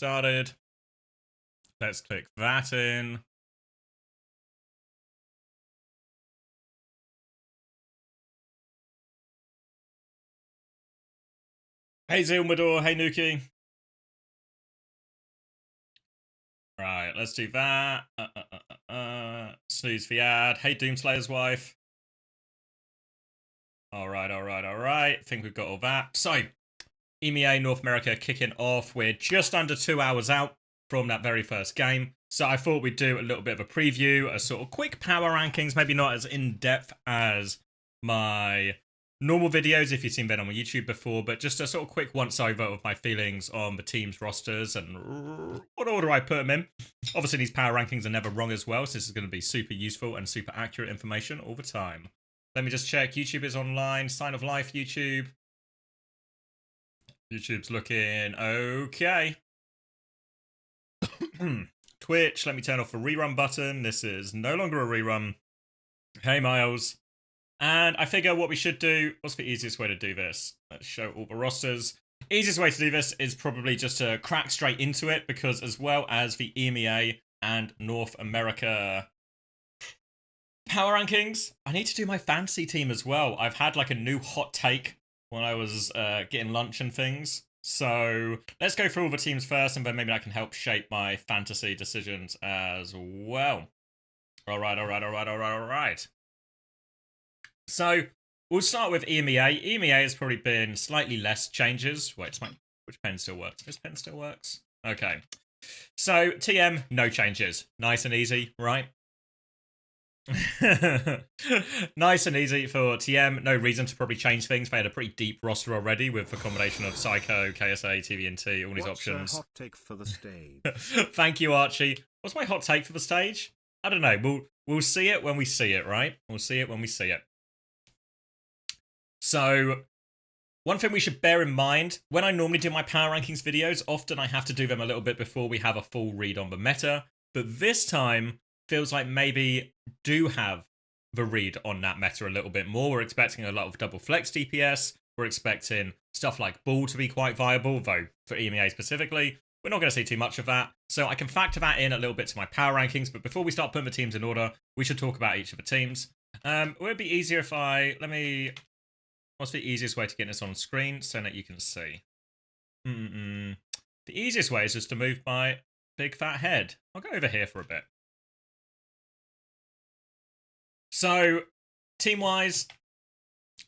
started. Let's click that in. Hey Zilmador, hey Nuki. Right, let's do that. Snooze the ad. Hey Doomslayer's wife. Alright. Think we've got all that. So, EMEA North America kicking off. We're just under 2 hours out from that very first game. So I thought we'd do a little bit of a preview, a sort of quick power rankings, maybe not as in-depth as my normal videos if you've seen them on my YouTube before, but just a sort of quick once-over of my feelings on the team's rosters and what order I put them in. Obviously, these power rankings are never wrong as well, so this is going to be super useful and super accurate information all the time. Let me just check. YouTube is online. Sign of life, YouTube. YouTube's looking okay. Twitch, let me turn off the rerun button. This is no longer a rerun. Hey, Miles. And I figure what we should do, what's the easiest way to do this? Let's show all the rosters. Easiest way to do this is probably just to crack straight into it, because as well as the EMEA and North America power rankings, I need to do my fantasy team as well. I've had like a new hot take when I was getting lunch and things. So let's go through all the teams first, and then maybe that can help shape my fantasy decisions as well. All right. So we'll start with EMEA. EMEA has probably been slightly less changes. Wait, which pen still works? This pen still works? Okay. So TM, no changes. Nice and easy, right? Nice and easy for TM. No reason to probably change things. They had a pretty deep roster already with the combination of Psycho, KSA, TVNT, all these options. Hot take for the stage? Thank you, Archie. What's my hot take for the stage? I don't know. We'll see it when we see it, right? We'll see it when we see it. So, one thing we should bear in mind, when I normally do my power rankings videos, often I have to do them a little bit before we have a full read on the meta. But this time, feels like maybe do have the read on that meta a little bit more. We're expecting a lot of double flex DPS. We're expecting stuff like Ball to be quite viable, though for EMEA specifically, we're not going to see too much of that. So I can factor that in a little bit to my power rankings. But before we start putting the teams in order, we should talk about each of the teams. Would it be easier if what's the easiest way to get this on screen so that you can see? The easiest way is just to move my big fat head. I'll go over here for a bit. So, team-wise,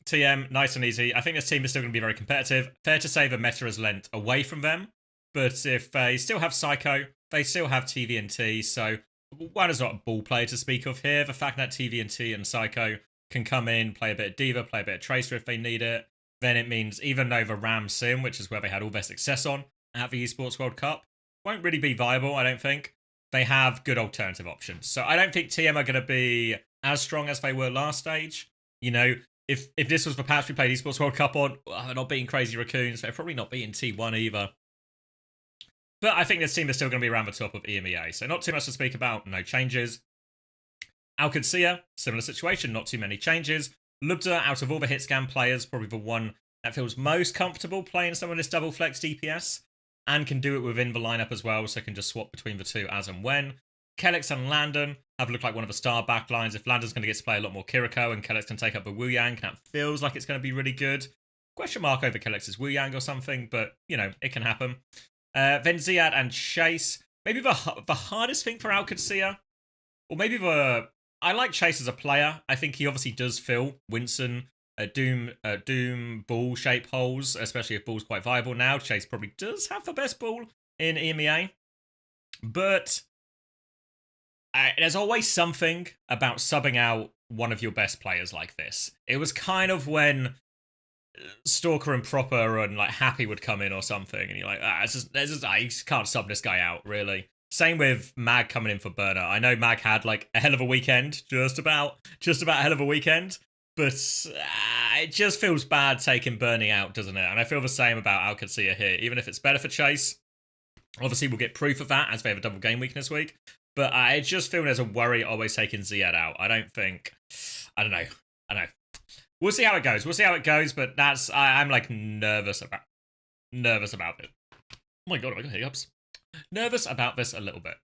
TM, nice and easy. I think this team is still going to be very competitive. Fair to say the meta has lent away from them. But if they still have Psycho, they still have TVNT. So, one is not a ball player to speak of here. The fact that TVNT and Psycho can come in, play a bit of Diva, play a bit of Tracer if they need it, then it means even though the Ram Sim, which is where they had all their success on at the Esports World Cup, won't really be viable, I don't think. They have good alternative options. So I don't think TM are going to be as strong as they were last stage. You know, if this was the patch we played Esports World Cup on, they're not beating Crazy Raccoons, they're probably not beating T1 either. But I think this team is still going to be around the top of EMEA. So not too much to speak about, no changes. OWCS, similar situation, not too many changes. Lubda, out of all the hit scan players, probably the one that feels most comfortable playing some of this double flex DPS, and can do it within the lineup as well, so can just swap between the two as and when. Kellex and Landon have looked like one of the star backlines. If Landon's going to get to play a lot more Kiriko and Kellex can take up the Wu Yang, that feels like it's going to be really good. Question mark over Kellex's Wu Yang or something, but, you know, it can happen. Then Ziad and Chase. Maybe the hardest thing for OWCS, or maybe I like Chase as a player. I think he obviously does fill Winston, Doom ball shape holes, especially if ball's quite viable now. Chase probably does have the best ball in EMEA. But there's always something about subbing out one of your best players like this. It was kind of when Stalker and Proper and like Happy would come in or something, and you're like, I just can't sub this guy out, really. Same with Mag coming in for Burner. I know Mag had like a hell of a weekend, just about a hell of a weekend, but it just feels bad taking Burning out, doesn't it? And I feel the same about OWCS here. Even if it's better for Chase, obviously we'll get proof of that as they have a double game week this week. But I just feel there's a worry always taking Ziad out. I don't know. We'll see how it goes. But I'm like nervous about it. Oh my god, I got hiccups. nervous about this a little bit.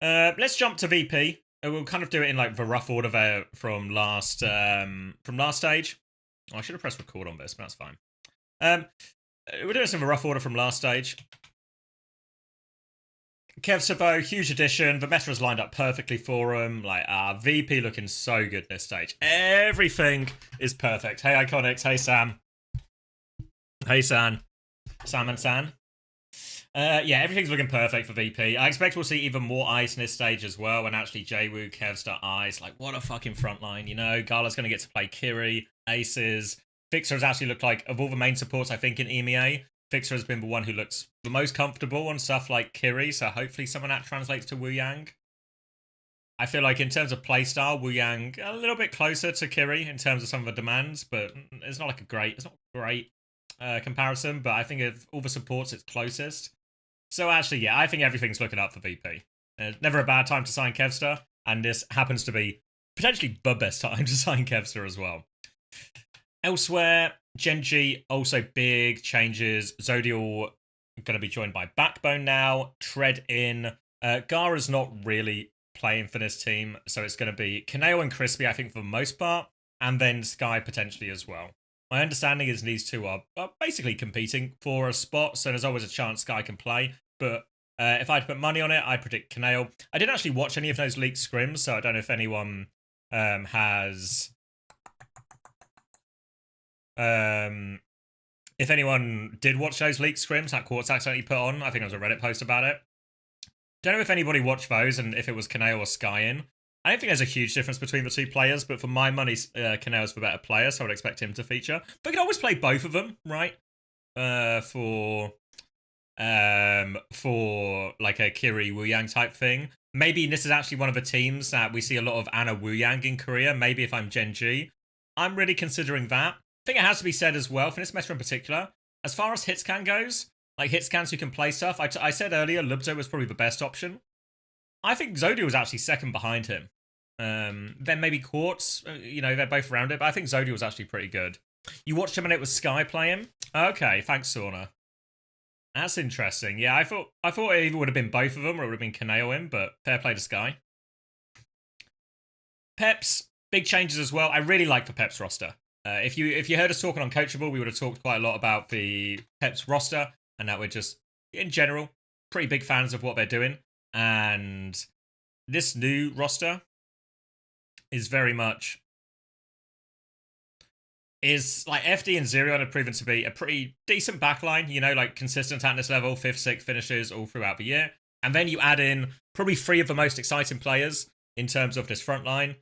Let's jump to VP. We'll kind of do it in like the rough order there from last stage. Oh, I should have pressed record on this, but that's fine. We're doing this in the rough order from last stage. Kev Sabo, huge addition. The meta has lined up perfectly for him. Like, VP looking so good this stage. Everything is perfect. Hey, Iconics. Hey, Sam. Hey, San. Sam and San. Yeah, everything's looking perfect for VP. I expect we'll see even more ice in this stage as well, and actually Jwoo, Kevstar, ice. Like, what a fucking frontline, you know? Gala's going to get to play Kiri, Aces. Fixer has actually looked like, of all the main supports, I think, in EMEA, Fixer has been the one who looks the most comfortable on stuff like Kiri, so hopefully some of that translates to Wu Yang. I feel like in terms of playstyle, Wu Yang a little bit closer to Kiri in terms of some of the demands, but it's not a great comparison, but I think of all the supports, it's closest. So actually, yeah, I think everything's looking up for VP. Never a bad time to sign Kevstar, and this happens to be potentially the best time to sign Kevstar as well. Elsewhere, Genji, also big changes. Zodial going to be joined by Backbone now. Tread in. Gara's not really playing for this team, so it's going to be Kaneo and Crispy, I think, for the most part, and then Sky potentially as well. My understanding is these two are basically competing for a spot, so there's always a chance Sky can play. But if I had to put money on it, I'd predict Kaneo. I didn't actually watch any of those leaked scrims, so I don't know if anyone has... if anyone did watch those leaked scrims that Quartz accidentally put on, I think there was a Reddit post about it. Don't know if anybody watched those and if it was Kaneo or Sky in. I don't think there's a huge difference between the two players, but for my money, Kaneo's the better player, so I would expect him to feature. But you can always play both of them, right? For like a Kiri Wu Yang type thing. Maybe this is actually one of the teams that we see a lot of Anna Wu Yang in Korea. Maybe if I'm Genji, I'm really considering that. I think it has to be said as well, for this meta in particular, as far as hitscan goes, like hitscans who can play stuff, I said earlier Lubzo was probably the best option. I think Zodiac was actually second behind him. Then maybe Quartz, they're both around it, but I think Zodiac was actually pretty good. You watched him and it was Sky playing? Okay, thanks, Sauna. That's interesting. Yeah, I thought it either would have been both of them or it would have been Kaneo in, but fair play to Sky. Peps, big changes as well. I really like the Peps roster. If you heard us talking on Coachable, we would have talked quite a lot about the Peps roster, and that we're just, in general, pretty big fans of what they're doing. And this new roster is very much... is like FD and Zerion have proven to be a pretty decent backline, like consistent at this level, 5th, 6th finishes all throughout the year. And then you add in probably 3 of the most exciting players in terms of this front line.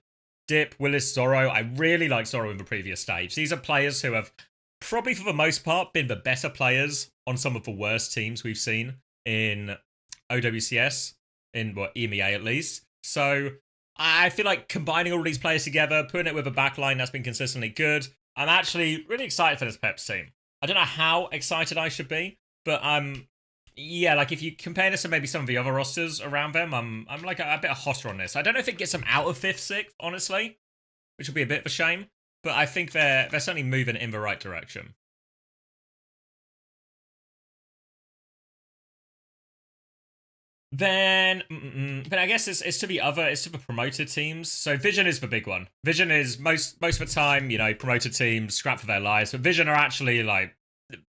Dip, Willis, Zorro. I really like Zorro in the previous stage. These are players who have probably for the most part been the better players on some of the worst teams we've seen in OWCS, in EMEA at least. So I feel like combining all these players together, putting it with a backline that's been consistently good, I'm actually really excited for this Peps team. I don't know how excited I should be, but yeah, like if you compare this to maybe some of the other rosters around them, I'm like a bit hotter on this. I don't know if it gets them out of 5th, 6th, honestly, which would be a bit of a shame, but I think they're certainly moving in the right direction. Then, but I guess it's to the promoted teams. So Vision is the big one. Vision is most of the time, promoted teams scrap for their lives, but Vision are actually like,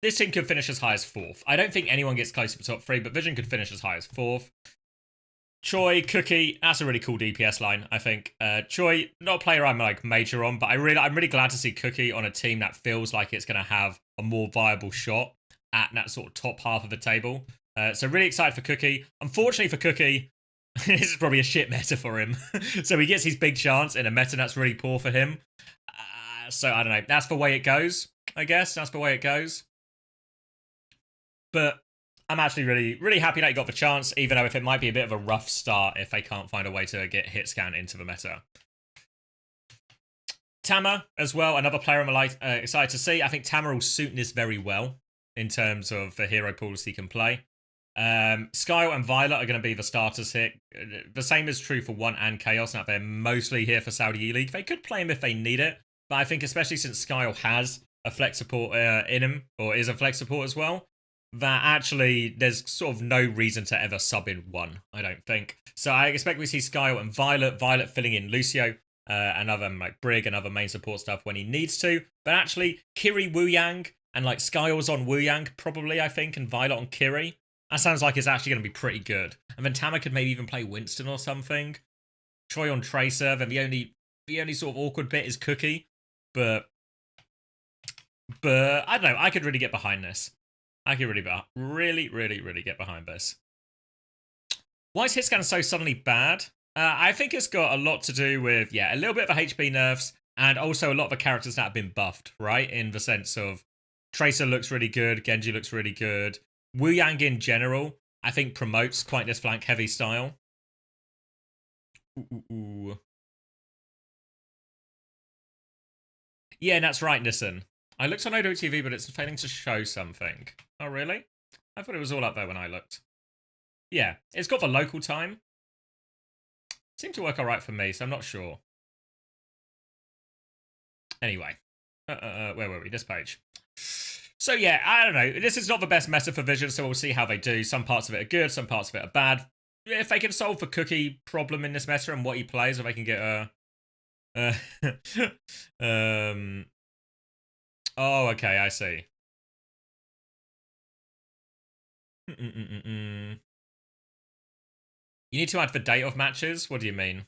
this team could finish as high as 4th. I don't think anyone gets close to the top 3, but Vision could finish as high as 4th. Choi, Cookie, that's a really cool DPS line, I think. Choi, not a player I'm like major on, but I'm really glad to see Cookie on a team that feels like it's going to have a more viable shot at that sort of top half of the table. So really excited for Cookie. Unfortunately for Cookie, this is probably a shit meta for him. So he gets his big chance in a meta that's really poor for him. So I don't know. That's the way it goes, I guess. That's the way it goes. But I'm actually really happy that he got the chance, even though if it might be a bit of a rough start if they can't find a way to get hitscan into the meta. Tama as well, another player I'm excited to see. I think Tama will suit this very well in terms of the hero pools he can play. Skyle and Violet are going to be the starters here. The same is true for One and Chaos. Now they're mostly here for Saudi E-League. They could play him if they need it, but I think especially since Skyle has a flex support in him, or is a flex support as well, that actually there's sort of no reason to ever sub in one, I don't think. So I expect we see Skyle and Violet filling in Lucio, and other like Brig and other main support stuff when he needs to. But actually, Kiri Wu Yang and like Skyle's on Wu Yang probably, I think, and Violet on Kiri. That sounds like it's actually going to be pretty good. And then Tama could maybe even play Winston or something. Troy on Tracer, then the only sort of awkward bit is Cookie. But I don't know, I could really get behind this. I could really get behind this. Why is hitscan so suddenly bad? I think it's got a lot to do with, a little bit of a HP nerfs, and also a lot of the characters that have been buffed, right? In the sense of Tracer looks really good, Genji looks really good. Wu Yang in general, I think promotes quite this flank heavy style. Ooh. Yeah, that's right, Nissan. I looked on OWCS, but it's failing to show something. Oh, really? I thought it was all up there when I looked. Yeah, it's got the local time. Seemed to work alright for me, so I'm not sure. Anyway. Where were we? This page. So yeah, I don't know. This is not the best meta for Vision, so we'll see how they do. Some parts of it are good, some parts of it are bad. If they can solve the Cookie problem in this meta and what he plays, if they can get a... Oh, okay, I see. You need to add the date of matches? What do you mean?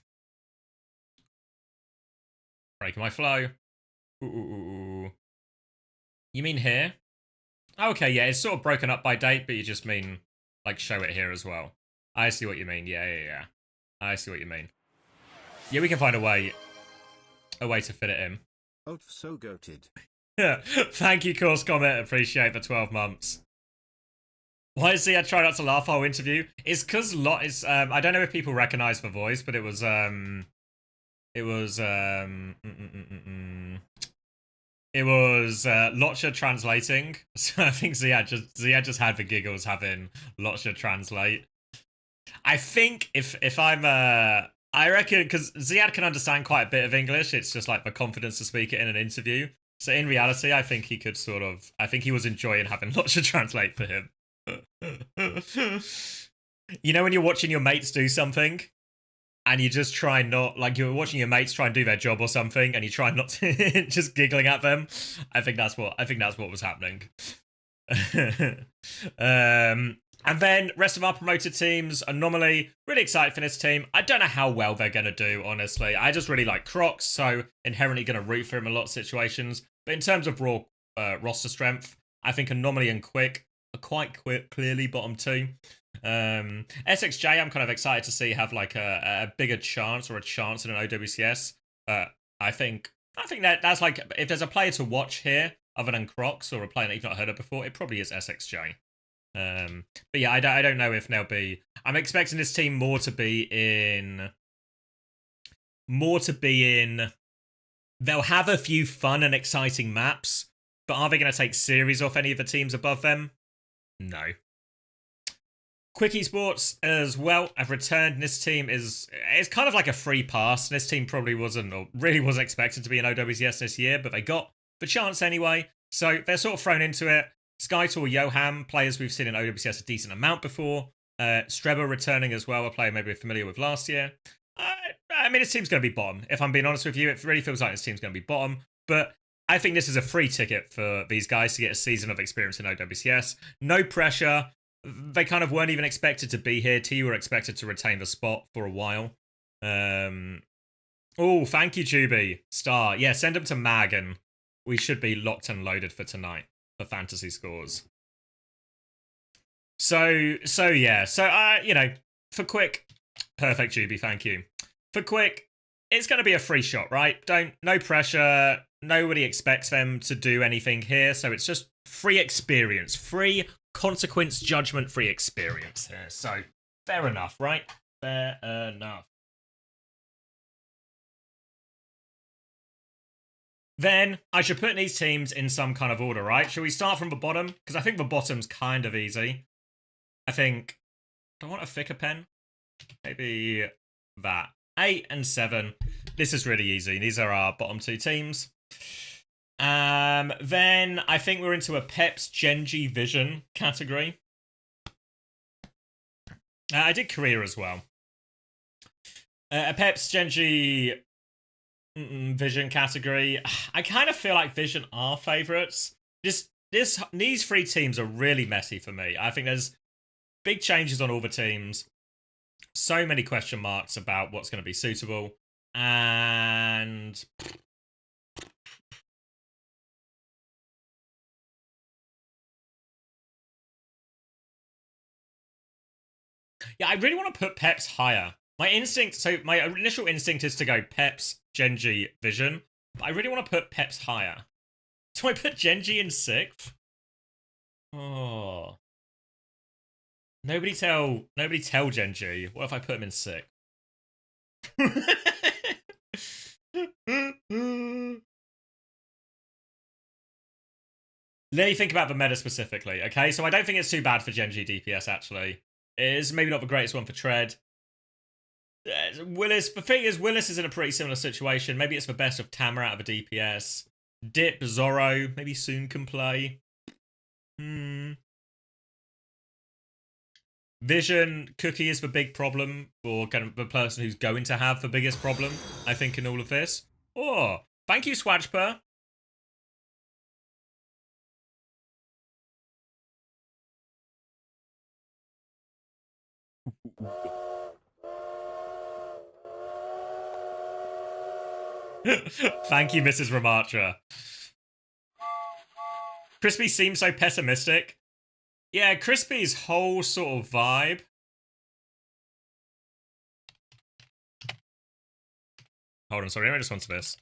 Breaking my flow. Ooh. You mean here? Oh, okay, yeah, it's sort of broken up by date, but you just mean, like, show it here as well. I see what you mean. Yeah. I see what you mean. Yeah, we can find a way to fit it in. Oh, so goated. Yeah, thank you, Course Comment. Appreciate the 12 months. Why is he? I try not to laugh whole interview. It's because I don't know if people recognize the voice, but it was Lotcha translating. So I think Ziad just had the giggles having Lotcha translate. I think if I'm I reckon because Ziad can understand quite a bit of English, it's just like the confidence to speak it in an interview. So in reality, I think he could I think he was enjoying having Lotcha translate for him. You know when you're watching your mates do something and you just try not, like you're watching your mates try and do their job or something and you try not to just giggling at them. I think that's what was happening. And then rest of our promoted teams, Anomaly, really excited for this team. I don't know how well they're going to do, honestly. I just really like Crocs, so inherently going to root for him in a lot of situations. But in terms of raw roster strength, I think Anomaly and Quick are quite clearly bottom two. SXJ, I'm kind of excited to see have like a bigger chance or a chance in an OWCS. I think that's like, if there's a player to watch here other than Crocs or a player that you've not heard of before, it probably is SXJ. But yeah, I don't know if they'll be. I'm expecting this team more to be in. They'll have a few fun and exciting maps, but are they going to take series off any of the teams above them? No. Quick Esports as well have returned. This team it's kind of like a free pass. This team probably wasn't expected to be in OWCS this year, but they got the chance anyway. So they're sort of thrown into it. Skytor, Johan, players we've seen in OWCS a decent amount before. Streba returning as well, a player maybe we're familiar with last year. I mean, this team's going to be bottom. If I'm being honest with you, it really feels like this team's going to be bottom. But I think this is a free ticket for these guys to get a season of experience in OWCS. No pressure. They kind of weren't even expected to be here. T were expected to retain the spot for a while. Oh, thank you, Juby. Star. Yeah, send them to Mag and we should be locked and loaded for tonight. For fantasy scores. So yeah. So you know, for Quick, perfect Juby, thank you. For Quick, it's gonna be a free shot, right? No pressure, nobody expects them to do anything here, so it's just free experience. Free consequence judgment free experience here. So fair enough, right? Fair enough. Then I should put these teams in some kind of order, right? Should we start from the bottom? Because I think the bottom's kind of easy. I think... Do I want a thicker pen? Maybe that. 8 and 7. This is really easy. These are our bottom two teams. Then I think we're into a Peps Genji Vision category. I did career as well. A Peps Genji Vision category. I kind of feel like Vision are favourites. These three teams are really messy for me. I think there's big changes on all the teams. So many question marks about what's going to be suitable. And yeah, I really want to put Peps higher. My initial instinct is to go Peps, Genji, Vision. But I really want to put Peps higher. Do I put Genji in 6th? Oh. Nobody tell Genji. What if I put him in 6th? Let me think about the meta specifically, okay? So I don't think it's too bad for Genji DPS, actually. It is maybe not the greatest one for Tread. Willis, the thing is, Willis is in a pretty similar situation. Maybe it's the best of Tamara out of a DPS. Dip, Zorro, maybe soon can play. Vision, Cookie is the big problem, or kind of the person who's going to have the biggest problem, I think, in all of this. Oh, thank you, Swatchper. Thank you, Mrs. Ramatra. Crispy seems so pessimistic. Yeah, Crispy's whole sort of vibe. Hold on, sorry, let me just answer this.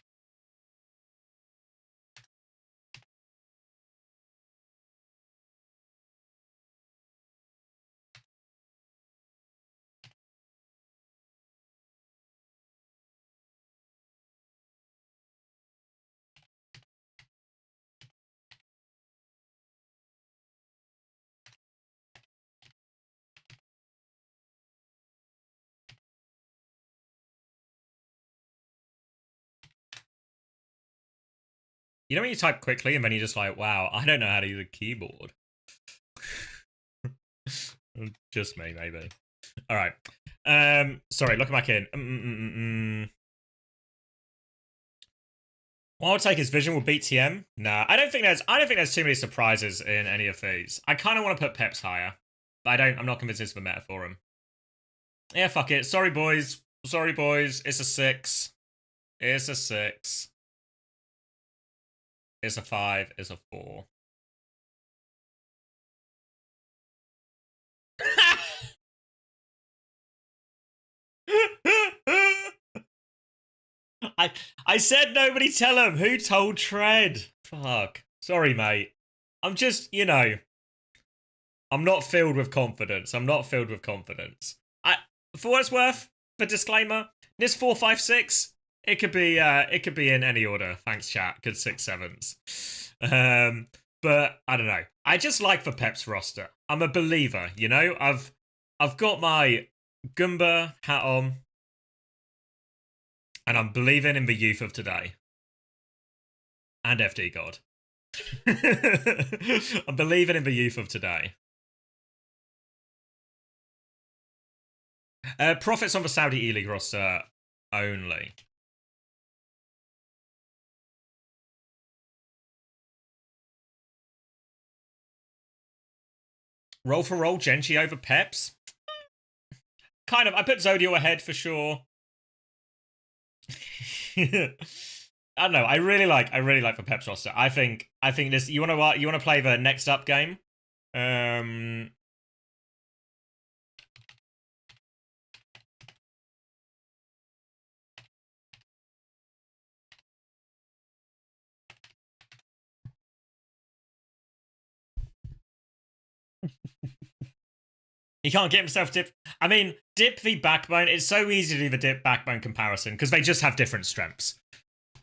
You know when you type quickly and then you're just like, wow, I don't know how to use a keyboard. Just me, maybe. All right. Sorry, looking back in. What I'll take his Vision will beat TM. Nah, I don't think there's too many surprises in any of these. I kind of want to put Peps higher, but I'm not convinced it's the meta for him. Yeah, fuck it. Sorry, boys. It's a 6. It's a 6. It's a 5. It's a 4. I said nobody tell him. Who told Tread? Fuck. Sorry, mate. I'm just, I'm not filled with confidence. For what it's worth, for disclaimer, this 4, 5, 6, it could be in any order. Thanks, chat. Good 6, 7s. But I don't know. I just like the Peps roster. I'm a believer, I've got my Goomba hat on, and I'm believing in the youth of today. And FD God. I'm believing in the youth of today. Profits on the Saudi E-League roster only. Roll for roll, Genji over Peps. Kind of. I put Zodiel ahead for sure. I don't know. I really like the Peps roster. I think this. You want to play the next up game? He can't get himself dip. I mean, Dip v Backbone. It's so easy to do the Dip Backbone comparison because they just have different strengths.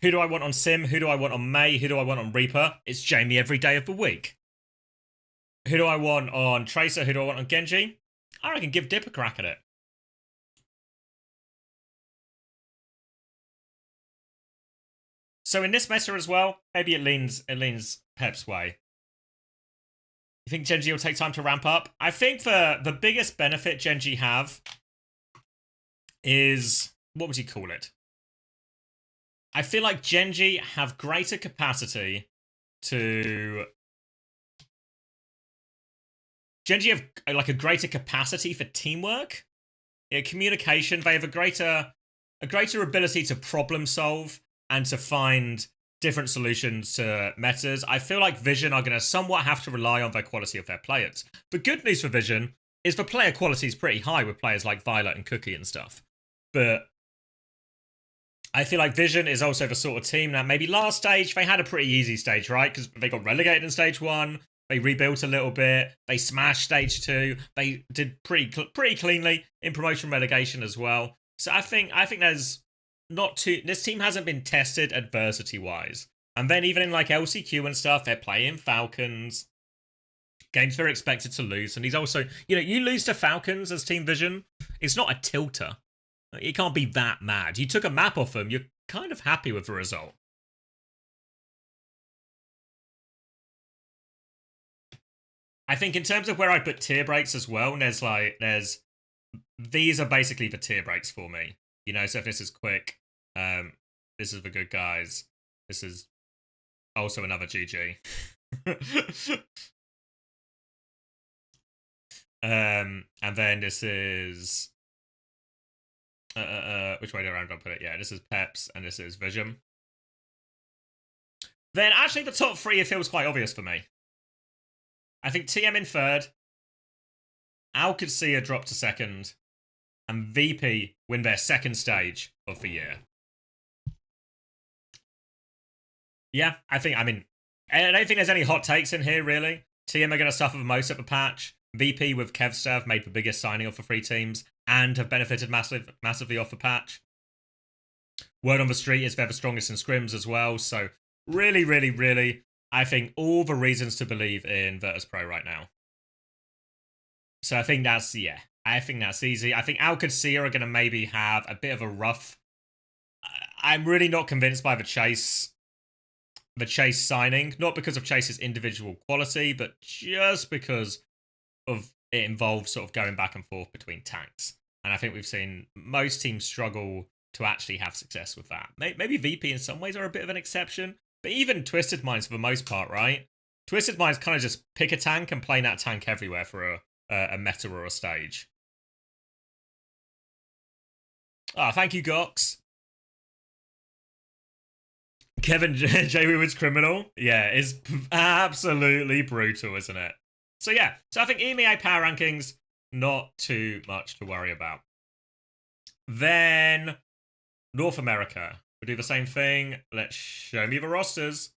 Who do I want on Sim? Who do I want on Mei? Who do I want on Reaper? It's Jamie every day of the week. Who do I want on Tracer? Who do I want on Genji? I reckon give Dip a crack at it. So in this meta as well, maybe it leans Pep's way. You think Gen G will take time to ramp up? I think the biggest benefit Gen G have is, what would you call it? I feel like Gen G have greater capacity to... Gen G have like a greater capacity for teamwork, communication. They have a greater ability to problem solve and to find different solutions to metas. I feel like Vision are going to somewhat have to rely on the quality of their players. The good news for Vision is the player quality is pretty high with players like Violet and Cookie and stuff. But I feel like Vision is also the sort of team that maybe last stage, they had a pretty easy stage, right? Because they got relegated in stage 1. They rebuilt a little bit. They smashed stage 2. They did pretty cleanly in promotion relegation as well. So I think there's not too... This team hasn't been tested adversity-wise. And then even in like LCQ and stuff, they're playing Falcons. Games they're expected to lose. And he's also... You know, you lose to Falcons as Team Vision, it's not a tilter. You can't be that mad. You took a map off them. You're kind of happy with the result. I think in terms of where I put tier breaks as well, these are basically the tier breaks for me. You know, so if this is quick, this is the good guys. This is also another GG. And then this is which way around do I put it? Yeah, this is Peps and this is Vision. Then actually the top 3, it feels quite obvious for me. I think TM in 3rd, OWCS drop to 2nd, and VP win their 2nd stage of the year. Yeah, I don't think there's any hot takes in here, really. TM are going to suffer the most at the patch. VP with Kevstav made the biggest signing of the 3 teams and have benefited massively off the patch. Word on the street is they're the strongest in scrims as well, so really, really, really, I think all the reasons to believe in Virtus Pro right now. So I think that's, yeah, I think that's easy. I think OWCS are going to maybe have a bit of a rough... I'm really not convinced by the Chase signing, not because of Chase's individual quality, but just because of it involves sort of going back and forth between tanks. And I think we've seen most teams struggle to actually have success with that. Maybe VP in some ways are a bit of an exception, but even Twisted Minds for the most part, right? Twisted Minds kind of just pick a tank and play that tank everywhere for a meta or a stage. Ah, thank you, Gox. Kevin J. Wood's criminal. Yeah, it's absolutely brutal, isn't it? So yeah, so I think EMEA power rankings, not too much to worry about. Then North America. We'll do the same thing. Let's show me the rosters.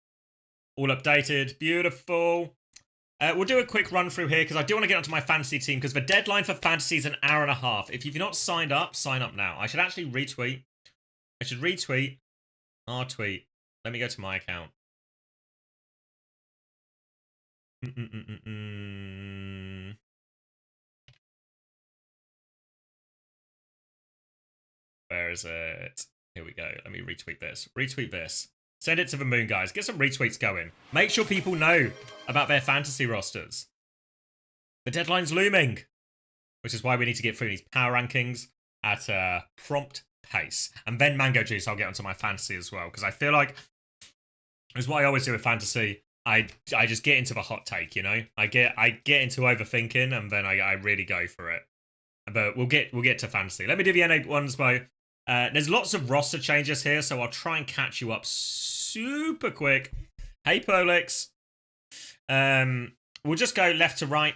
All updated. Beautiful. We'll do a quick run through here because I do want to get onto my fantasy team because the deadline for fantasy is an hour and a half. If you've not signed up, sign up now. I should actually retweet. I should retweet our tweet. Let me go to my account. Where is it? Here we go. Let me retweet this. Retweet this. Send it to the moon, guys. Get some retweets going. Make sure people know about their fantasy rosters. The deadline's looming, which is why we need to get through these power rankings at a prompt pace. And then Mango Juice, I'll get onto my fantasy as well, because I feel like it's what I always do with fantasy. I just get into the hot take, you know? I get into overthinking, and then I really go for it. But we'll get to fantasy. Let me do the N8 ones, though. There's lots of roster changes here, so I'll try and catch you up super quick. Hey, Polix. We'll just go left to right.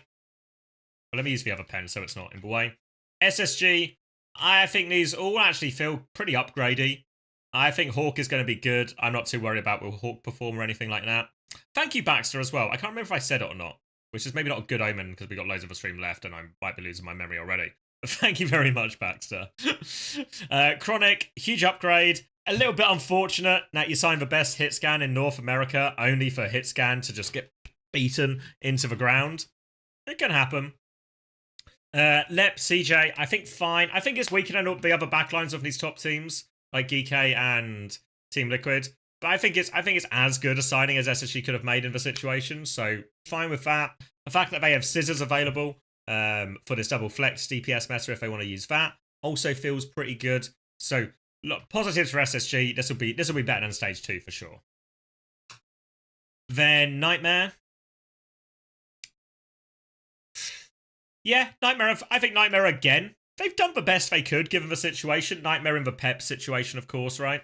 Well, let me use the other pen so it's not in the way. SSG, I think these all actually feel pretty upgradey. I think Hawk is going to be good. I'm not too worried about will Hawk perform or anything like that. Thank you, Baxter, as well. I can't remember if I said it or not, which is maybe not a good omen because we got loads of a stream left and I might be losing my memory already. But thank you very much, Baxter. Chronic, huge upgrade. A little bit unfortunate that you signed the best hit scan in North America only for hit scan to just get beaten into the ground. It can happen. Lep, CJ, I think fine. I think it's weakening up the other backlines of these top teams, like GK and Team Liquid. But I think it's as good a signing as SSG could have made in the situation. So fine with that. The fact that they have scissors available for this double flex DPS meta if they want to use that also feels pretty good. So look, positives for SSG. This will be better than stage 2 for sure. Then Nightmare. Yeah, Nightmare. I think Nightmare again. They've done the best they could given the situation. Nightmare in the Pep situation, of course, right?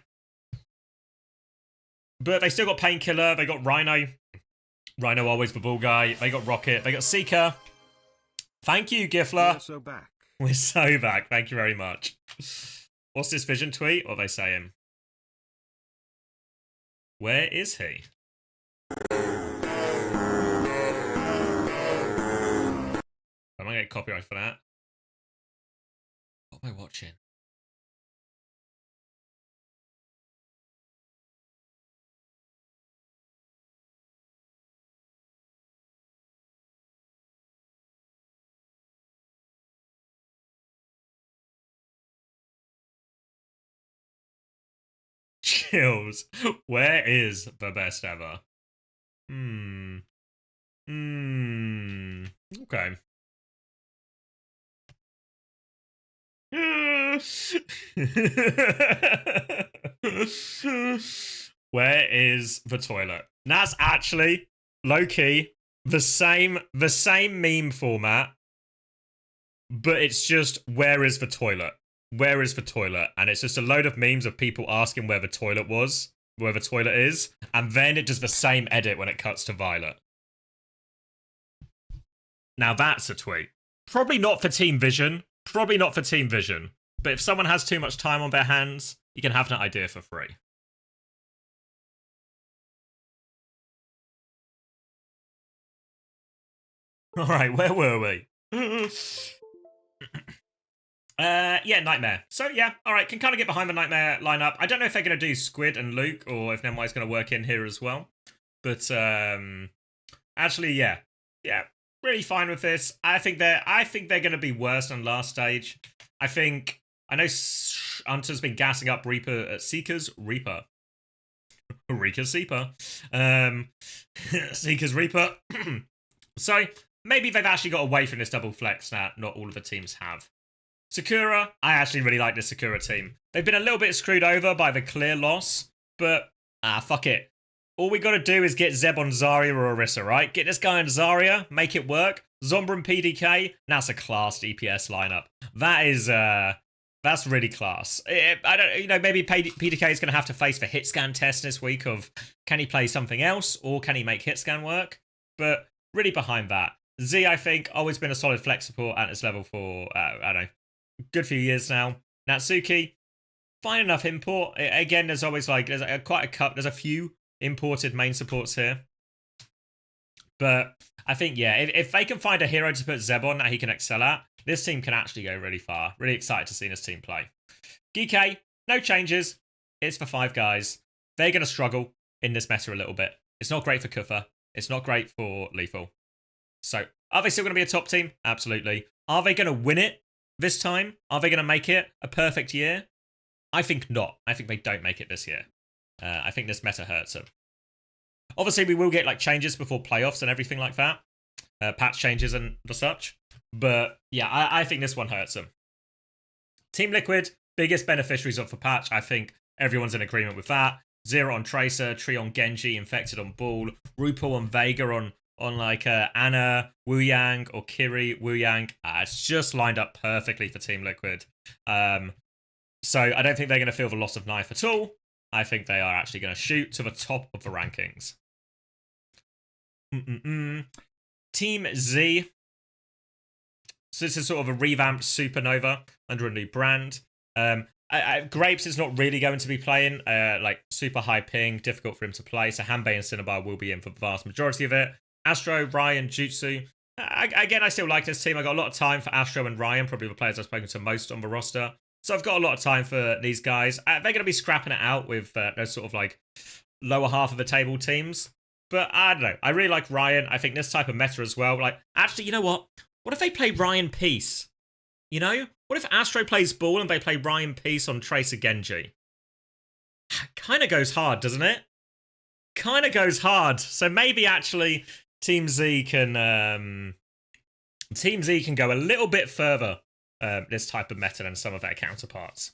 But they still got Painkiller. They got Rhino. Rhino always the ball guy. They got Rocket. They got Seeker. Thank you, Gifler. We're so back. We're so back. Thank you very much. What's this Vision tweet? What are they saying? Where is he? I might get copyright for that. What am I watching? Chills. Where is the best ever? Okay. Where is the toilet? That's actually low-key the same meme format, but it's just where is the toilet? Where is the toilet? And it's just a load of memes of people asking where the toilet was, where the toilet is, and then it does the same edit when it cuts to Violet. Now that's a tweet. Probably not for Team Vision. Probably not for Team Vision. But if someone has too much time on their hands, you can have that idea for free. Alright, where were we? Yeah, Nightmare. So yeah, alright, can kind of get behind the Nightmare lineup. I don't know if they're going to do Squid and Luke, or if Nemwai's going to work in here as well. But, actually, yeah. Yeah, really fine with this. I think they're going to be worse than last stage. I know Hunter's been gassing up Reaper, Seeker's Reaper. Rika Seeper. Seeker's Reaper. So, maybe they've actually got away from this double flex that not all of the teams have. Sakura, I actually really like this Sakura team. They've been a little bit screwed over by the clear loss, but, fuck it. All we gotta do is get Zeb on Zarya or Orisa, right? Get this guy on Zarya, make it work. Zombra and PDK, that's a class DPS lineup. That is, that's really class. I don't, maybe PDK is gonna have to face the hit scan test this week of can he play something else or can he make hit scan work? But really behind that. Z, I think, always been a solid flex support at this level for, I don't know, good few years now. Natsuki, fine enough import. Again, there's always like, there's a few imported main supports here. But I think, yeah, if they can find a hero to put Zeb on that he can excel at, this team can actually go really far. Really excited to see this team play. GK, no changes. It's for 5 guys. They're going to struggle in this meta a little bit. It's not great for Kufa. It's not great for Lethal. So, are they still going to be a top team? Absolutely. Are they going to win it this time? Are they going to make it a perfect year? I think not. I think they don't make it this year. I think this meta hurts them. Obviously, we will get like changes before playoffs and everything like that. Patch changes and the such. But yeah, I think this one hurts them. Team Liquid, biggest beneficiaries of the patch. I think everyone's in agreement with that. Zero on Tracer, Tree on Genji, Infected on Ball, Rupal on Vega on like Anna, Wu Yang, or Kiri, Wu Yang. It's just lined up perfectly for Team Liquid. So I don't think they're going to feel the loss of knife at all. I think they are actually going to shoot to the top of the rankings. Team Z. So this is sort of a revamped Supernova under a new brand. Grapes is not really going to be playing. Like super high ping, difficult for him to play. So Hanbei and Cinnabar will be in for the vast majority of it. Astro, Ryan, Jutsu. Again, I still like this team. I got a lot of time for Astro and Ryan, probably the players I've spoken to most on the roster. So I've got a lot of time for these guys. They're going to be scrapping it out with those sort of like lower half of the table teams. But I don't know. I really like Ryan. I think this type of meta as well. Like, actually, you know what? What if they play Ryan Peace? You know? What if Astro plays Ball and they play Ryan Peace on Tracer Genji? kind of goes hard, doesn't it? Kind of goes hard. So maybe actually Team Z can go a little bit further this type of meta than some of their counterparts.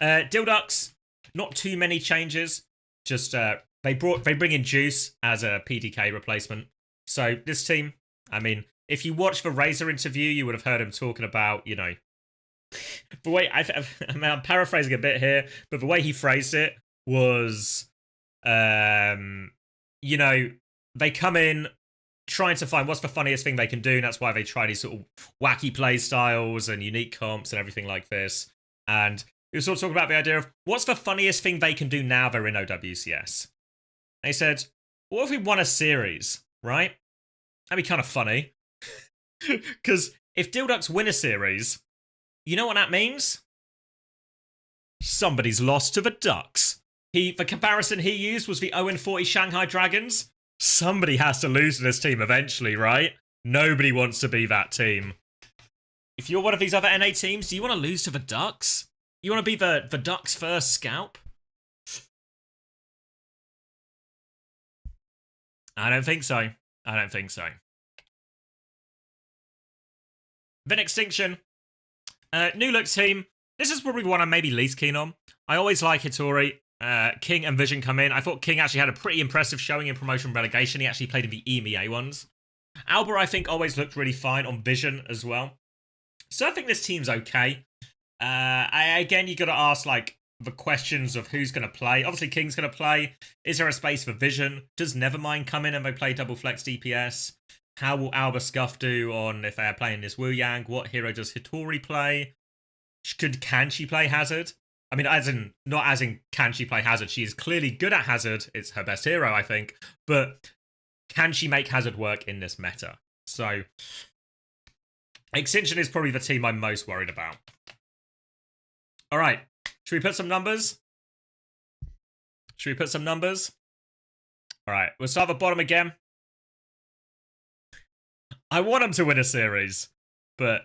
Dildux, not too many changes. Just they bring in Juice as a PDK replacement. So this team, I mean, if you watch the Razor interview, you would have heard him talking about, you know. But wait, I'm paraphrasing a bit here, but the way he phrased it was, you know, they come in trying to find what's the funniest thing they can do, and that's why they try these sort of wacky play styles and unique comps and everything like this. And he was sort of talking about the idea of what's the funniest thing they can do now they're in OWCS. And he said, what if we won a series, right? That'd be kind of funny. Because if Dildux win a series, you know what that means? Somebody's lost to the Ducks. The comparison he used was the 0-40 Shanghai Dragons. Somebody has to lose to this team eventually, right? Nobody wants to be that team. If you're one of these other NA teams, do you want to lose to the Ducks? You want to be the Ducks' first scalp? I don't think so. I don't think so. Then Extinction. New look team. This is probably one I'm maybe least keen on. I always like Hitori. King and Vision come in. I thought King actually had a pretty impressive showing in promotion relegation. He actually played in the EMEA ones. Alba, I think, always looked really fine on Vision as well. So I think this team's okay. Again, you got to ask, like, the questions of who's going to play. Obviously, King's going to play. Is there a space for Vision? Does Nevermind come in and they play double flex DPS? How will Alba Scuff do on if they're playing this Wu Yang? What hero does Hitori play? Can she play Hazard? I mean, not as in can she play Hazard? She is clearly good at Hazard. It's her best hero, I think. But can she make Hazard work in this meta? So, Extinction is probably the team I'm most worried about. All right. Should we put some numbers? All right. We'll start at the bottom again. I want them to win a series, but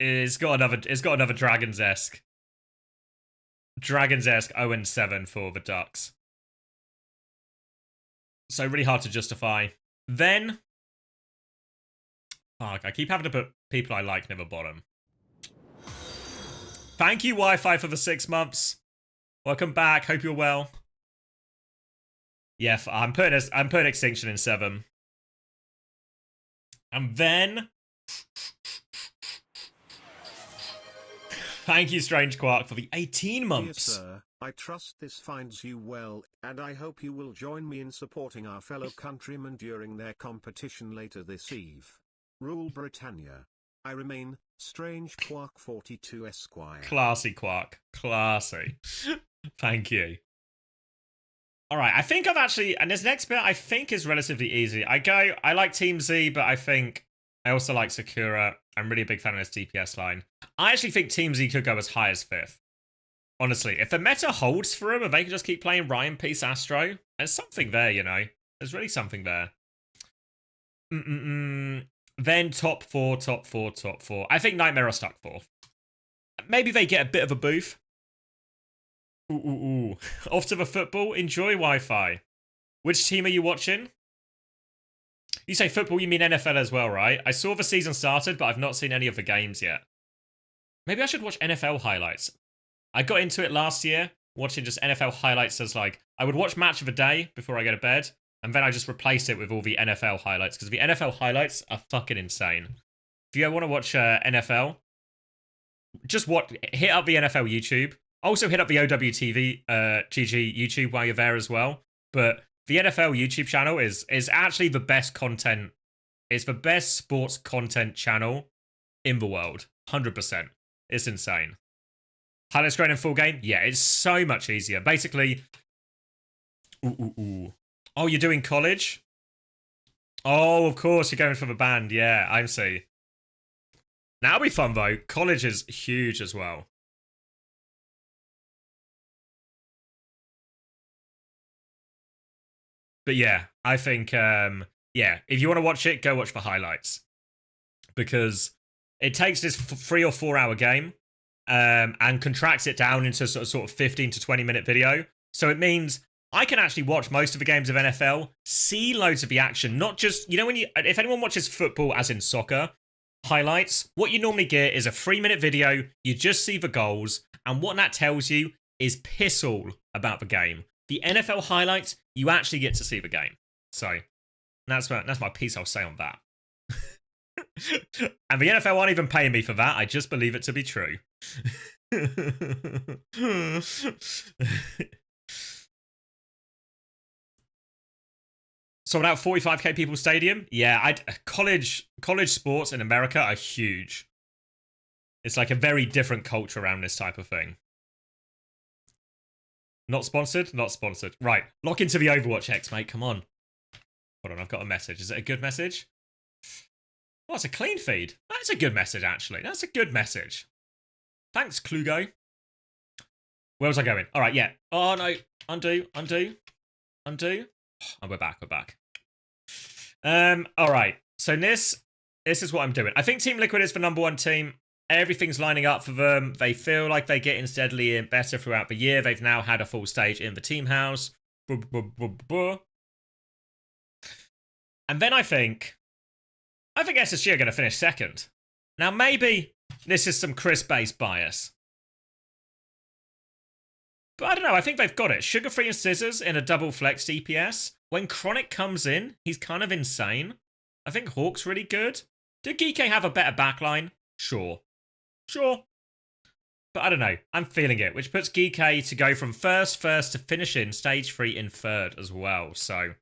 it's got another Dragons-esque 0-7 for the Ducks. So really hard to justify. Then, fuck, I keep having to put people I like near the bottom. Thank you, Wi-Fi, for the 6 months. Welcome back. Hope you're well. Yeah, I'm putting Extinction in 7. And then, thank you, Strange Quark, for the 18 months. Dear sir, I trust this finds you well, and I hope you will join me in supporting our fellow countrymen during their competition later this eve. Rule Britannia. I remain, Strange Quark 42 Esquire. Classy, Quark. Classy. Thank you. Alright, I think I've actually, and this next bit I think is relatively easy. I like Team Z, but I think I also like Sakura. I'm really a big fan of this DPS line. I actually think Team Z could go as high as 5th. Honestly, if the meta holds for them and they can just keep playing Ryan, Peace, Astro, there's something there, you know. There's really something there. Then top 4. I think Nightmare are stuck 4th. Maybe they get a bit of a booth. Ooh. Off to the football. Enjoy Wi-Fi. Which team are you watching? You say football, you mean NFL as well, right? I saw the season started, but I've not seen any of the games yet. Maybe I should watch NFL highlights. I got into it last year, watching just NFL highlights as like, I would watch Match of the Day before I go to bed, and then I just replaced it with all the NFL highlights, because the NFL highlights are fucking insane. If you want to watch NFL, just hit up the NFL YouTube. Also hit up the OWTV GG YouTube while you're there as well. But the NFL YouTube channel is actually the best content. It's the best sports content channel in the world. 100%. It's insane. Highlights going in full game? Yeah, it's so much easier. Basically, oh, you're doing college? Oh, of course, you're going for the band. Yeah, I see. That'll be fun, though. College is huge as well. But yeah, I think, yeah, if you want to watch it, go watch the highlights. Because it takes this 3 or 4 hour game, and contracts it down into sort of 15 to 20-minute video. So it means I can actually watch most of the games of NFL, see loads of the action, not just, if anyone watches football as in soccer, highlights, what you normally get is a 3-minute video, you just see the goals, and what that tells you is piss all about the game. The NFL highlights, you actually get to see the game. So that's my piece I'll say on that. And the NFL aren't even paying me for that, I just believe it to be true. Sold out 45k people stadium. Yeah, college sports in America are huge. It's like a very different culture around this type of thing. Not sponsored? Not sponsored. Right, lock into the Overwatch X, mate. Come on. Hold on, I've got a message. Is it a good message? Oh, it's a clean feed. That's a good message, actually. That's a good message. Thanks, Klugo. Where was I going? All right, yeah. Oh, no. Undo. Oh, we're back. All right. So this is what I'm doing. I think Team Liquid is the #1 team. Everything's lining up for them. They feel like they're getting steadily better throughout the year. They've now had a full stage in the team house. And then I think SSG are going to finish second. Now, maybe this is some Chris-based bias. But I don't know, I think they've got it. Sugar-free and scissors in a double flex DPS. When Chronic comes in, he's kind of insane. I think Hawk's really good. Do Geeke have a better backline? Sure. But I don't know, I'm feeling it, which puts Geeke to go from first to finish in stage 3 in third as well, so...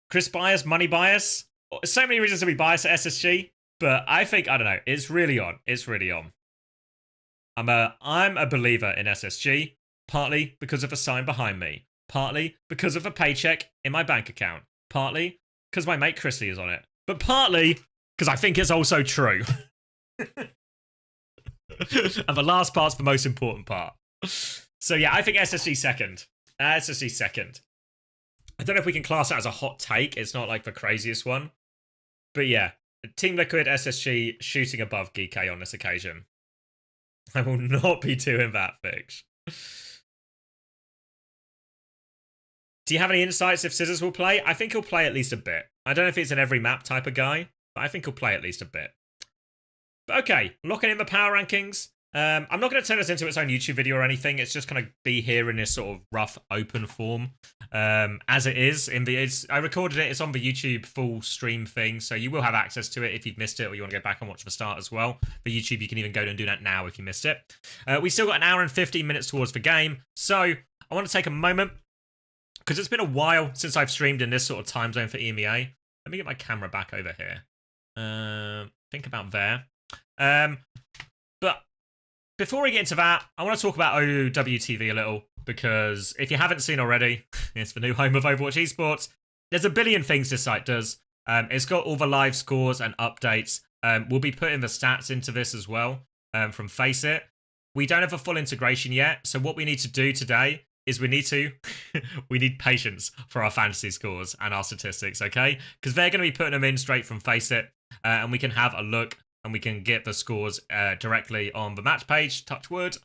Chris bias, money bias. So many reasons to be biased at SSG, but I think, I don't know, it's really on. I'm a believer in SSG, partly because of the sign behind me, partly because of a paycheck in my bank account, partly because my mate Chrisley is on it, but partly because I think it's also true. And the last part's the most important part. So yeah, I think SSG second. SSG second. I don't know if we can class that as a hot take. It's not like the craziest one. But yeah, Team Liquid, SSG shooting above Geeke on this occasion. I will not be doing that, Fix. Do you have any insights if Scissors will play? I think he'll play at least a bit. I don't know if he's an every map type of guy, but I think he'll play at least a bit. But okay, locking in the power rankings. I'm not going to turn this into its own YouTube video or anything. It's just going to be here in this sort of rough, open form, as it is. I recorded it. It's on the YouTube full stream thing, so you will have access to it if you've missed it or you want to go back and watch the start as well. For YouTube, you can even go and do that now if you missed it. We still got an hour and 15 minutes towards the game, so I want to take a moment, because it's been a while since I've streamed in this sort of time zone for EMEA. Let me get my camera back over here. Think about there. But before we get into that, I want to talk about OWTV a little, because if you haven't seen already, it's the new home of Overwatch Esports. There's a billion things this site does. It's got all the live scores and updates. We'll be putting the stats into this as well from Faceit. We don't have a full integration yet, so what we need to do today is we need patience for our fantasy scores and our statistics, okay? Because they're going to be putting them in straight from Faceit, and we can have a look and we can get the scores directly on the match page. Touch wood.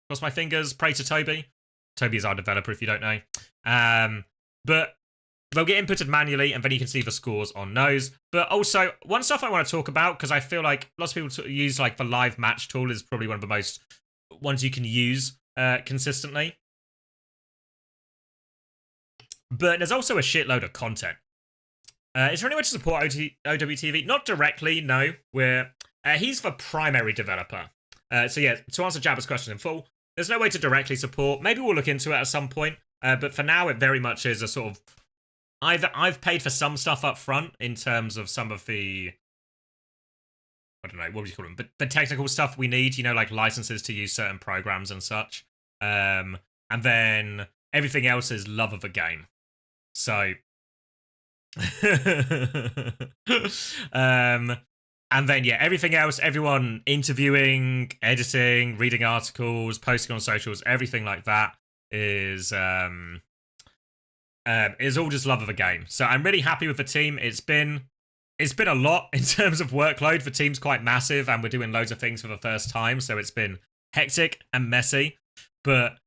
Cross my fingers. Pray to Toby. Toby is our developer, if you don't know. But they'll get inputted manually, and then you can see the scores on those. But also, one stuff I want to talk about, because I feel like lots of people use like the live match tool is probably one of the most ones you can use consistently. But there's also a shitload of content. Is there any way to support OWTV? Not directly, no. He's the primary developer. So yeah, to answer Jabba's question in full, there's no way to directly support. Maybe we'll look into it at some point. But for now, it very much is a sort of... I've paid for some stuff up front in terms of some of the... I don't know, what would you call them? But the technical stuff we need, like licenses to use certain programs and such. And then everything else is love of the game. So... and then yeah, everything else, everyone interviewing, editing, reading articles, posting on socials, everything like that is all just love of the game. So I'm really happy with the team. It's been it's been a lot in terms of workload. The team's quite massive, and we're doing loads of things for the first time, so it's been hectic and messy. But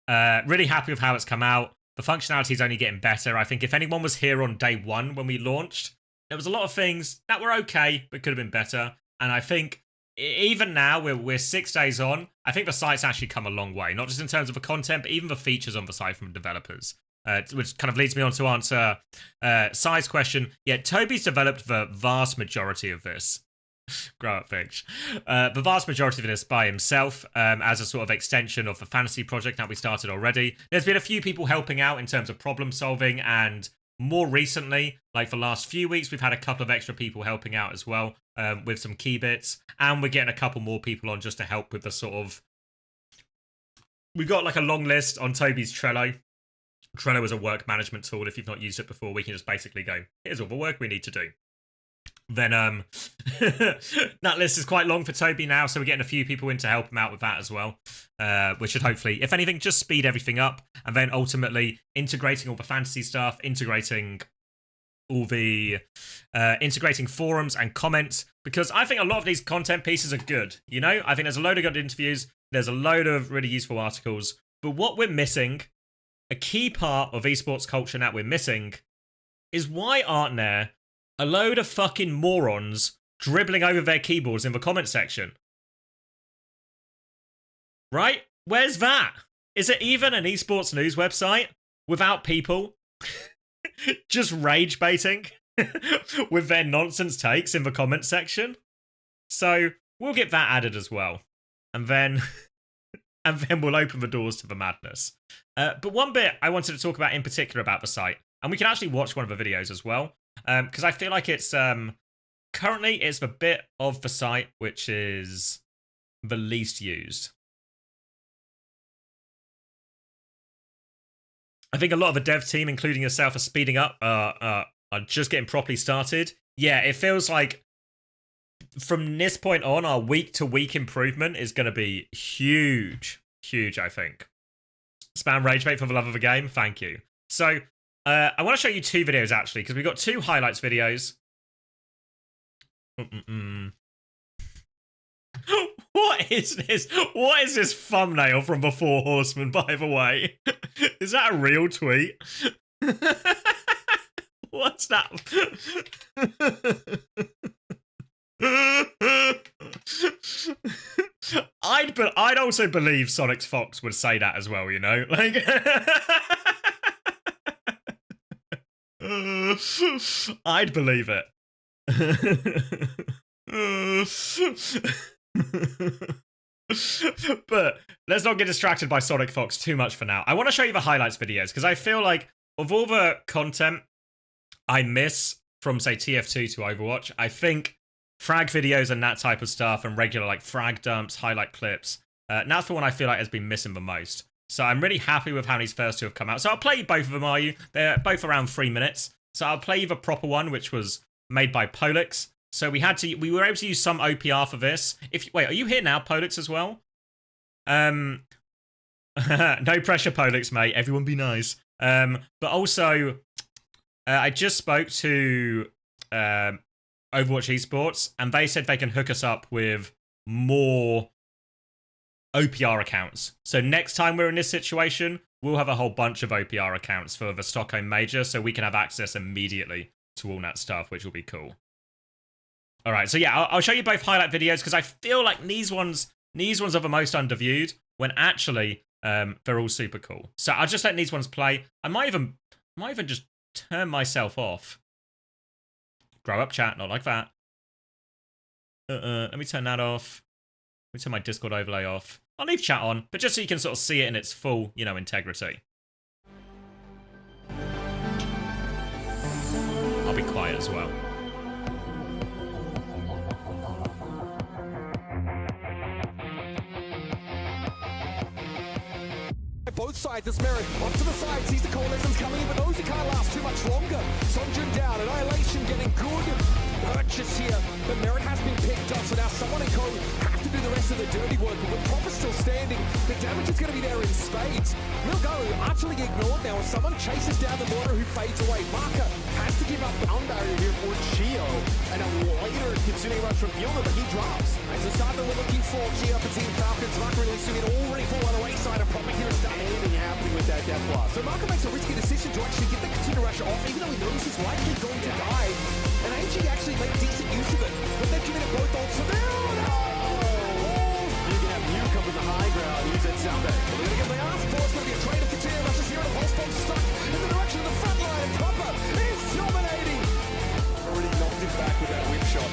really happy with how it's come out. The functionality is only getting better. I think if anyone was here on day one when we launched, there was a lot of things that were okay, but could have been better. And I think even now, we're 6 days on, I think the site's actually come a long way. Not just in terms of the content, but even the features on the site from developers. Which kind of leads me on to answer Sai's question. Yeah, Toby's developed the vast majority of this. Grow up, Finch. The vast majority of this by himself, as a sort of extension of the fantasy project that we started already. There's been a few people helping out in terms of problem solving, and more recently, like the last few weeks, we've had a couple of extra people helping out as well, with some key bits, and we're getting a couple more people on just to help with the sort of... We've got like a long list on Toby's Trello. Trello is a work management tool. If you've not used it before, we can just basically go, here's all the work we need to do. Then that list is quite long for Toby now, so we're getting a few people in to help him out with that as well, which should hopefully, if anything, just speed everything up, and then ultimately integrating all the fantasy stuff, integrating all the integrating forums and comments, because I think a lot of these content pieces are good. You know, I think there's a load of good interviews, there's a load of really useful articles, but what we're missing, a key part of esports culture that we're missing, is why aren't there a load of fucking morons dribbling over their keyboards in the comment section? Right? Where's that? Is it even an esports news website without people just rage baiting with their nonsense takes in the comment section? So we'll get that added as well. And then we'll open the doors to the madness. But one bit I wanted to talk about in particular about the site, and we can actually watch one of the videos as well, because I feel like it's currently it's the bit of the site which is the least used. I think a lot of the dev team, including yourself, are speeding up, are just getting properly started. Yeah, it feels like from this point on, our week-to-week improvement is going to be huge. Huge, I think. Spam rage bait for the love of the game. Thank you. So, I want to show you two videos, actually, because we've got two highlights videos. What is this? What is this thumbnail from the Four Horsemen, by the way? Is that a real tweet? What's that? I'd also believe Sonic's Fox would say that as well, you know? Like, I'd believe it. But let's not get distracted by Sonic Fox too much for now. I want to show you the highlights videos, because I feel like of all the content I miss from, say, TF2 to Overwatch, I think frag videos and that type of stuff, and regular like frag dumps, highlight clips, that's the one I feel like has been missing the most. So I'm really happy with how these first two have come out. So I'll play you both of them, are you? They're both around 3 minutes. So I'll play you the proper one, which was made by Polix. So we were able to use some OPR for this. Wait, are you here now, Polix, as well? No pressure, Polix, mate. Everyone be nice. But also, I just spoke to Overwatch Esports, and they said they can hook us up with more OPR accounts. So next time we're in this situation, we'll have a whole bunch of OPR accounts for the Stockholm Major, so we can have access immediately to all that stuff, which will be cool. All right, so yeah, I'll show you both highlight videos, because I feel like these ones are the most underviewed, when actually they're all super cool. So I'll just let these ones play. I might even just turn myself off. Grow up, chat, not like that. Let me turn that off. Let me turn my Discord overlay off. I'll leave chat on, but just so you can sort of see it in its full, you know, integrity. I'll be quiet as well. Both sides, this Merit off to the side, sees the coalitions coming in, but those who can't last too much longer. Sonjun down, Annihilation getting good purchase here, but Merit has been picked up, so now someone in code have to do the rest of the dirty work, but with Propper still standing, the damage is going to be there in spades. Will go utterly ignored now as someone chases down the border who fades away. Marker has to give up the down barrier here for Chio. And a later Kitsune rush from Fielder, but he drops. It's a start that we're looking for here for Team Falcons. Marco releasing it already fall on the right side and probably here to start anything happening with that death blast. So Marco makes a risky decision to actually get the Kitsune rush off, even though he knows he's likely going to die. And AG actually made decent use of it, but they're giving it both ults. So there, you can have Mew come from the high ground, use that sound back. Well, they're going to get the ass force. Going to be a train of Kitsune rushes here, and a pulse bomb stuck in the direction of the front line. And Copper is dominating. Already knocked him back with that whip shot.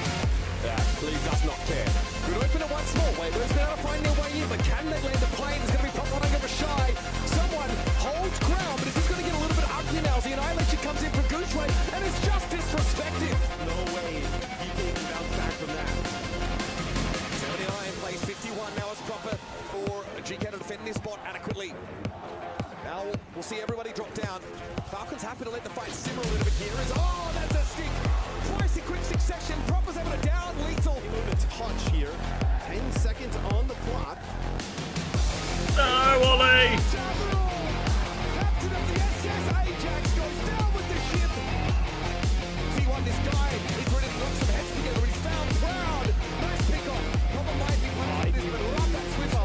That Lee does not care. Good opener once more. Waver's now to find their way in, but can they land the plane? It's going to be pop running over Shy. Someone holds ground, but this is going to get a little bit ugly now as the Annihilation comes in from Goochway, and it's just disrespected. No way he can bounce back from that. 79 plays 51 now as proper for GK to defend this spot adequately. Now we'll see everybody drop down. Falcons happy to let the fight simmer a little bit here. Oh, that's a stick. Twice in quick succession. Proper's able to down Lethal. A little bit touch here. 10 seconds on the clock. No, Ollie! Captain of the SS Ajax goes down with the ship. T1, this guy is ready to knock some heads together. He's found Proud. Nice pick off. Proper might be punishing this, but love that Swiffer.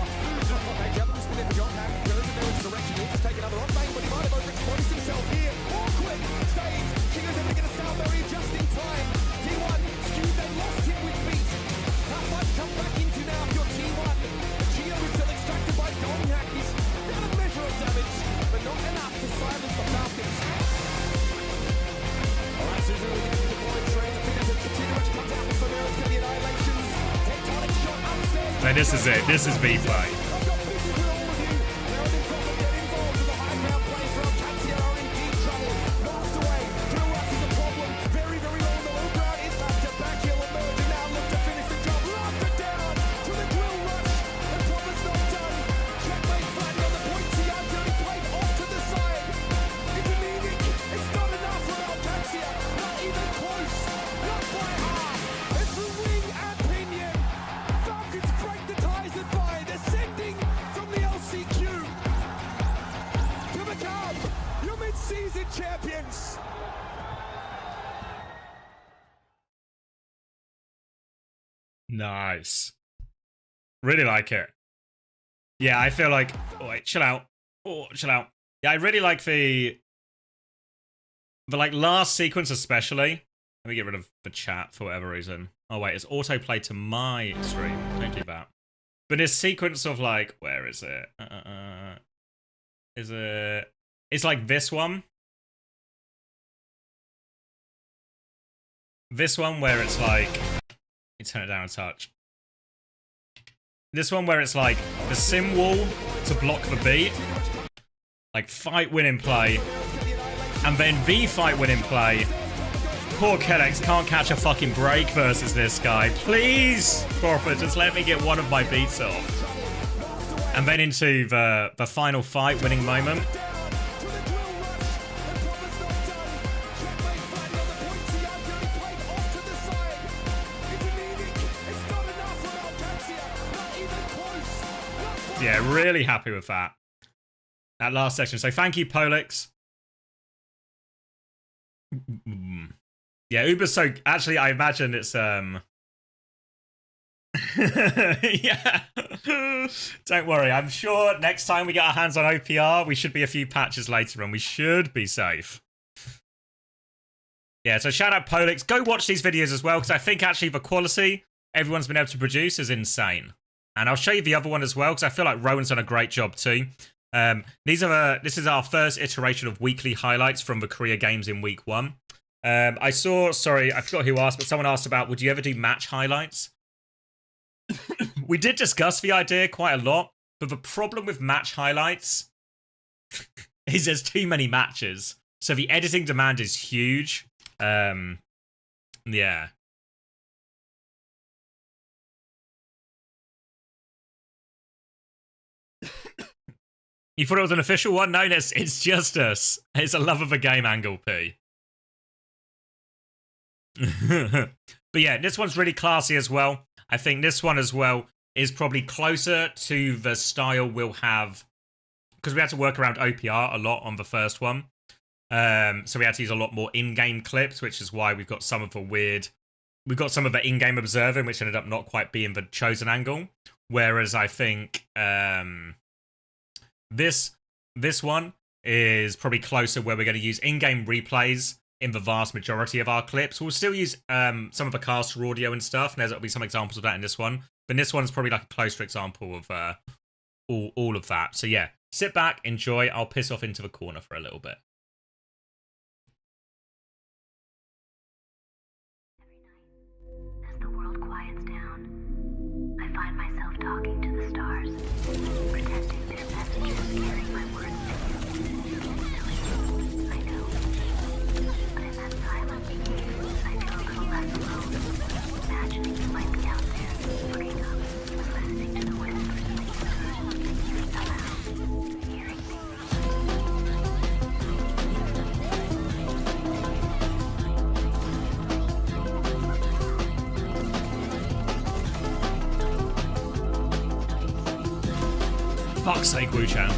Hey, Jevon was there for John Hack. Goes in there into direction. He'll just take another off bang, but he might have overexposed himself here. Awkward. Stays. Kingo's able to get a sound barrier just in time. T1 skewed. They lost him with beat. Tough one come back into now if you're T1. Gio is still extracted by Donghack. He's got a measure of damage, but not enough to silence the Falcons. Alright, Susan will get the point train. The figures of Continuous comes out with some arrows. Going to be Annihilations. Tectonic shot upstairs. No, this is it. This is V play. I've got business with all of you. Merrill and Crawford get involved with the high ground play from Katia are in deep trouble. Blast away. Kill Rush is a problem. Very, very low on the low ground. Is back to back. He'll emerge and now look to finish the job. Locked it down to the Grill Rush. The Crawford's not done. Checkmate flattened on the point. CR dirty played off to the side. It's anemic. It's not enough for Alcaxia. Not even close. Not by half. It's the wing and pinion. Falcons break the ties and by descending from the LCQ to become your mid-season champions. Nice. Really like it. Yeah, I feel like... Oh, wait, chill out. Oh, chill out. Yeah, I really like the like last sequence especially. Let me get rid of the chat for whatever reason. Oh wait, it's autoplay to my stream. Don't do that. But this sequence of like, where is it? Is it? It's like this one. This one where it's like, let me turn it down a touch. This one where it's like the sim wall to block the beat, like fight winning play, and then V fight winning play. Poor Kellex can't catch a fucking break versus this guy. Please, Crawford, just let me get one of my beats off. And then into the final fight winning moment. Yeah, really happy with that. That last section. So thank you, Polix. Yeah, Uber's so... Actually, I imagine it's... Yeah. Don't worry. I'm sure next time we get our hands on OPR, we should be a few patches later and we should be safe. Yeah, so shout out Polix. Go watch these videos as well, because I think actually the quality everyone's been able to produce is insane. And I'll show you the other one as well, because I feel like Rowan's done a great job too. This is our first iteration of weekly highlights from the Korea games in week 1. I saw, sorry, I forgot who asked, but someone asked about, would you ever do match highlights? We did discuss the idea quite a lot, but the problem with match highlights is there's too many matches. So the editing demand is huge. Yeah. You thought it was an official one? No, it's just us. It's a love of a game angle, P. But yeah, this one's really classy as well. I think this one as well is probably closer to the style we'll have, because we had to work around OPR a lot on the first one. So we had to use a lot more in-game clips, which is why we've got some of the weird we got some of the in-game observing, which ended up not quite being the chosen angle. Whereas I think this one is probably closer, where we're going to use in-game replays in the vast majority of our clips. We'll still use some of the caster audio and stuff, and there'll be some examples of that in this one. But this one's probably like a closer example of all of that. So yeah, sit back, enjoy. I'll piss off into the corner for a little bit. As the world quiets down, I find myself talking to the stars, pretending they're messages carrying my words to you. I know, but in that silence, I feel a little less alone, imagining you might be out there, looking up, listening to the whispers in the universe, somehow hearing me. Fuck's sake, Wu-Chan.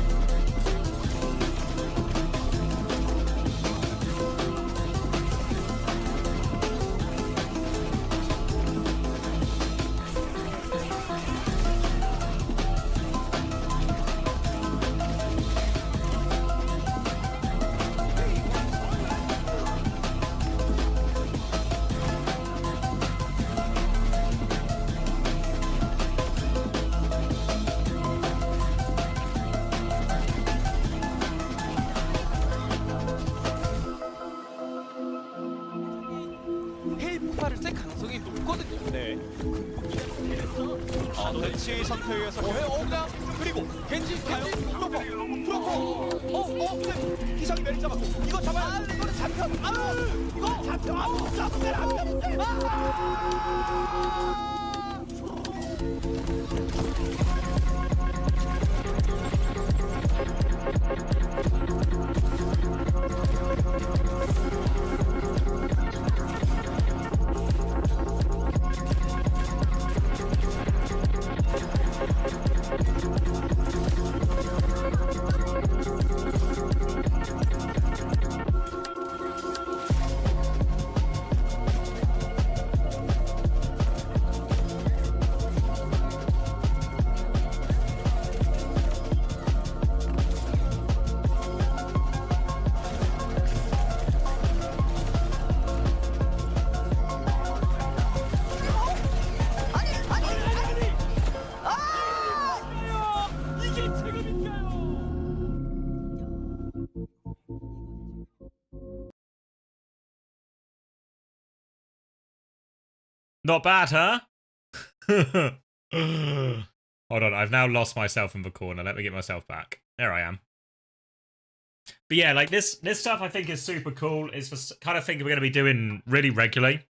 헤일 폭발을 쐴 가능성이 높거든요. 네. 벤치 선택에서 그냥 그리고 겐지 프로퍼 근데 기상이 내리 잡았고 이거 잡아야 이거는 잡혀 이거 잡혀 잡으면 안 되는데 Not bad, huh? Hold on, I've now lost myself in the corner. Let me get myself back. There I am. But yeah, like this stuff I think is super cool. It's the kind of thing we're going to be doing really regularly.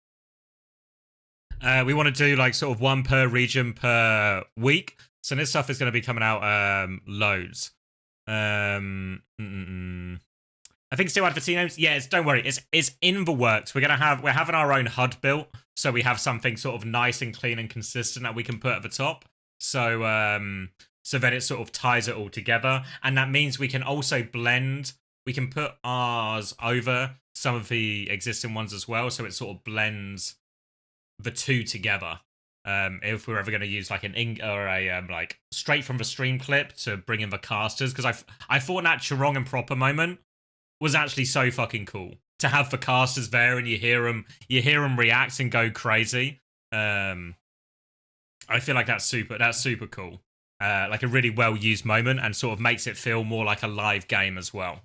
We want to do like sort of one per region per week. So this stuff is going to be coming out loads. I think still add for team names. Yeah, don't worry. It's in the works. We're having our own HUD built, so we have something sort of nice and clean and consistent that we can put at the top. So so then it sort of ties it all together, and that means we can also blend. We can put ours over some of the existing ones as well, so it sort of blends the two together. If we're ever going to use like like straight from the stream clip to bring in the casters, because I thought that Chirong and Proper moment was actually so fucking cool to have the casters there and you hear them react and go crazy. I feel like that's super cool. Like a really well used moment, and sort of makes it feel more like a live game as well.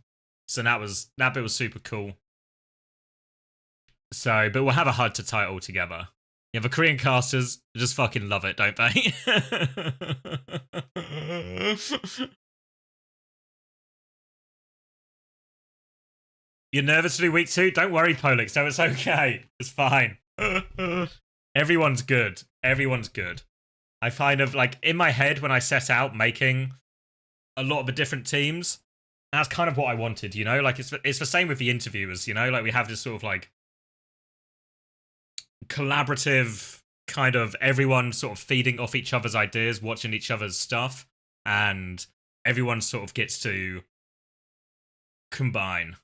So that bit was super cool. So, but we'll have a HUD to tie it all together. Yeah, the Korean casters just fucking love it, don't they? You're nervous to do week 2? Don't worry, Polix. So it's okay. It's fine. Everyone's good. Everyone's good. I kind of, like, in my head when I set out making a lot of the different teams, that's kind of what I wanted, you know? Like, it's the same with the interviewers, you know? Like, we have this sort of, like, collaborative kind of everyone sort of feeding off each other's ideas, watching each other's stuff, and everyone sort of gets to combine.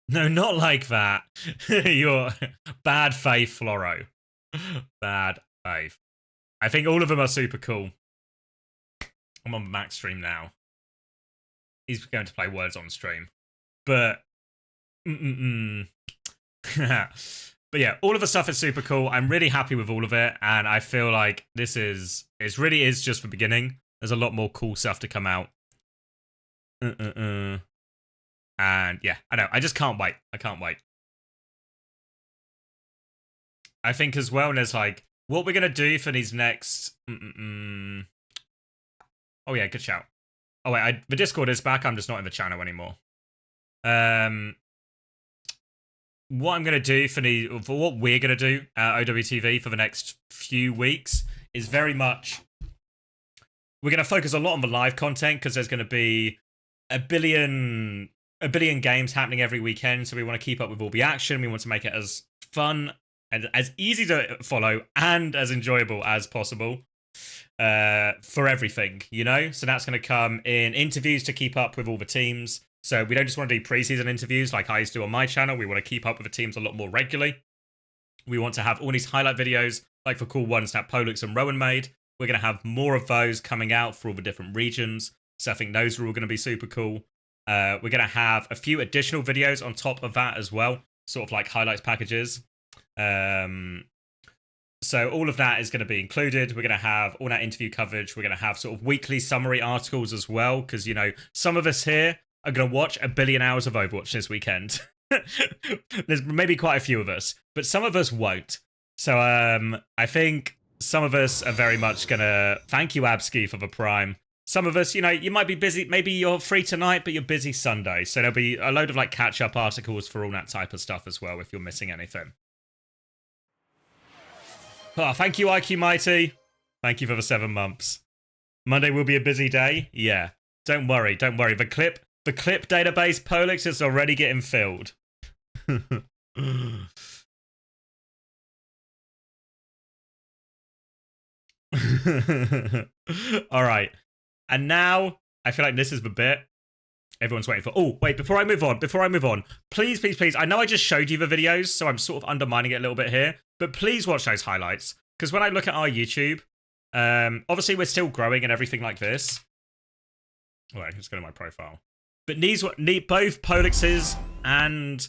No, not like that. You're bad faith, Floro. Bad faith. I think all of them are super cool. I'm on Max stream now. He's going to play words on stream. But but yeah, all of the stuff is super cool. I'm really happy with all of it, and I feel like it really is just the beginning. There's a lot more cool stuff to come out. And yeah, I know. I just can't wait. I can't wait. I think as well as like what we're gonna do for these next. Oh yeah, good shout. Oh wait, the Discord is back. I'm just not in the channel anymore. What I'm gonna do for what we're gonna do at OWTV for the next few weeks is very much we're gonna focus a lot on the live content because there's gonna be a billion games happening every weekend. So we want to keep up with all the action. We want to make it as fun and as easy to follow and as enjoyable as possible. For everything, you know? So that's going to come in interviews to keep up with all the teams. So we don't just want to do preseason interviews like I used to do on my channel. We want to keep up with the teams a lot more regularly. We want to have all these highlight videos, like for cool ones that Pollux and Rowan made. We're going to have more of those coming out for all the different regions. So I think those are all going to be super cool. We're going to have a few additional videos on top of that as well, sort of like highlights packages. So all of that is going to be included. We're going to have all that interview coverage. We're going to have sort of weekly summary articles as well, because, you know, some of us here are going to watch 1 billion hours of Overwatch this weekend. There's maybe quite a few of us, but some of us won't. So I think some of us are very much going to thank you, Abski, for the Prime. Some of us, you know, you might be busy. Maybe you're free tonight, but you're busy Sunday. So there'll be a load of like catch-up articles for all that type of stuff as well if you're missing anything. Oh, thank you, IQ Mighty. Thank you for the 7 months. Monday will be a busy day. Yeah. Don't worry. Don't worry. The clip database, Pollux, is already getting filled. All right. And now, I feel like this is the bit everyone's waiting for. Oh, wait, before I move on, please, please, please. I know I just showed you the videos, so I'm sort of undermining it a little bit here, but please watch those highlights. Because when I look at our YouTube, obviously we're still growing and everything like this. All right, let's go to my profile. But both Pollux's and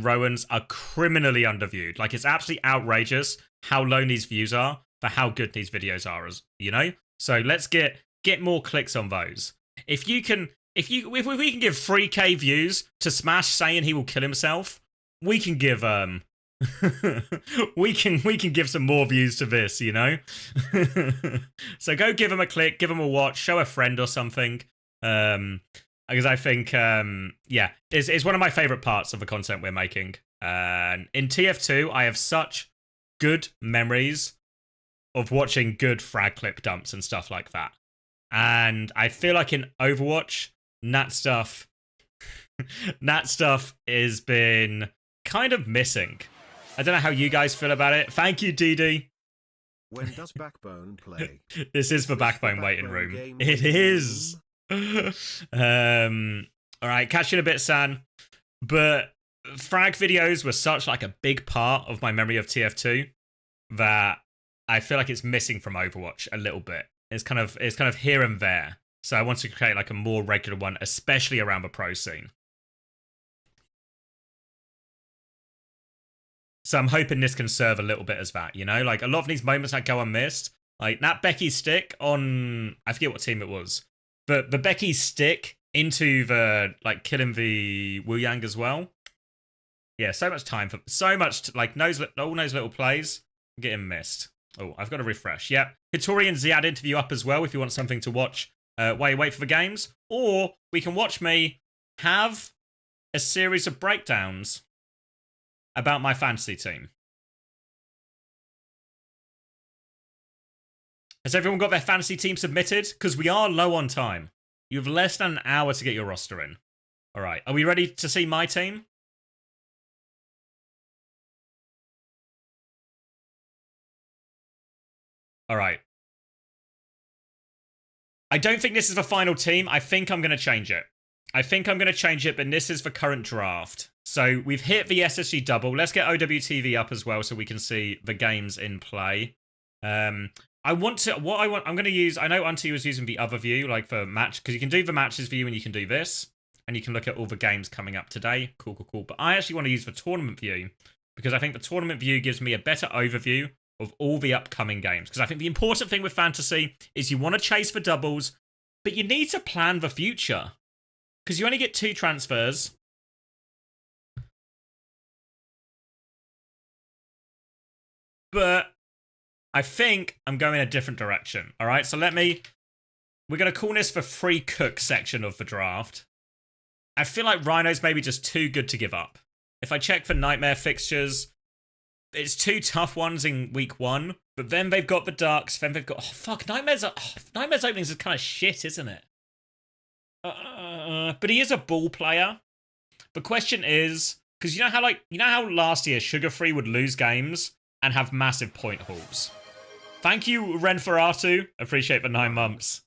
Rowan's are criminally underviewed. Like, it's absolutely outrageous how low these views are for how good these videos are, as you know? So let's get more clicks on those. If we can give 3K views to Smash saying he will kill himself, we can give we can give some more views to this, you know? So go give him a click, give him a watch, show a friend or something. Because I think yeah, it's one of my favorite parts of the content we're making. In TF2, I have such good memories of watching good frag clip dumps and stuff like that. And I feel like in Overwatch, that stuff has been kind of missing. I don't know how you guys feel about it. Thank you, DD. When does Backbone play? This is for Backbone waiting room. It is. All right, catch you in a bit, San. But frag videos were such like a big part of my memory of TF2 that I feel like it's missing from Overwatch a little bit. It's kind of here and there. So I want to create like a more regular one, especially around the pro scene. So I'm hoping this can serve a little bit as that, you know? Like, a lot of these moments that go unmissed, like that Becky stick on, I forget what team it was, but the Becky stick into the, like, killing the Wu Yang as well. Yeah, so much time for, like, all those little plays getting missed. Oh, I've got to refresh. Yep. Hitori and Ziad interview up as well if you want something to watch while you wait for the games. Or we can watch me have a series of breakdowns about my fantasy team. Has everyone got their fantasy team submitted? Because we are low on time. You have less than an hour to get your roster in. All right. Are we ready to see my team? All right. I don't think this is the final team. I think I'm going to change it. I think I'm going to change it, but this is the current draft. So we've hit the SSG double. Let's get OWTV up as well so we can see the games in play. I'm going to use, I know Unti was using the other view, like for match, because you can do the matches view and you can do this, and you can look at all the games coming up today. Cool, cool, cool. But I actually want to use the tournament view, because I think the tournament view gives me a better overview of all the upcoming games. Because I think the important thing with fantasy is you want to chase for doubles, but you need to plan the future. Because you only get 2 transfers. But I think I'm going a different direction. All right, so we're going to call this the free cook section of the draft. I feel like Rhino's maybe just too good to give up. If I check for Nightmare fixtures, it's 2 tough ones in week 1, but then they've got the Ducks, then they've got... Oh, fuck, Nightmare's openings is kind of shit, isn't it? But he is a ball player. The question is, because you know how last year Sugar Free would lose games and have massive point hauls. Thank you, Ren Ferratu. Appreciate the 9 months.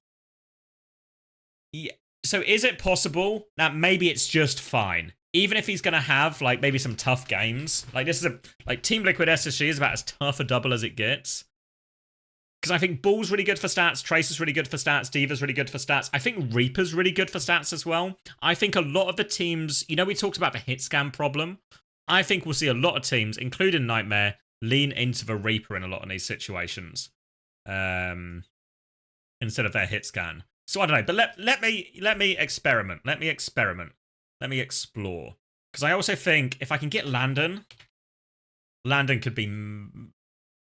Yeah. So is it possible that maybe it's just fine? Even if he's going to have, like, maybe some tough games. Like, this is Team Liquid SSG is about as tough a double as it gets. Because I think Bull's really good for stats, Tracer's really good for stats, Diva's really good for stats. I think Reaper's really good for stats as well. I think a lot of the teams, you know, we talked about the hit scan problem. I think we'll see a lot of teams, including Nightmare, lean into the Reaper in a lot of these situations. Instead of their hit scan. So I don't know, but let me experiment. Let me explore. Because I also think if I can get Landon could be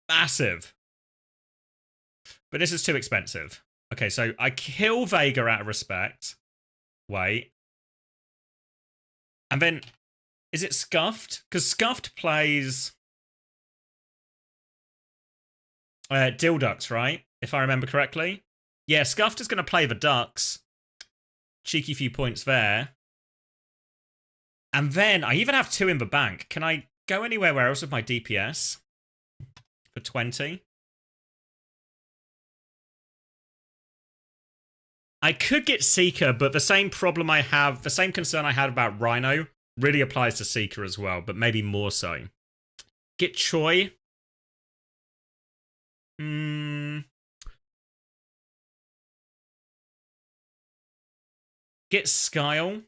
massive. But this is too expensive. Okay, so I kill Vega out of respect. Wait. And then, is it Scuffed? Because Scuffed plays Dilducks, right? If I remember correctly. Yeah, Scuffed is going to play the Ducks. Cheeky few points there. And then, I even have 2 in the bank. Can I go anywhere else with my DPS? For 20? I could get Seeker, but the same concern I had about Rhino really applies to Seeker as well, but maybe more so. Get Choi. Get Skyle.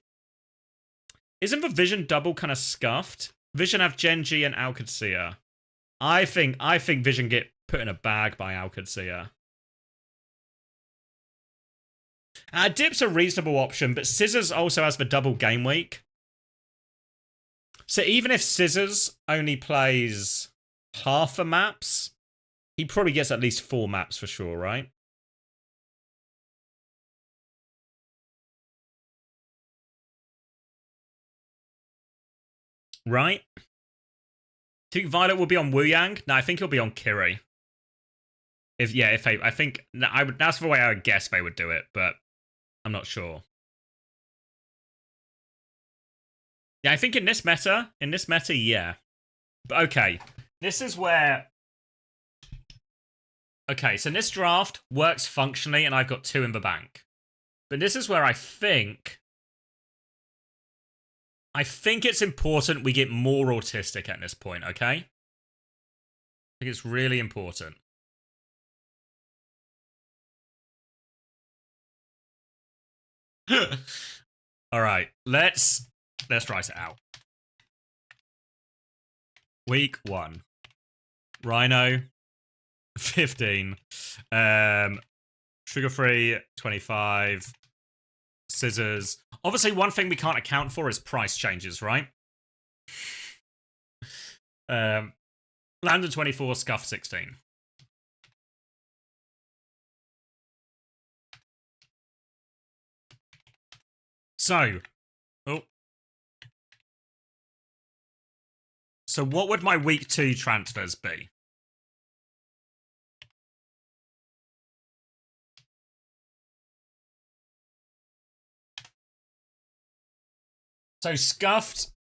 Isn't the Vision double kind of scuffed? Vision have Genji and Alcadzia. I think Vision get put in a bag by Alcadzia. Dip's a reasonable option, but Scissors also has the double game week. So even if Scissors only plays half the maps, he probably gets at least 4 maps for sure, right? Right? Do you think Violet will be on Wu Yang? No, I think he'll be on Kiri. That's the way I would guess they would do it, but I'm not sure. Yeah, I think in this meta, yeah. But okay, this is where... Okay, so this draft works functionally, and I've got 2 in the bank. But this is where I think it's important we get more autistic at this point, okay? I think it's really important. All right, let's write it out. Week 1. Rhino 15. Sugar Free 25. Scissors. Obviously, one thing we can't account for is price changes, right? Landon 24, Scuff 16. So what would my week 2 transfers be? So Scuffed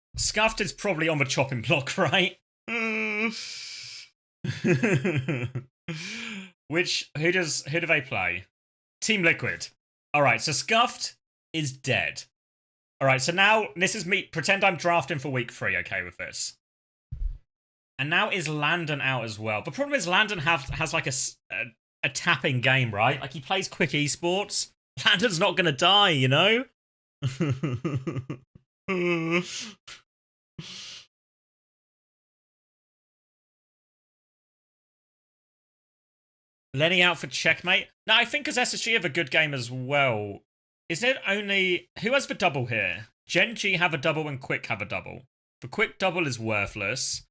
is probably on the chopping block, right? Who do they play? Team Liquid. All right, so Scuffed is dead. All right, so now this is me. Pretend I'm drafting for week 3, okay, with this. And now is Landon out as well. The problem is Landon has like a tapping game, right? Like he plays quick esports. Landon's not going to die, you know? Lenny out for checkmate. No, I think because SSG have a good game as well. Is it only... Who has the double here? Genji have a double and Quick have a double. The Quick double is worthless.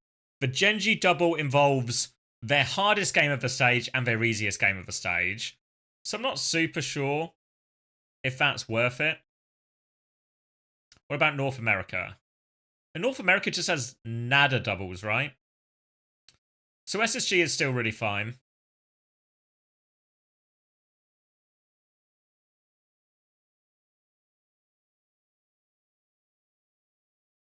The Genji double involves their hardest game of the stage and their easiest game of the stage. So I'm not super sure if that's worth it. What about North America? And North America just has nada doubles, right? So SSG is still really fine.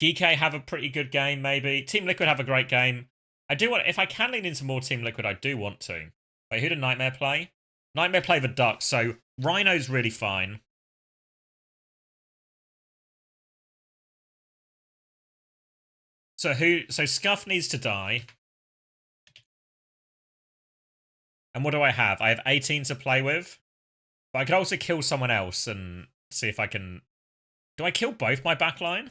GK have a pretty good game, maybe. Team Liquid have a great game. I do want... If I can lean into more Team Liquid, I do want to. Wait, who did Nightmare play? Nightmare play the Ducks, so Rhino's really fine. So Scuff needs to die. And what do I have? I have 18 to play with. But I could also kill someone else and see if I can... Do I kill both my backline?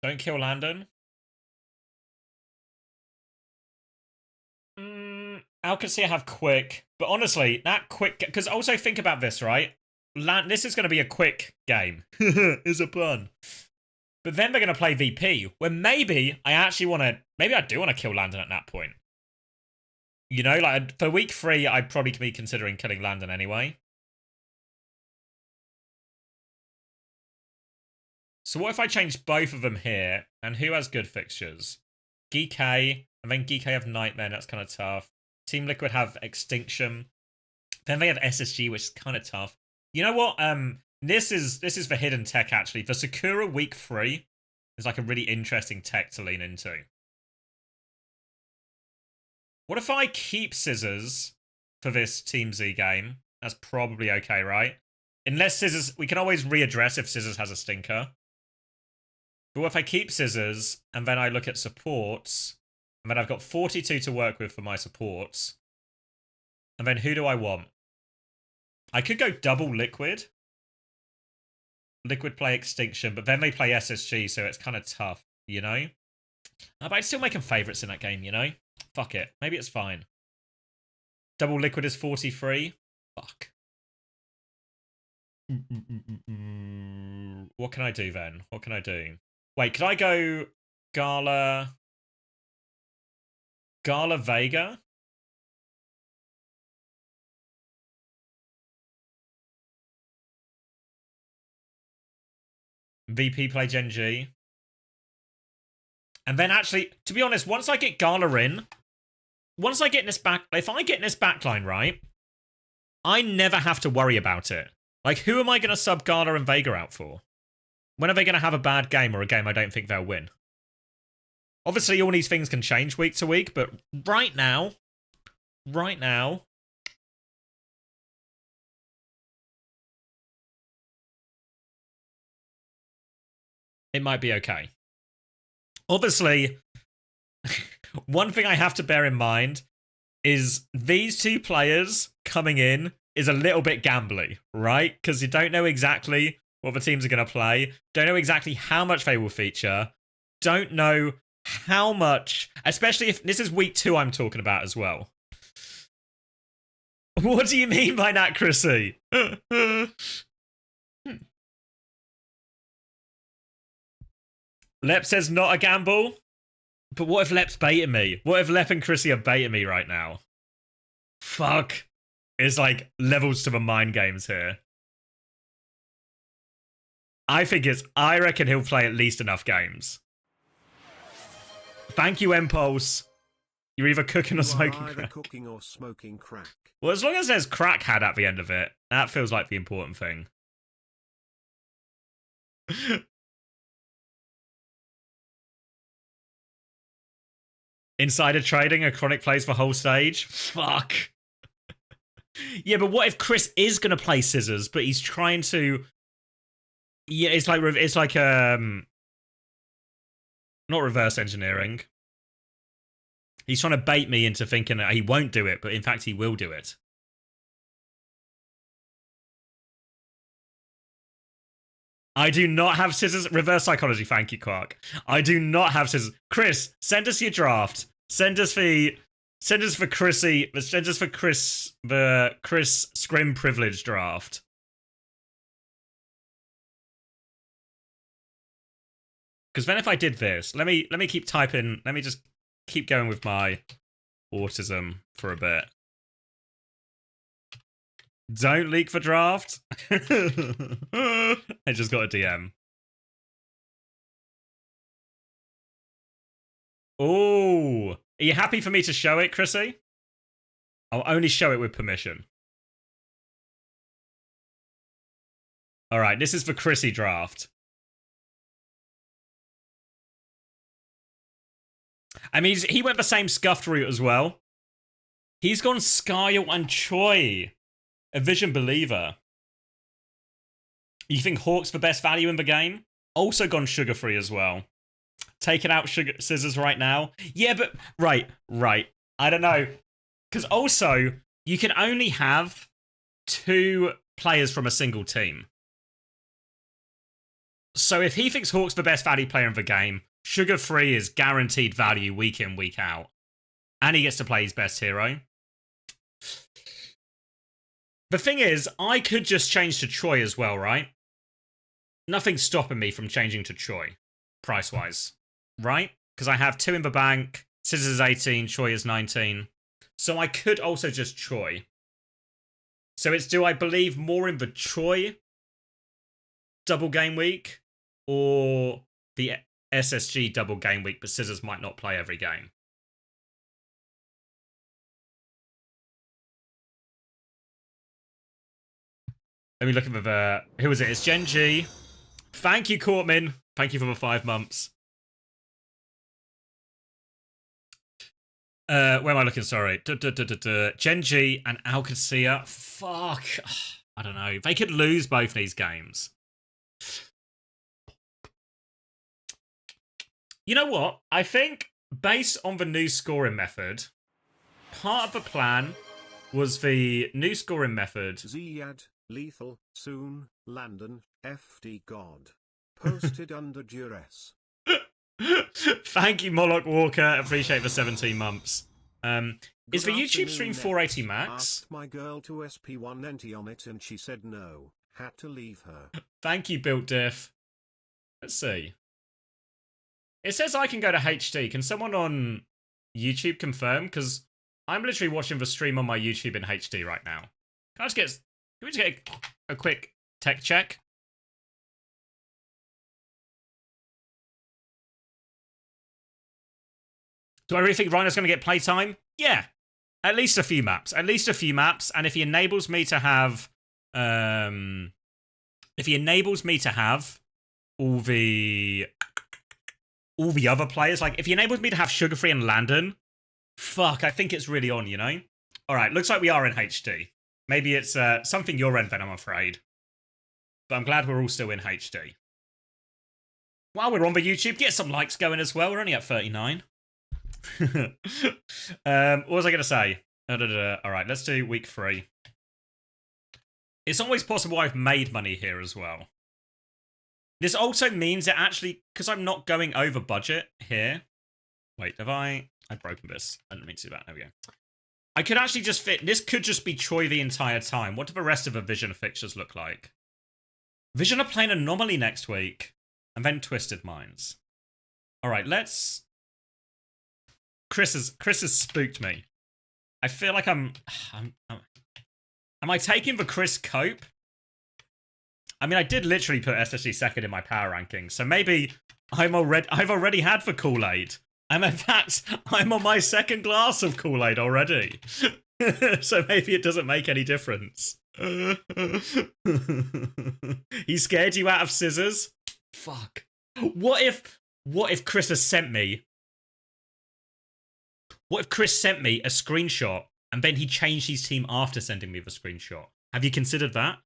Don't kill Landon. Alcacia have quick. But honestly, that quick... Because also think about this, right? This is going to be a quick game. Is a pun. But then they're going to play VP, where maybe I actually want to... Maybe I do want to kill Landon at that point. You know, like, for week 3, I'd probably be considering killing Landon anyway. So what if I change both of them here? And who has good fixtures? GK, and then GK have Nightmare, that's kind of tough. Team Liquid have Extinction. Then they have SSG, which is kind of tough. You know what? This is the hidden tech, actually. The Sakura week 3 is like a really interesting tech to lean into. What if I keep Scissors for this Team Z game? That's probably okay, right? Unless Scissors... We can always readdress if Scissors has a stinker. But what if I keep Scissors, and then I look at supports, and then I've got 42 to work with for my supports. And then who do I want? I could go double Liquid. Liquid play Extinction, but then they play SSG, so it's kind of tough, you know? But I'd still make them favourites in that game, you know? Fuck it. Maybe it's fine. Double Liquid is 43. Fuck. What can I do then? What can I do? Wait, could I go Gala Vega? VP play Gen G. And then actually, to be honest, once I get Gala in, once I get in this back, if I get in this backline, right, I never have to worry about it. Like, who am I going to sub Gala and Vega out for? When are they going to have a bad game or a game I don't think they'll win? Obviously, all these things can change week to week, but right now, it might be okay. Obviously, one thing I have to bear in mind is these two players coming in is a little bit gambly, right? Because you don't know exactly what the teams are going to play, don't know exactly how much they will feature, don't know how much, especially if this is week 2 I'm talking about as well. What do you mean by that, Chrissy? Lep says not a gamble. But what if Lep's baiting me? What if Lep and Chrissy are baiting me right now? Fuck. It's like levels to the mind games here. I reckon he'll play at least enough games. Thank you, Impulse. You're either cooking or smoking crack. Cooking or smoking crack. Well, as long as there's crack had at the end of it, that feels like the important thing. Insider trading, a chronic plays for whole stage. Fuck. Yeah, but what if Chris is gonna play scissors, but he's trying to? Yeah, it's like not reverse engineering. He's trying to bait me into thinking that he won't do it, but in fact he will do it. I do not have scissors. Reverse psychology, thank you, Quark. I do not have scissors. Chris, send us your draft. Send us the Chrissy. Send us the Chris Scrim privilege draft. Because then if I did this, let me keep typing. Let me just keep going with my autism for a bit. Don't leak the draft. I just got a DM. Oh, are you happy for me to show it, Chrissy? I'll only show it with permission. All right, this is the Chrissy draft. I mean, he went the same scuffed route as well. He's gone Skyle and Choi. A Vision believer. You think Hawk's the best value in the game? Also gone sugar-free as well. Taking out scissors right now. Yeah, but... Right. I don't know. Because also, you can only have 2 players from a single team. So if he thinks Hawk's the best value player in the game, sugar-free is guaranteed value week in, week out. And he gets to play his best hero. The thing is, I could just change to Choi as well, right? Nothing's stopping me from changing to Choi, price-wise, right? Because I have 2 in the bank, Scissors is 18, Choi is 19. So I could also just Choi. So it's, do I believe more in the Choi double game week or the SSG double game week, but Scissors might not play every game? Let me look at the... Who is it? It's Gen G. Thank you, Courtman. Thank you for the 5 months. Where am I looking? Sorry. Gen G and Alcacia. Fuck. I don't know. They could lose both these games. You know what? I think, based on the new scoring method, part of the plan was the new scoring method... Ziad, Lethal, Soon, Landon, FD God. Posted under duress. Thank you, Moloch Walker. Appreciate the 17 months. Is the Good YouTube stream afternoon, 480 Nets. max? Asked my girl to SP190 on it and she said no. Had to leave her. Thank you, Built Diff. Let's see. It says I can go to HD. Can someone on YouTube confirm? Because I'm literally watching the stream on my YouTube in HD right now. Can we just get a quick tech check? Do I really think Rhino's going to get playtime? Yeah. At least a few maps. At least a few maps. And if he enables me to have... if he enables me to have all the other players, like if he enables me to have Sugarfree and Landon, fuck, I think it's really on, you know? Alright, looks like we are in HD. Maybe it's something your end then, I'm afraid. But I'm glad we're all still in HD. While we're on the YouTube, get some likes going as well. We're only at 39. What was I going to say? Alright, let's do week 3. It's always possible I've made money here as well. This also means it actually, because I'm not going over budget here. Wait, have I've broken this. I didn't mean to do that. There we go. I could actually just fit, this could just be Choi the entire time. What do the rest of the Vision fixtures look like? Vision are playing Anomaly next week. And then Twisted Minds. Alright, let's... Chris has spooked me. I feel like am I taking the Chris Cope? I mean, I did literally put SSG second in my power ranking, so maybe I've already had the Kool-Aid. And in fact, I'm on my second glass of Kool-Aid already. So maybe it doesn't make any difference. He scared you out of scissors? Fuck. What if Chris has sent me What if Chris sent me a screenshot and then he changed his team after sending me the screenshot? Have you considered that?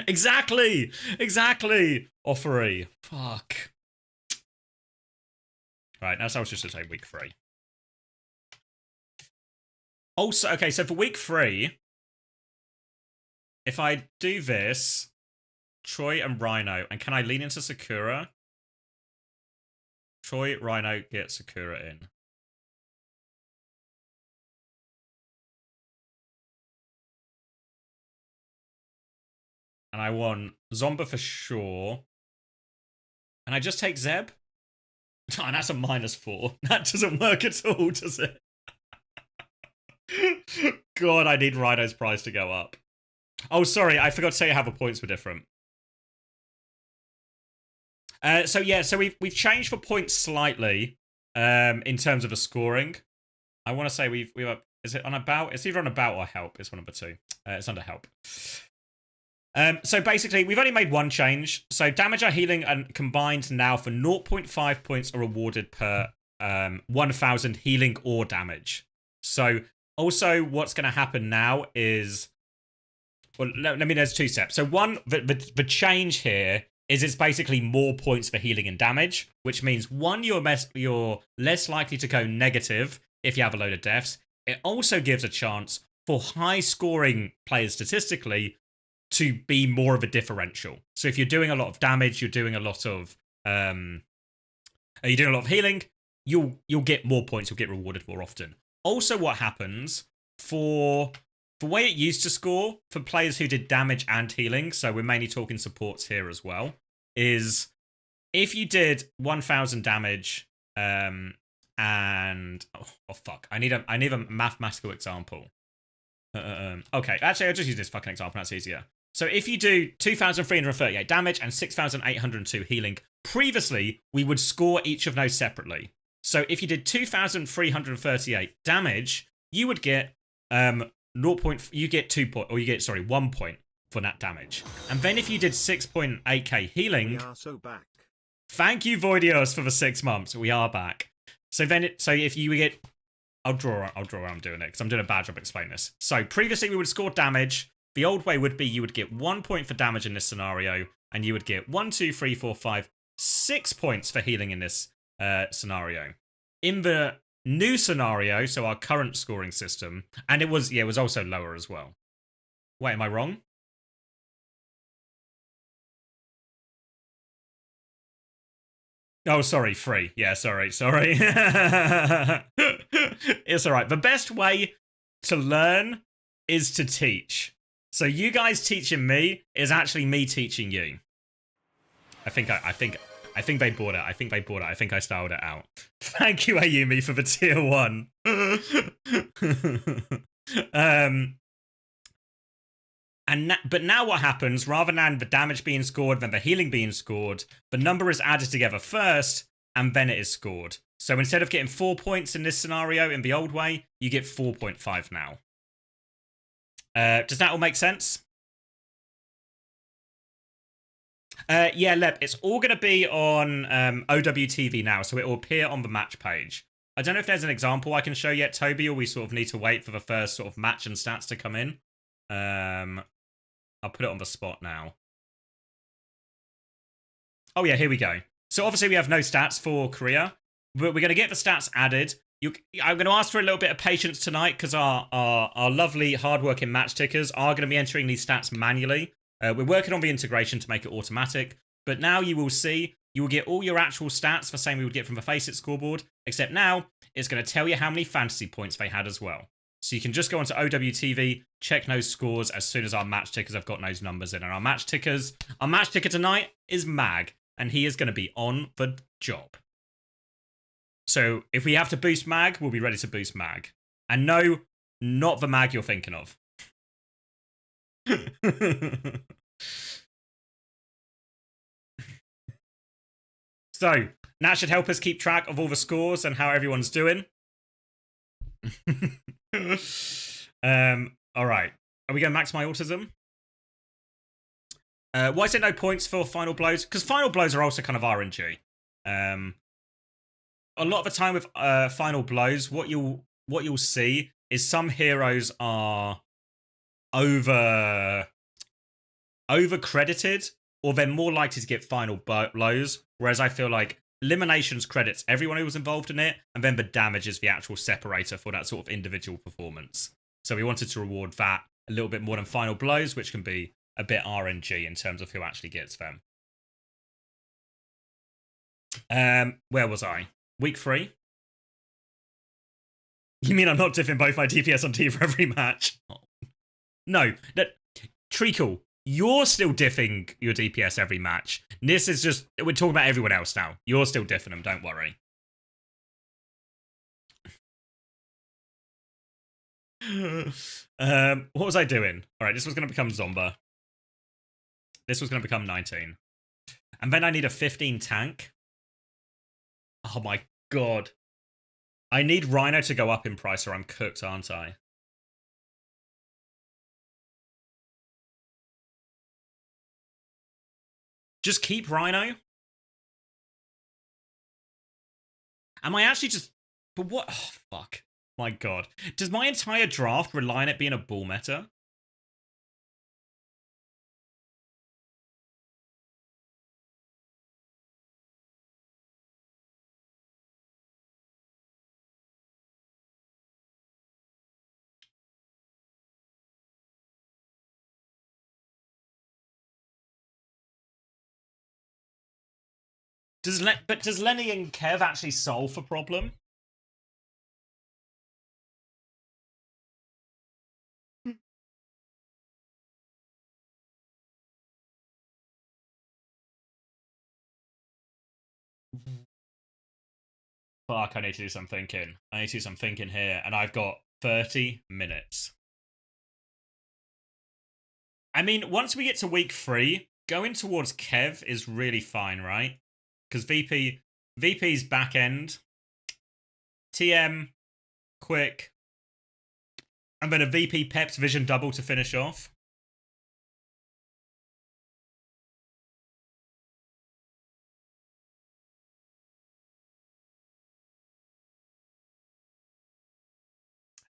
Exactly. Offery. Fuck. Right, now so I was just to say week 3. Also, okay, so for week 3, if I do this, Troy and Rhino, and can I lean into Sakura? Troy, Rhino, get Sakura in. And I want Zomba for sure. And I just take Zeb? Oh, and that's a -4. That doesn't work at all, does it? God, I need Rhino's price to go up. Oh, sorry, I forgot to say how the points were different. So we've changed the points slightly in terms of the scoring. I want to say we were, is it on about? It's either on about or help. It's one of the two. It's under help. So basically, we've only made one change. So damage or healing and combined now for 0.5 points are awarded per 1,000 healing or damage. So also what's going to happen now is, well, there's 2 steps. So one, the change here is it's basically more points for healing and damage, which means one, you're less likely to go negative if you have a load of deaths. It also gives a chance for high scoring players statistically to be more of a differential. So if you're doing a lot of damage, you're doing a lot of healing, you'll get more points, you'll get rewarded more often. Also, what happens for the way it used to score for players who did damage and healing, so we're mainly talking supports here as well, is if you did 1,000 damage and oh fuck, I need a mathematical example. Okay, actually I'll just use this fucking example, that's easier. So if you do 2,338 damage and 6,802 healing, previously we would score each of those separately. So if you did 2,338 damage, you would get 1 point for that damage. And then if you did 6.8k healing, We are so back. thank you Voidios for the 6 months. We are back. So then if you get, I'll draw where I'm doing it because I'm doing a bad job explaining this. So previously we would score damage. The old way would be you would get 1 point for damage in this scenario, and you would get 1, 2, 3, 4, 5, 6 points for healing in this scenario. In the new scenario, so our current scoring system, and it was also lower as well. Wait, am I wrong? Oh, sorry, free. Yeah, sorry. It's all right. The best way to learn is to teach. So you guys teaching me is actually me teaching you. I think they bought it. I think I styled it out. Thank you, Ayumi, for the tier 1. But now what happens, rather than the damage being scored, then the healing being scored, the number is added together first, and then it is scored. So instead of getting 4 points in this scenario in the old way, you get 4.5 now. Does that all make sense? Yeah, Leb, it's all going to be on OWTV now, so it will appear on the match page. I don't know if there's an example I can show yet, Toby, or we sort of need to wait for the first sort of match and stats to come in. I'll put it on the spot now. Oh yeah, here we go. So obviously we have no stats for Korea, but we're going to get the stats added. I'm going to ask for a little bit of patience tonight because our lovely, hardworking match tickers are going to be entering these stats manually. We're working on the integration to make it automatic, but now you will see, you will get all your actual stats the same we would get from the Faceit scoreboard, except now it's going to tell you how many fantasy points they had as well. So you can just go onto OWTV, check those scores as soon as our match tickers have got those numbers in. And our match ticker tonight is Mag, and he is going to be on the job. So if we have to boost Mag, we'll be ready to boost Mag. And no, not the Mag you're thinking of. So, that should help us keep track of all the scores and how everyone's doing. Alright. Are we going to max my autism? Why is there no points for final blows? Because final blows are also kind of RNG. A lot of the time with final blows, what you'll see is some heroes are over credited, or they're more likely to get final blows. Whereas I feel like eliminations credits everyone who was involved in it, and then the damage is the actual separator for that sort of individual performance. So we wanted to reward that a little bit more than final blows, which can be a bit RNG in terms of who actually gets them. Where was I? Week 3? You mean I'm not diffing both my DPS on T for every match? Oh. No, Treacle, you're still diffing your DPS every match. This is just, we're talking about everyone else now. You're still diffing them, don't worry. What was I doing? Alright, this was going to become Zomba. This was going to become 19. And then I need a 15 tank. Oh my god. I need Rhino to go up in price or I'm cooked, aren't I? Just keep Rhino? Am I actually just... But what... Oh, fuck. My god. Does my entire draft rely on it being a bull meta? Does Lenny and Kev actually solve the problem? Fuck, I need to do some thinking. I need to do some thinking here, and I've got 30 minutes. I mean, once we get to week 3, going towards Kev is really fine, right? Because VP's back end, TM, quick, and then a VP Peps Vision double to finish off.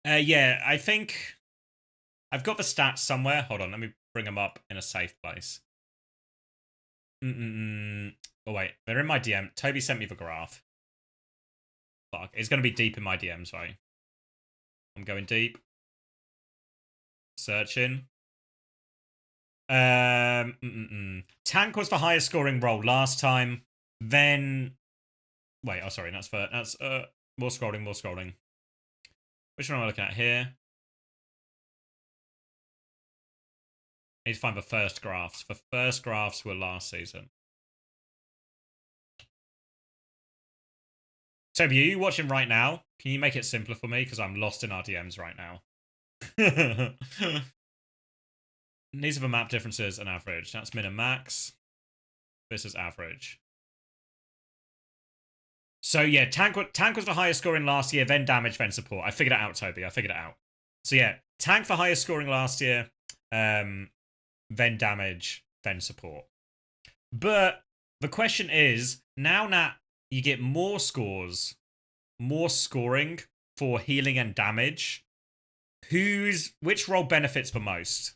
Yeah, I think I've got the stats somewhere. Hold on, let me bring them up in a safe place. Oh wait, they're in my DM. Toby sent me the graph. Fuck, it's going to be deep in my DMs, right? I'm going deep. Searching. Tank was the highest scoring role last time. Then, wait, oh sorry, that's more scrolling. Which one am I looking at here? I need to find the first graphs. The first graphs were last season. Toby, are you watching right now? Can you make it simpler for me? Because I'm lost in our DMs right now. These are the map differences and average. That's min and max. This is average. So yeah, Tank was the highest scoring last year, then damage, then support. I figured it out, Toby. I figured it out. So yeah, Tank for highest scoring last year, then damage, then support. But the question is, now that you get more scores, more scoring for healing and damage, which role benefits the most?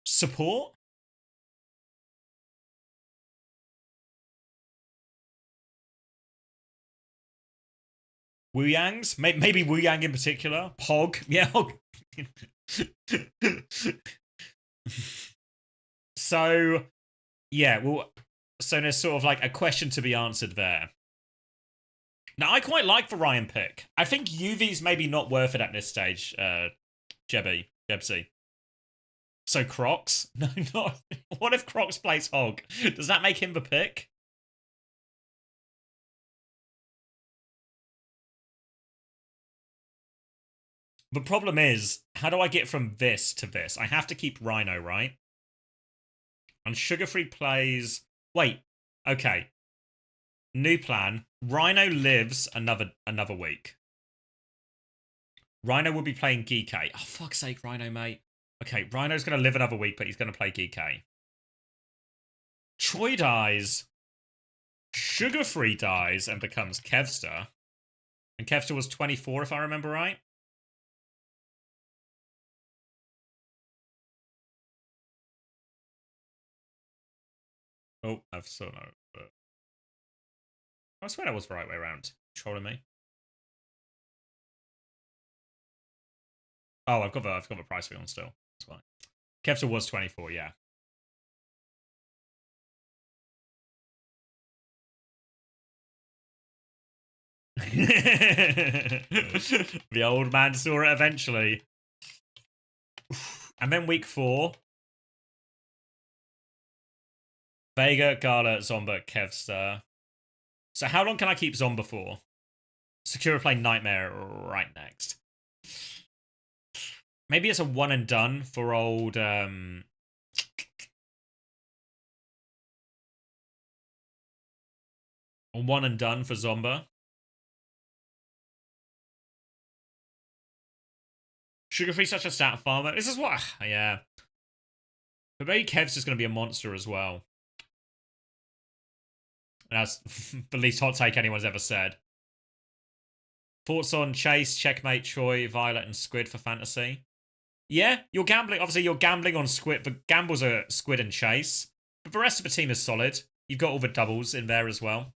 Support? Wu Yang's? Maybe Wu Yang in particular? Hog? Yeah, Hog. So, yeah, well, so there's sort of like a question to be answered there. Now, I quite like the Ryan pick. I think UV's maybe not worth it at this stage, Jebsy. So Crocs? No, not. What if Crocs plays Hog? Does that make him the pick? The problem is, how do I get from this to this? I have to keep Rhino, right? And Sugarfree plays... Wait, okay. New plan. Rhino lives another week. Rhino will be playing Geekay. Oh, fuck's sake, Rhino, mate. Okay, Rhino's going to live another week, but he's going to play GK. Troy dies. Sugar-free dies and becomes Kevster. And Kevster was 24, if I remember right. Oh, I've still no. But I swear that was the right way around. Trolling me. Oh, I've got the price wheel on still. That's fine. Kevster was 24, yeah. The old man saw it eventually. And then week 4. Vega, Gala, Zomba, Kevster. So how long can I keep Zomba for? Secure play Nightmare right next. Maybe it's a one and done for old... A one and done for Zomba. Sugar-free such a stat farmer. This is what... Yeah. But maybe Kev's just going to be a monster as well. That's the least hot take anyone's ever said. Thoughts on Chase, Checkmate, Troy, Violet, and Squid for fantasy? Yeah, you're gambling. Obviously, you're gambling on Squid. The gambles are Squid and Chase. But the rest of the team is solid. You've got all the doubles in there as well.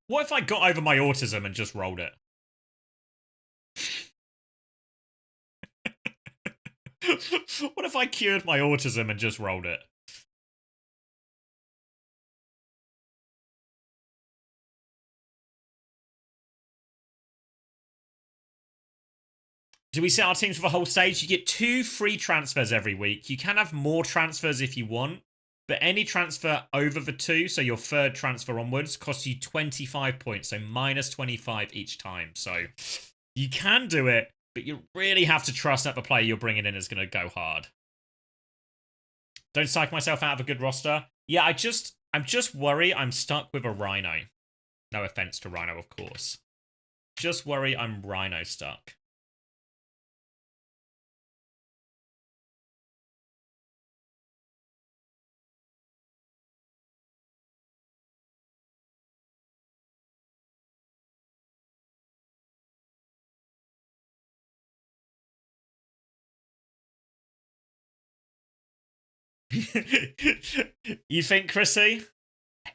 What if I got over my autism and just rolled it? What if I cured my autism and just rolled it? Do we set our teams for the whole stage? You get 2 free transfers every week. You can have more transfers if you want, but any transfer over the 2, so your third transfer onwards, costs you 25 points, so minus 25 each time. So you can do it, but you really have to trust that the player you're bringing in is going to go hard. Don't psych myself out of a good roster. Yeah, I'm just worried I'm stuck with a Rhino. No offense to Rhino, of course. Just worry I'm Rhino stuck. You think, Chrissy?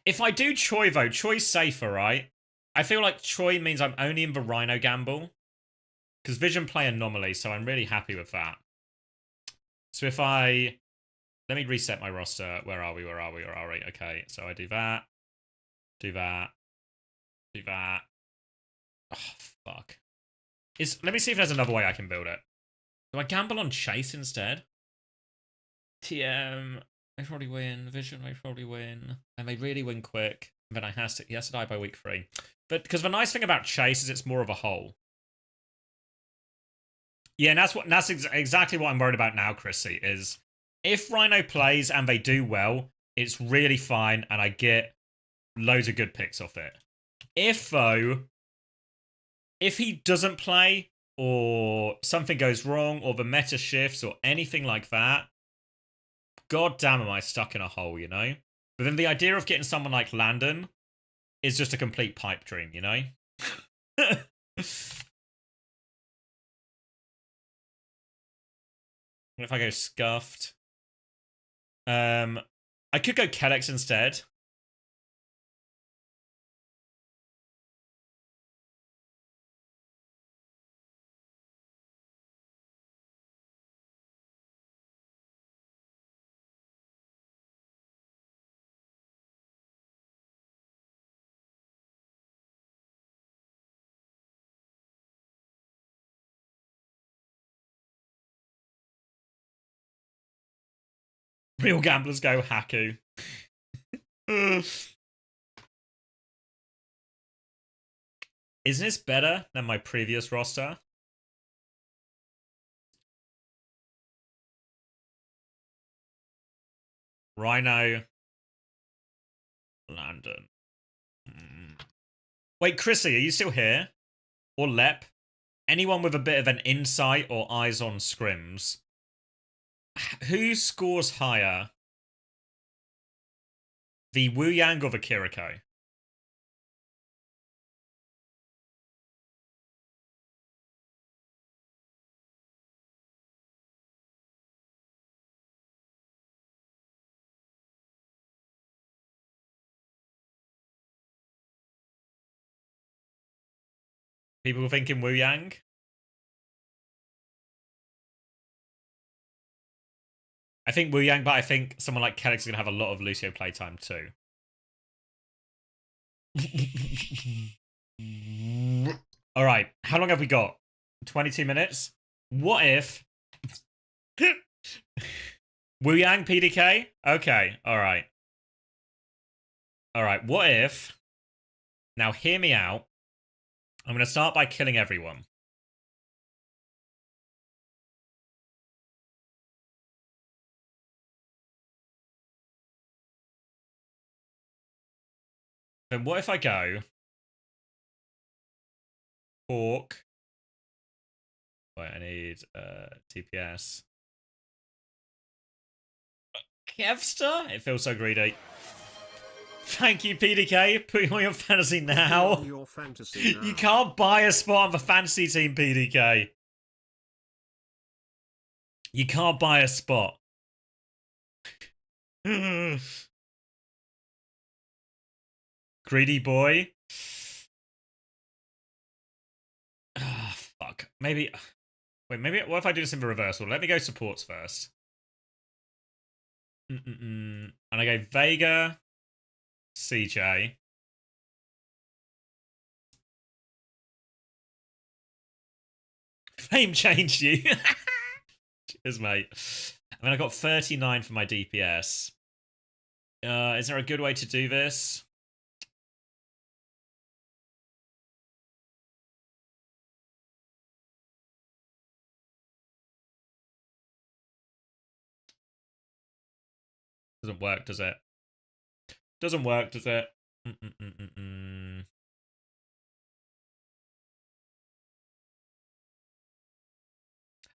If I do Choi, though, Choi's safer, right? I feel like Choi means I'm only in the Rhino gamble. Because Vision play Anomaly, so I'm really happy with that. So if I... Let me reset my roster. Where are we? Okay, so I do that. Do that. Do that. Oh, fuck. Let me see if there's another way I can build it. Do I gamble on Chase instead? TM... They probably win. Vision may probably win. And they really win quick. And then he has to die by week 3. But because the nice thing about Chase is it's more of a hole. Yeah, and that's exactly what I'm worried about now, Chrissy, is if Rhino plays and they do well, it's really fine and I get loads of good picks off it. If he doesn't play or something goes wrong or the meta shifts or anything like that, god damn am I stuck in a hole, you know? But then the idea of getting someone like Landon is just a complete pipe dream, you know? What if I go Scuffed? I could go Kellex instead. Real gamblers go Haku. Isn't this better than my previous roster? Rhino. Landon. Wait, Chrissy, are you still here? Or Lep? Anyone with a bit of an insight or eyes on scrims? Who scores higher? The Wu Yang or the Kiriko? People were thinking Wu Yang. I think Wu Yang, but I think someone like Kellex is going to have a lot of Lucio playtime too. All right, how long have we got? 22 minutes? What if... Wu Yang PDK? Okay, all right. All right, what if... Now hear me out. I'm going to start by killing everyone. Then what if I go... Hawk. Wait, I need TPS. Kevster? It feels so greedy. Thank you, PDK. Put on your fantasy now. Your fantasy now. You can't buy a spot on the fantasy team, PDK. You can't buy a spot. Greedy boy. Ah, fuck. Maybe... Wait, maybe... What if I do this in the reversal? Let me go supports first. And I go Vega, CJ. Fame changed you. Cheers, mate. I mean, I got 39 for my DPS. Is there a good way to do this? Doesn't work, does it? Doesn't work, does it?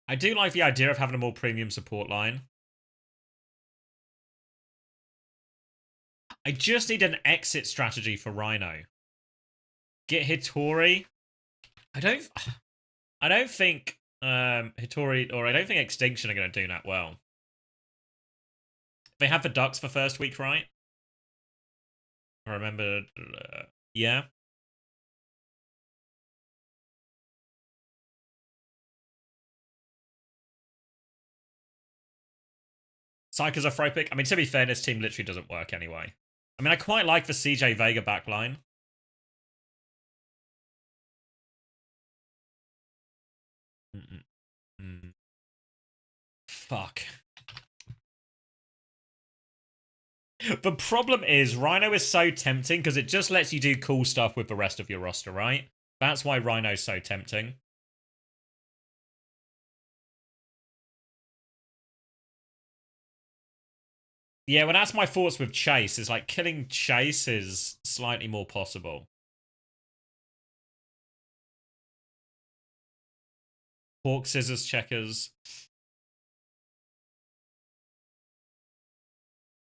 I do like the idea of having a more premium support line. I just need an exit strategy for Rhino. Get Hitori. I don't think Hitori, or I don't think Extinction are going to do that well. They have the Ducks for first week, right? I remember, yeah. Psycho's a throw pick. I mean, to be fair, this team literally doesn't work anyway. I mean, I quite like the CJ Vega backline. Fuck. The problem is, Rhino is so tempting because it just lets you do cool stuff with the rest of your roster, right? That's why Rhino's so tempting. Yeah, well, that's my thoughts with Chase. Is like killing Chase is slightly more possible. Hawk, scissors, checkers.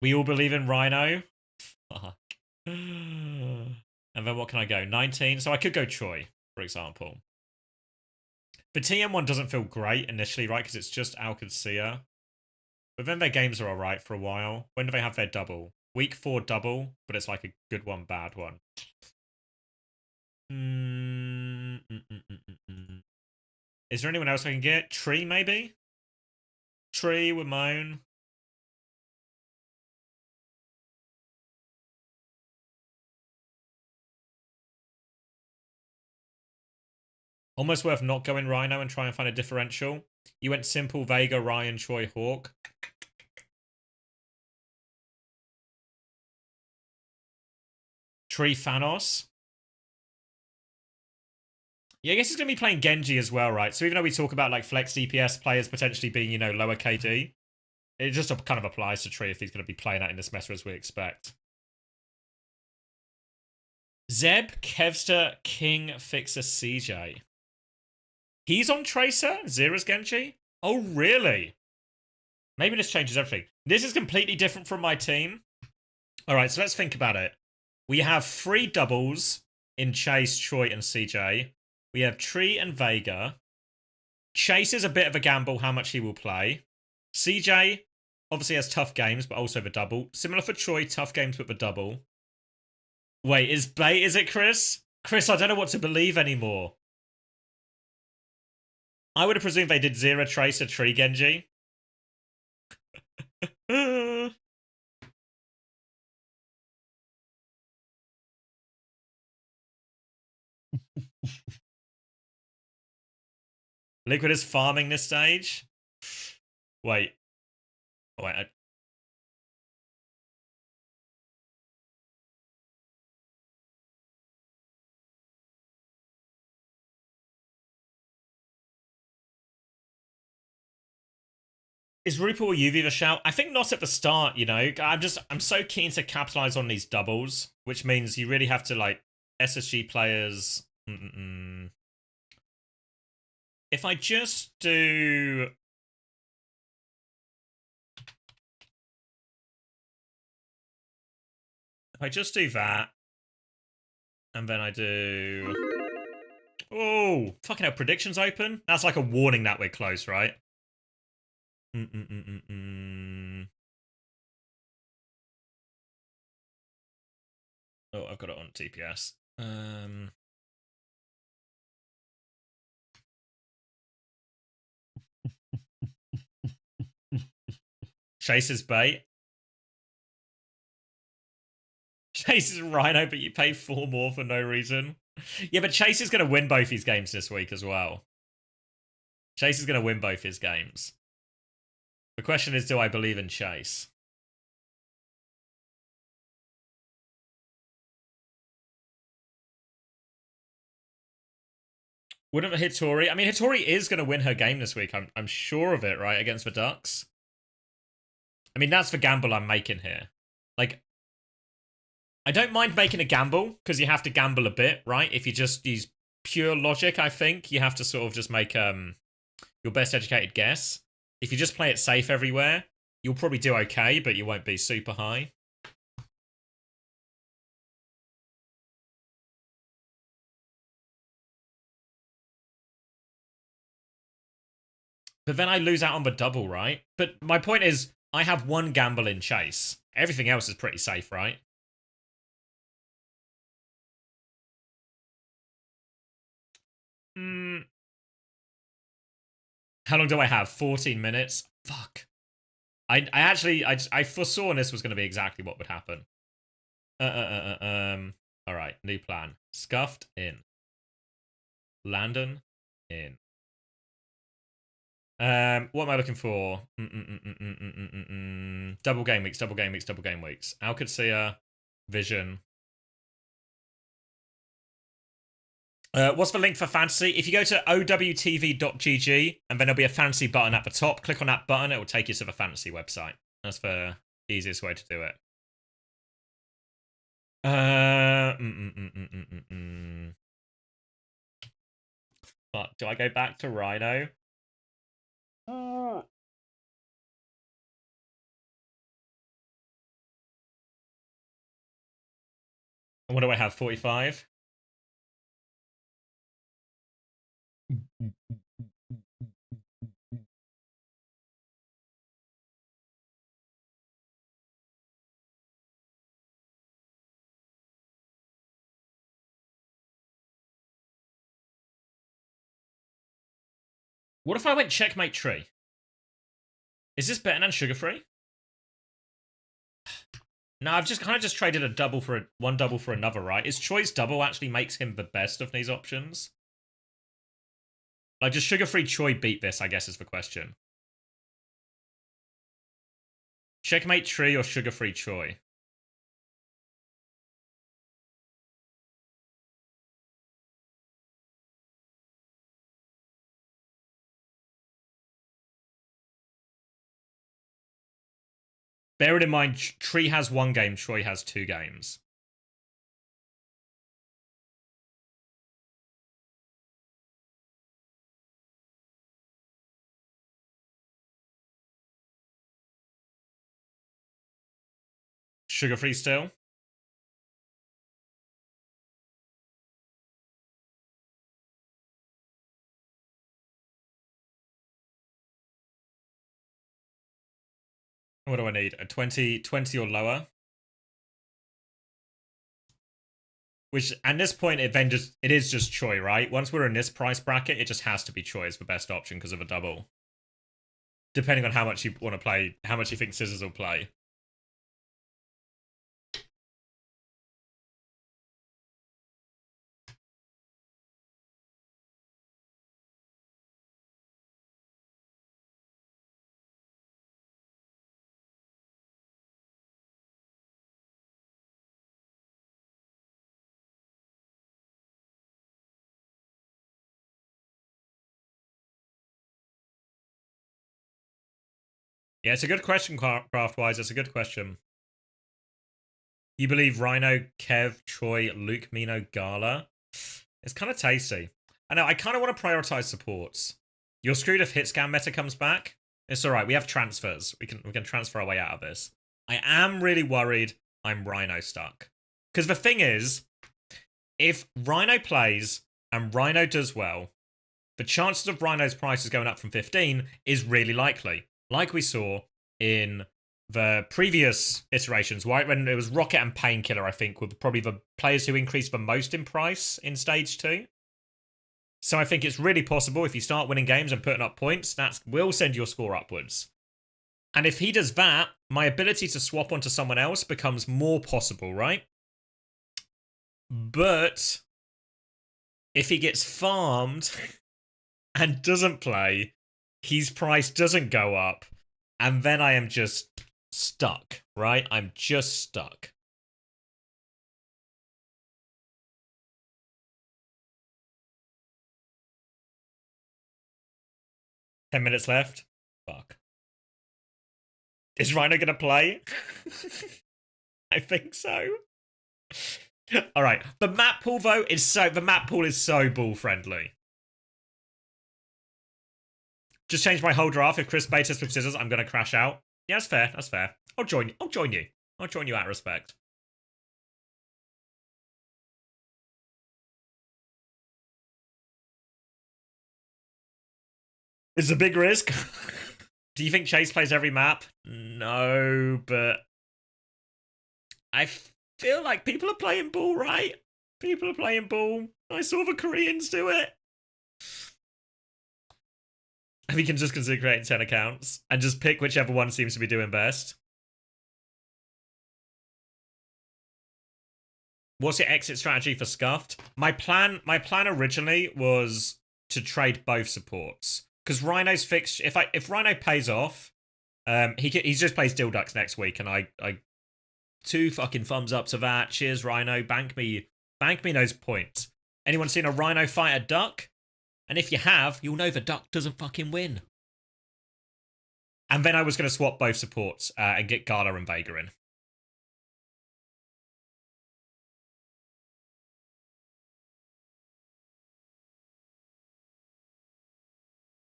We all believe in Rhino. Fuck. And then what can I go? 19. So I could go Troy, for example. The TM1 doesn't feel great initially, right? Because it's just Alcacia. But then their games are alright for a while. When do they have their double? Week 4 double, but it's like a good one, bad one. Is there anyone else I can get? Tree, maybe? Tree with Moan. Almost worth not going Rhino and try and find a differential. You went simple Vega, Ryan, Troy, Hawk. Tree, Thanos. Yeah, I guess he's going to be playing Genji as well, right? So even though we talk about like flex DPS players potentially being, you know, lower KD, it just kind of applies to Tree if he's going to be playing that in this meta as we expect. Zeb, Kevster, King, Fixer, CJ. He's on Tracer? Zera's Genji? Oh, really? Maybe this changes everything. This is completely different from my team. All right, so let's think about it. We have 3 doubles in Chase, Troy, and CJ. We have Tree and Vega. Chase is a bit of a gamble how much he will play. CJ obviously has tough games, but also the double. Similar for Troy, tough games with the double. Wait, is it Chris? Chris, I don't know what to believe anymore. I would have presumed they did Zera, Tracer, Tree, Genji. Liquid is farming this stage. Wait. Oh, wait. Is Rupert or UV the shout? I think not at the start, you know. I'm so keen to capitalize on these doubles, which means you really have to, like, SSG players. If I just do... If I just do that, and then I do... Oh, fucking hell, predictions open? That's like a warning that we're close, right? Oh, I've got it on TPS. Chase's bait. Chase is Rhino, but you pay 4 more for no reason. Yeah, but Chase is going to win both his games this week as well. Chase is going to win both his games. The question is, do I believe in Chase? Wouldn't Hitori? I mean, Hitori is going to win her game this week. I'm sure of it, right? Against the Ducks. I mean, that's the gamble I'm making here. Like, I don't mind making a gamble, because you have to gamble a bit, right? If you just use pure logic, I think, you have to sort of just make your best educated guess. If you just play it safe everywhere, you'll probably do okay, but you won't be super high. But then I lose out on the double, right? But my point is, I have 1 gamble in Chase. Everything else is pretty safe, right? How long do I have? 14 minutes? Fuck. I foresaw this was going to be exactly what would happen. All right, new plan. Scuffed in. Landon in. What am I looking for? Double game weeks, double game weeks, double game weeks. Alcatzia, Vision. What's the link for fantasy? If you go to owtv.gg and then there'll be a fantasy button at the top, click on that button, it will take you to the fantasy website. That's the easiest way to do it. But do I go back to Rhino? And what do I have? 45? What if I went checkmate tree? Is this better than sugar free? No, I've just kind of just traded a double for one double for another, right? Is Troy's double actually makes him the best of these options? Like, does sugar-free Troy beat this, I guess, is the question. Checkmate Tree or sugar-free Troy? Bearing in mind, Tree has 1 game, Troy has 2 games. Sugar-free still. What do I need? A 20 or lower? Which, at this point, it is just Choi, right? Once we're in this price bracket, it just has to be Choi as the best option because of a double. Depending on how much you want to play, how much you think Scissors will play. Yeah, it's a good question, Craftwise. It's a good question. You believe Rhino, Kev, Choi, Luke, Mino, Gala? It's kind of tasty. I know, I kind of want to prioritize supports. You're screwed if hitscan meta comes back. It's alright, we have transfers. We can transfer our way out of this. I am really worried I'm Rhino stuck. Because the thing is, if Rhino plays and Rhino does well, the chances of Rhino's prices going up from 15 is really likely. Like we saw in the previous iterations, right? When it was Rocket and Painkiller, I think, were probably the players who increased the most in price in Stage 2. So I think it's really possible if you start winning games and putting up points, that will send your score upwards. And if he does that, my ability to swap onto someone else becomes more possible, right? But if he gets farmed and doesn't play, his price doesn't go up, and then I am just stuck, right? I'm just stuck. Ten minutes left. Fuck. Is Rhino gonna play? I think so. All right. The map pool though is so ball friendly. Just change my whole draft. If Chris baited us with Scissors, I'm gonna crash out. Yeah, that's fair. That's fair. I'll join you. I'll join you out of respect. It's a big risk. Do you think Chase plays every map? No, but I feel like people are playing ball, right? People are playing ball. I saw the Koreans do it. We can just consider creating 10 accounts and just pick whichever one seems to be doing best. What's your exit strategy for Scuffed? My plan originally was to trade both supports. Because Rhino's fixed. If Rhino pays off, he just plays Dilducks next week, and I 2 fucking thumbs up to that. Cheers, Rhino. Bank me those points. Anyone seen a Rhino fight a duck? And if you have, you'll know the duck doesn't fucking win. And then I was going to swap both supports and get Gala and Vega in.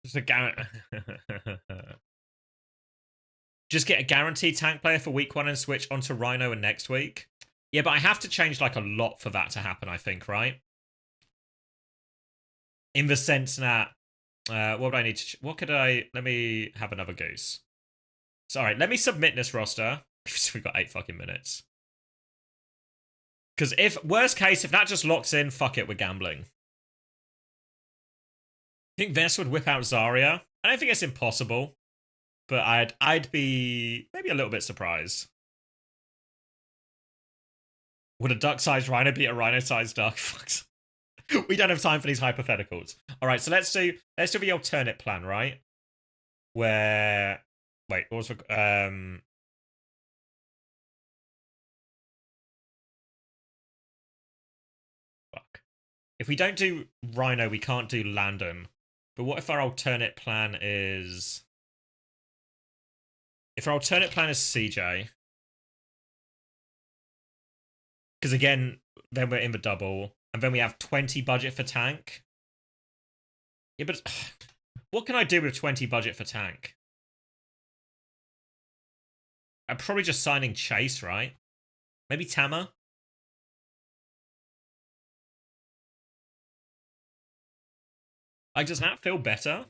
Just Just get a guaranteed tank player for week 1 and switch onto Rhino and next week. Yeah, but I have to change like a lot for that to happen, I think, right? In the sense that, what would I need to... let me have another goose. So, alright, let me submit this roster. We've got 8 fucking minutes. Because worst case, if that just locks in, fuck it, we're gambling. I think Vess would whip out Zarya. I don't think it's impossible. But I'd be maybe a little bit surprised. Would a duck-sized rhino beat a rhino-sized duck? We don't have time for these hypotheticals. All right, so let's do the alternate plan, right? Where wait, what was the fuck. If we don't do Rhino, we can't do Landon. But what if our alternate plan is... If our alternate plan is CJ... Because again, then we're in the double. And then we have 20 budget for tank. Yeah, but... What can I do with 20 budget for tank? I'm probably just signing Chase, right? Maybe Tama? Like, does that feel better?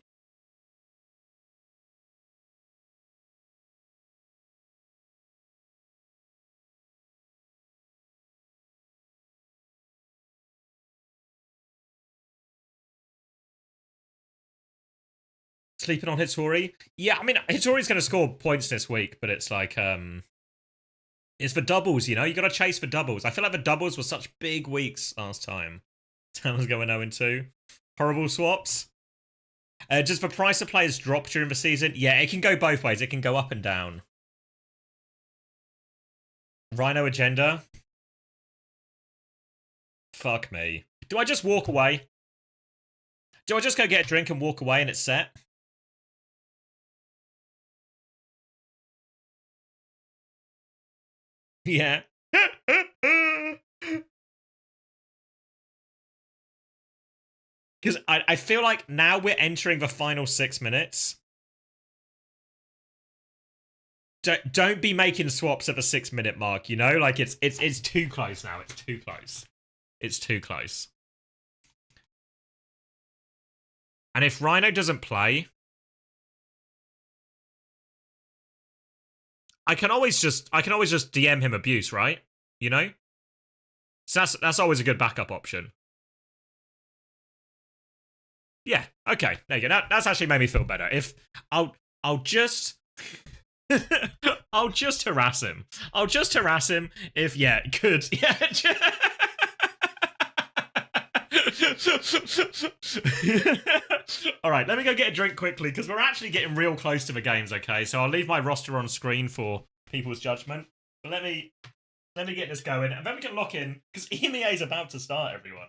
Sleeping on Hitori? Yeah, I mean, Hitori's going to score points this week, but it's like, it's for doubles, you know? You got to chase for doubles. I feel like the doubles were such big weeks last time. Tama's going 0-2. Horrible swaps. Does the price of players drop during the season? Yeah, it can go both ways. It can go up and down. Rhino agenda? Fuck me. Do I just walk away? Do I just go get a drink and walk away and it's set? Yeah. Because I feel like now we're entering the final 6 minutes. Don't be making swaps at the 6 minute mark, you know? Like it's too close now. It's too close. It's too close. And if Rhino doesn't play, I can always just DM him abuse, right? You know? So that's always a good backup option. Yeah, okay, there you go. That's actually made me feel better. If I'll just I'll just harass him. I'll just harass him if yeah, good. Yeah. All right, let me go get a drink quickly because we're actually getting real close to the games, okay? So I'll leave my roster on screen for people's judgment. But let me get this going and then we can lock in because EMEA is about to start, everyone.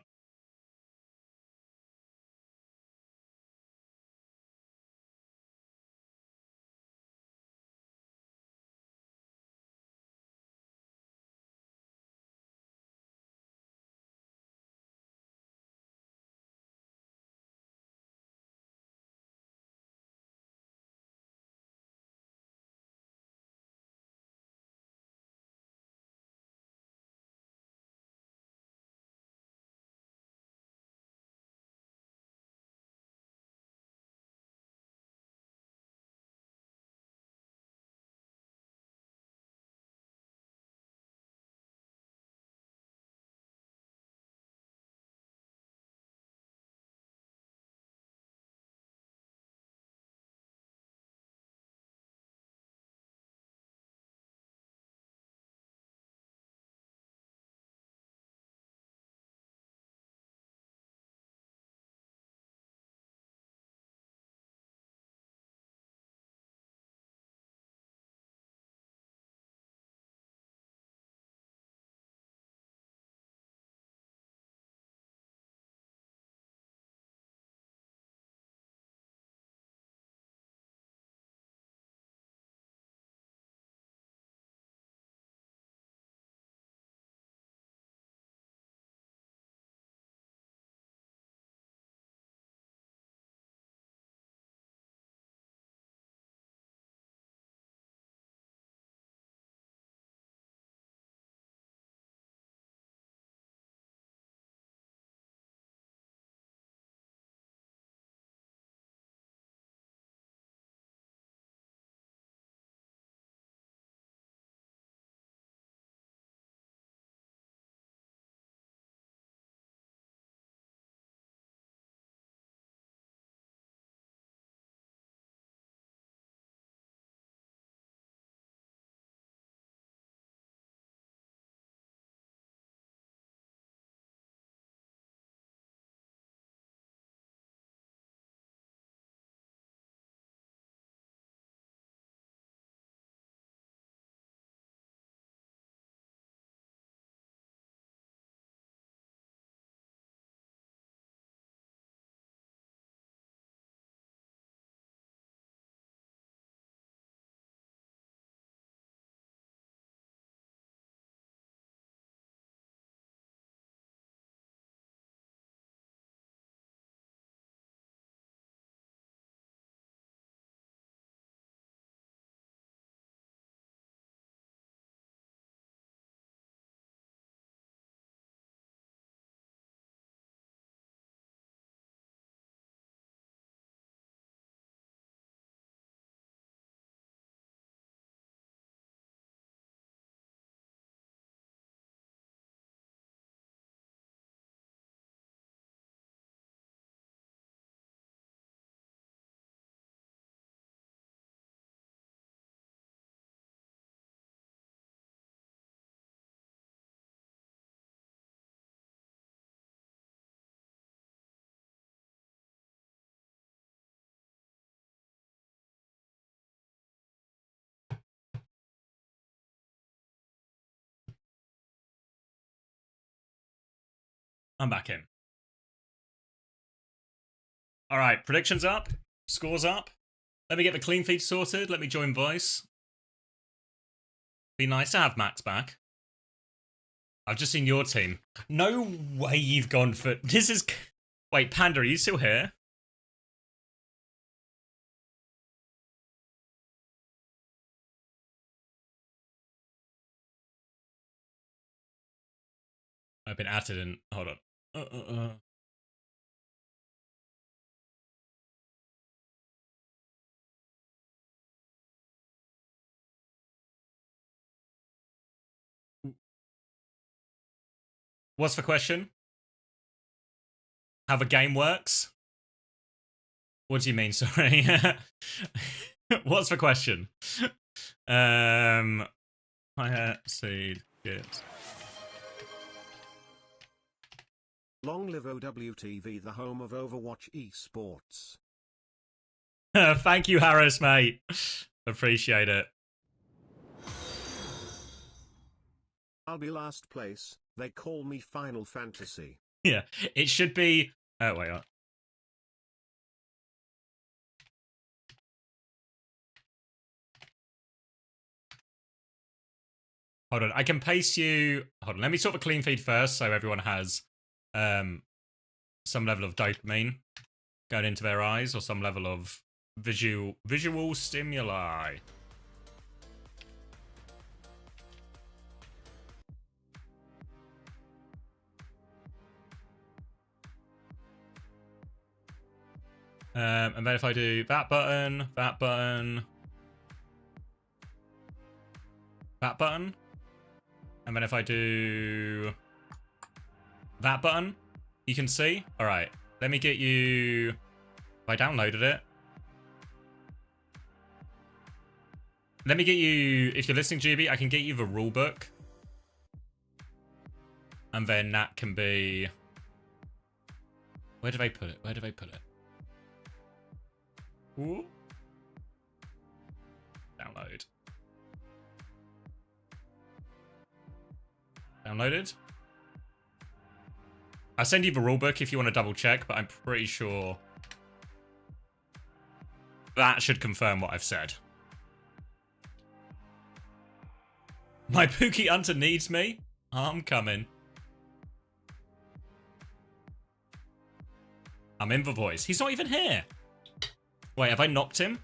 I'm back in. All right, predictions up, scores up. Let me get the clean feed sorted. Let me join voice. Be nice to have Max back. I've just seen your team. No way you've gone for... This is... Wait, Panda, are you still here? I've been added in... Hold on. What's the question? How the game works? What do you mean, sorry? What's the question? Hi-hat, seed, get. Long live OWTV, the home of Overwatch esports. Thank you, Harris, mate. Appreciate it. I'll be last place. They call me Final Fantasy. Yeah, it should be... Oh, wait. Hold on, I can paste you... Hold on, let me sort the clean feed first so everyone has some level of dopamine going into their eyes or some level of visual stimuli. And then if I do that button, that button, that button, and then if I do that button, you can see. All right, let me get you. I downloaded it. Let me get you. If you're listening, GB, I can get you the rule book, and then that can be. Where did I put it? Where did I put it? Ooh. Download. Downloaded. I'll send you the rulebook if you want to double check, but I'm pretty sure that should confirm what I've said. My Pookie Hunter needs me. I'm coming. I'm in the voice. He's not even here. Wait, have I knocked him?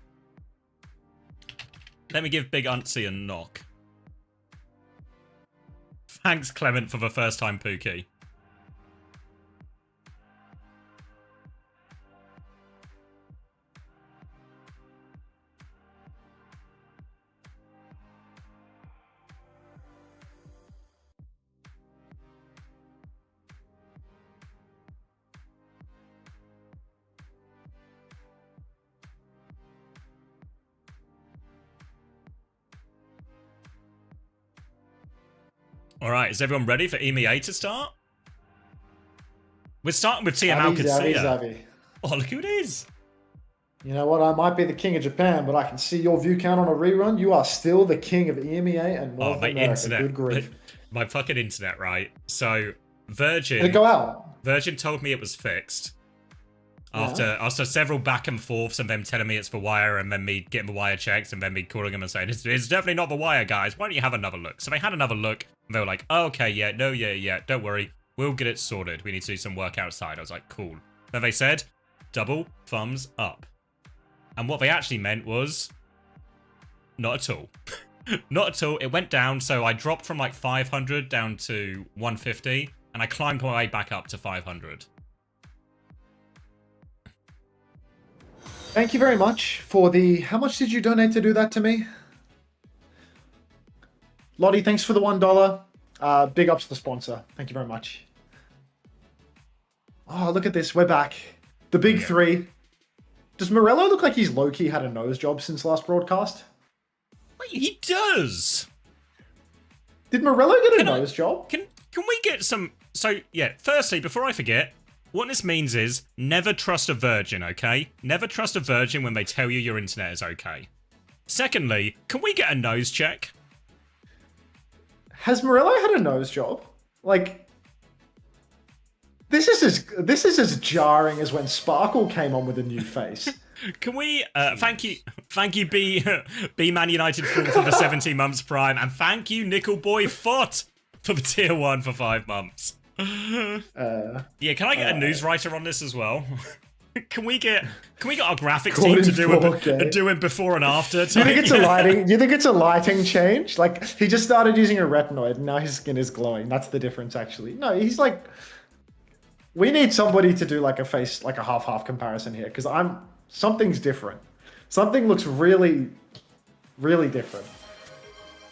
Let me give Big Untsy a knock. Thanks, Clement, for the first time, Pookie. All right, is everyone ready for EMEA to start? We're starting with TM Alcatia. Oh, look who it is. You know what? I might be the king of Japan, but I can see your view count on a rerun. You are still the king of EMEA and North America. Internet. Good grief. My fucking internet, right? So, Virgin... Did it go out? Virgin told me it was fixed. After several back and forths and them telling me it's the wire and then me getting the wire checked and then me calling them and saying, it's definitely not the wire, guys. Why don't you have another look? So they had another look and they were like, oh, okay, yeah, no, yeah, don't worry. We'll get it sorted. We need to do some work outside. I was like, cool. Then they said, double thumbs up. And what they actually meant was, not at all. Not at all. It went down, so I dropped from like 500 down to 150 and I climbed my way back up to 500. Thank you very much for the... How much did you donate to do that to me? Lottie, thanks for the $1. Big ups to the sponsor. Thank you very much. Oh, look at this. We're back. The big three. Does Morello look like he's low-key had a nose job since last broadcast? Wait, he does! Did Morello get a nose job? Can we get some... So, yeah, firstly, before I forget... What this means is, never trust a virgin, okay? Never trust a virgin when they tell you your internet is okay. Secondly, can we get a nose check? Has Morello had a nose job? Like, This is as jarring as when Sparkle came on with a new face. Can we thank you B Man United for the 17 months prime, and thank you Nickel Boy Fott for the tier 1 for 5 months. Yeah, can I get a news writer on this as well? Can we get our graphics team to do it before and after? Do you think it's a lighting? Do you think it's a lighting change? Like he just started using a retinoid, and now his skin is glowing. That's the difference, actually. No, he's like. We need somebody to do like a face, like a half comparison here, because something's different. Something looks really, really different.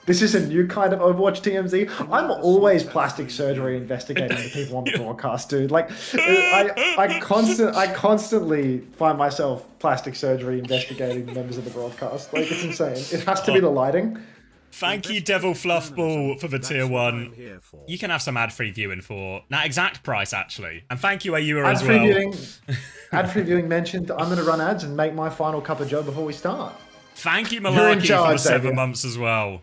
This is a new kind of Overwatch TMZ. I'm always plastic surgery investigating the people on the broadcast, dude. Like, I constantly find myself plastic surgery investigating members of the broadcast. Like, it's insane. It has to be the lighting. Thank you, Devil Fluffball, for the tier 1. You can have some ad-free viewing for that exact price, actually. And thank you, Ayura, as well. Ad-free viewing mentioned I'm going to run ads and make my final cup of joe before we start. Thank you, Malarkey, for the 7 months as well.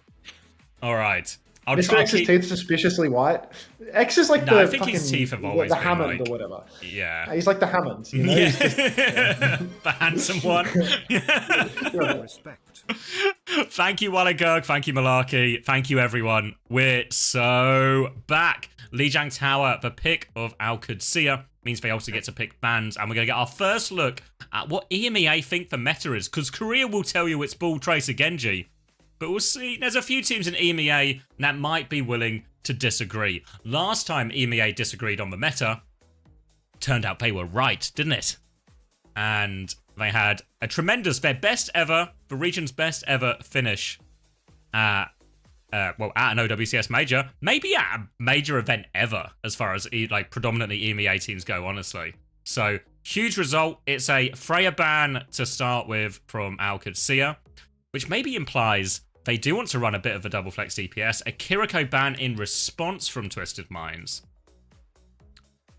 All right. Mr. X's teeth suspiciously white. X is like I think his teeth have always the been Hammond like, or whatever. Yeah. He's like the Hammond. You know? Yeah. Just, the handsome one. Respect. Thank you, Walligurg. Thank you, Malarkey. Thank you, everyone. We're so back. Lijiang Tower, the pick of Al-Qudsiya, means they also get to pick bands, and we're going to get our first look at what EMEA think the meta is, because Korea will tell you it's Ball Tracer Genji. But we'll see. There's a few teams in EMEA that might be willing to disagree. Last time EMEA disagreed on the meta, turned out they were right, didn't it? And they had a tremendous, their best ever, the region's best ever finish at an OWCS major. Maybe at a major event ever, as far as like predominantly EMEA teams go, honestly. So, huge result. It's a Freya ban to start with from Al-Qudsiya, which maybe implies they do want to run a bit of a double flex DPS. A Kiriko ban in response from Twisted Minds.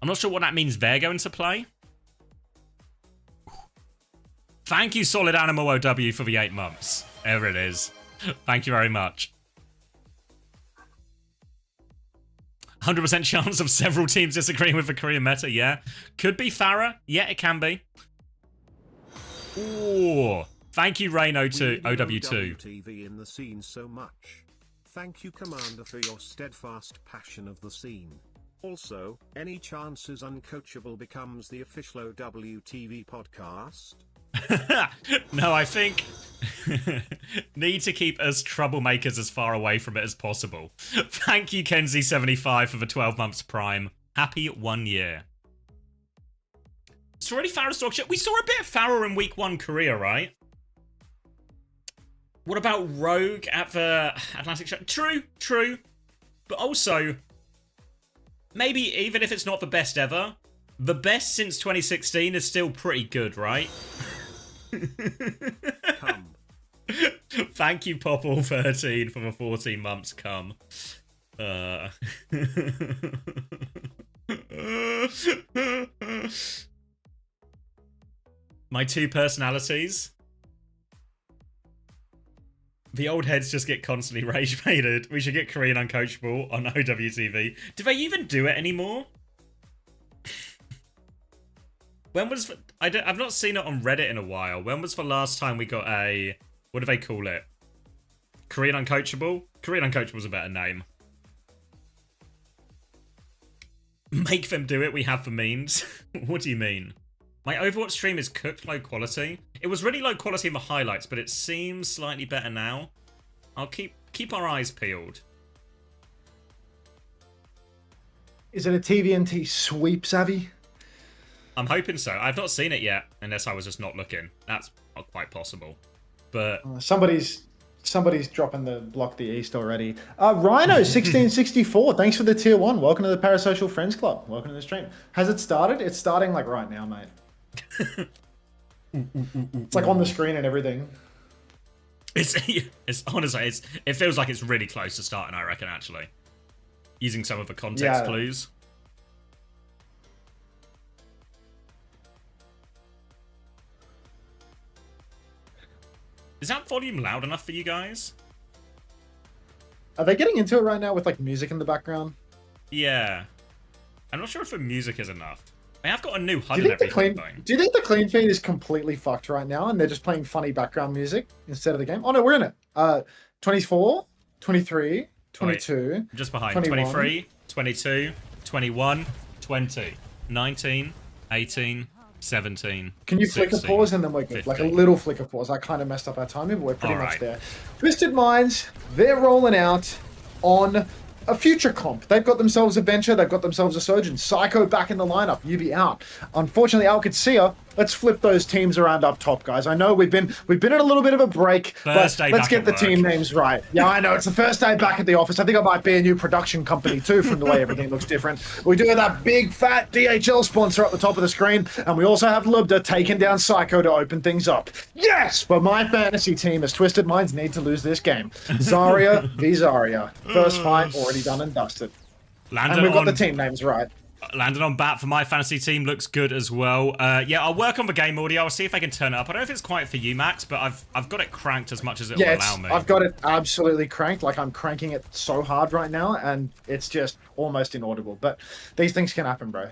I'm not sure what that means they're going to play. Thank you, Solid Animal OW, for the 8 months. There it is. Thank you very much. 100% chance of several teams disagreeing with the Korean meta, yeah. Could be Farah. Yeah, it can be. Ooh. Thank you, Reno, to OW2. TV in the scene so much. Thank you, Commander, for your steadfast passion of the scene. Also, any chances Uncoachable becomes the official OWTV podcast? No, I think need to keep us troublemakers as far away from it as possible. Thank you, Kenzie75, for the 12 months prime. Happy 1 year. It's already Farah's dog shit. We saw a bit of Farah in week 1 Korea, right? What about Rogue at the Atlantic show? True. But also, maybe even if it's not the best ever, the best since 2016 is still pretty good, right? Come. Thank you, Popple13, for the 14 months. Come. My 2 personalities. The old heads just get constantly rage baited. We should get Korean Uncoachable on OWTV. Do they even do it anymore? When was... I've not seen it on Reddit in a while. When was the last time we got a... What do they call it? Korean Uncoachable? Korean Uncoachable's a better name. Make them do it, we have the memes. What do you mean? My Overwatch stream is cooked low quality. It was really low quality in the highlights, but it seems slightly better now. I'll keep our eyes peeled. Is it a TVNT sweep, Savvy? I'm hoping so. I've not seen it yet, unless I was just not looking. That's not quite possible. But somebody's dropping the block the east already. Rhino1664, thanks for the tier 1. Welcome to the Parasocial Friends Club. Welcome to the stream. Has it started? It's starting like right now, mate. It's like on the screen and everything. It's honestly, it feels like it's really close to starting, I reckon, actually. Using some of the context clues. Is that volume loud enough for you guys? Are they getting into it right now with like music in the background? Yeah. I'm not sure if the music is enough. I have got a new HUD Do you and think the everything, clean? though. Do you think the clean feed is completely fucked right now, and they're just playing funny background music instead of the game? Oh no, we're in it. 24, 23, 22, Just behind. 21. 23, 22, 21, 20, 19, 18, 17. Can you 16, flick a pause and then we're good? Like a 15. little flicker pause. I kind of messed up our timing, but we're pretty much Alright. there. Twisted Minds, they're rolling out on a future comp. They've got themselves a Venture, they've got themselves a Sojourn. Psycho back in the lineup, UB out. Unfortunately, OWCS, let's flip those teams around up top, guys. I know we've been in a little bit of a break, First but day let's back get at the work. team names right. Yeah, I know, it's the first day back at the office. I think I might be a new production company too from the way everything looks different. We do have that big fat DHL sponsor at the top of the screen, and we also have Lubda taking down Psycho to open things up. Yes! But my fantasy team as Twisted Minds need to lose this game. Zarya v Zarya. First fight already done and dusted. And we've got the team names right. Landed on bat for my fantasy team looks good as well. Yeah, I'll work on the game audio. I'll see if I can turn it up. I don't know if it's quite for you, Max, but I've got it cranked as much as it will allow me. I've got it absolutely cranked. Like, I'm cranking it so hard right now, and it's just almost inaudible. But these things can happen, bro.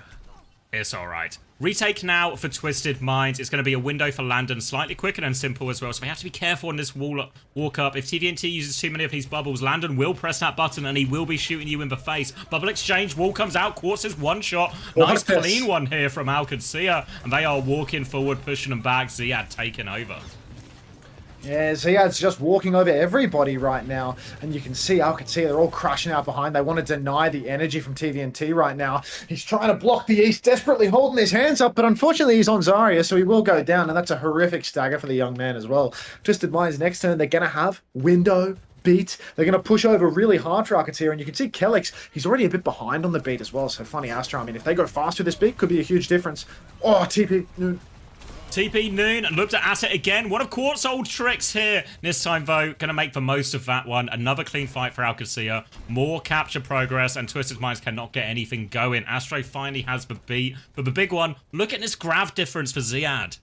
It's all right. Retake now for Twisted Minds. It's going to be a window for Landon, slightly quicker and simple as well. So we have to be careful on this walk up. If TVNT uses too many of his bubbles, Landon will press that button and he will be shooting you in the face. Bubble exchange, wall comes out, Quartz is one shot. Nice clean one here from OWCS. And they are walking forward, pushing them back. Ziad taking over. Yeah, Ziad's just walking over everybody right now, and you can see OWCS, they're all crashing out behind. They want to deny the energy from TVNT right now. He's trying to block the East, desperately holding his hands up, but unfortunately he's on Zarya, so he will go down, and that's a horrific stagger for the young man as well. Twisted Minds next turn, they're going to have window beat. They're going to push over really hard for OWCS here, and you can see Kelix, he's already a bit behind on the beat as well, so funny Astra, I mean, if they go fast with this beat, could be a huge difference. Oh, TP, TP Noon and looked at it again. One of Quartz's old tricks here. This time, though, going to make the most of that one. Another clean fight for OWCS. More capture progress, and Twisted Minds cannot get anything going. Astro finally has the beat. But the big one, look at this grav difference for Ziad.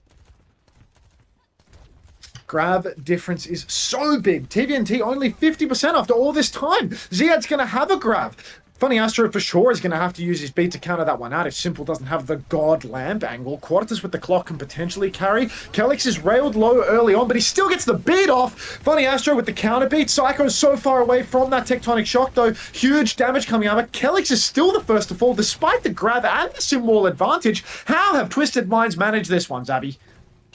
Grav difference is so big. TVNT only 50% after all this time. Ziad's going to have a grav. Funny Astro for sure is going to have to use his beat to counter that one out if Simple doesn't have the God Lamp angle. Quartus with the clock can potentially carry. Kelix is railed low early on, but he still gets the beat off. Funny Astro with the counter beat. Psycho's so far away from that tectonic shock though. Huge damage coming out, but Kelix is still the first to fall despite the grab and the sim wall advantage. How have Twisted Minds managed this one, Zabby?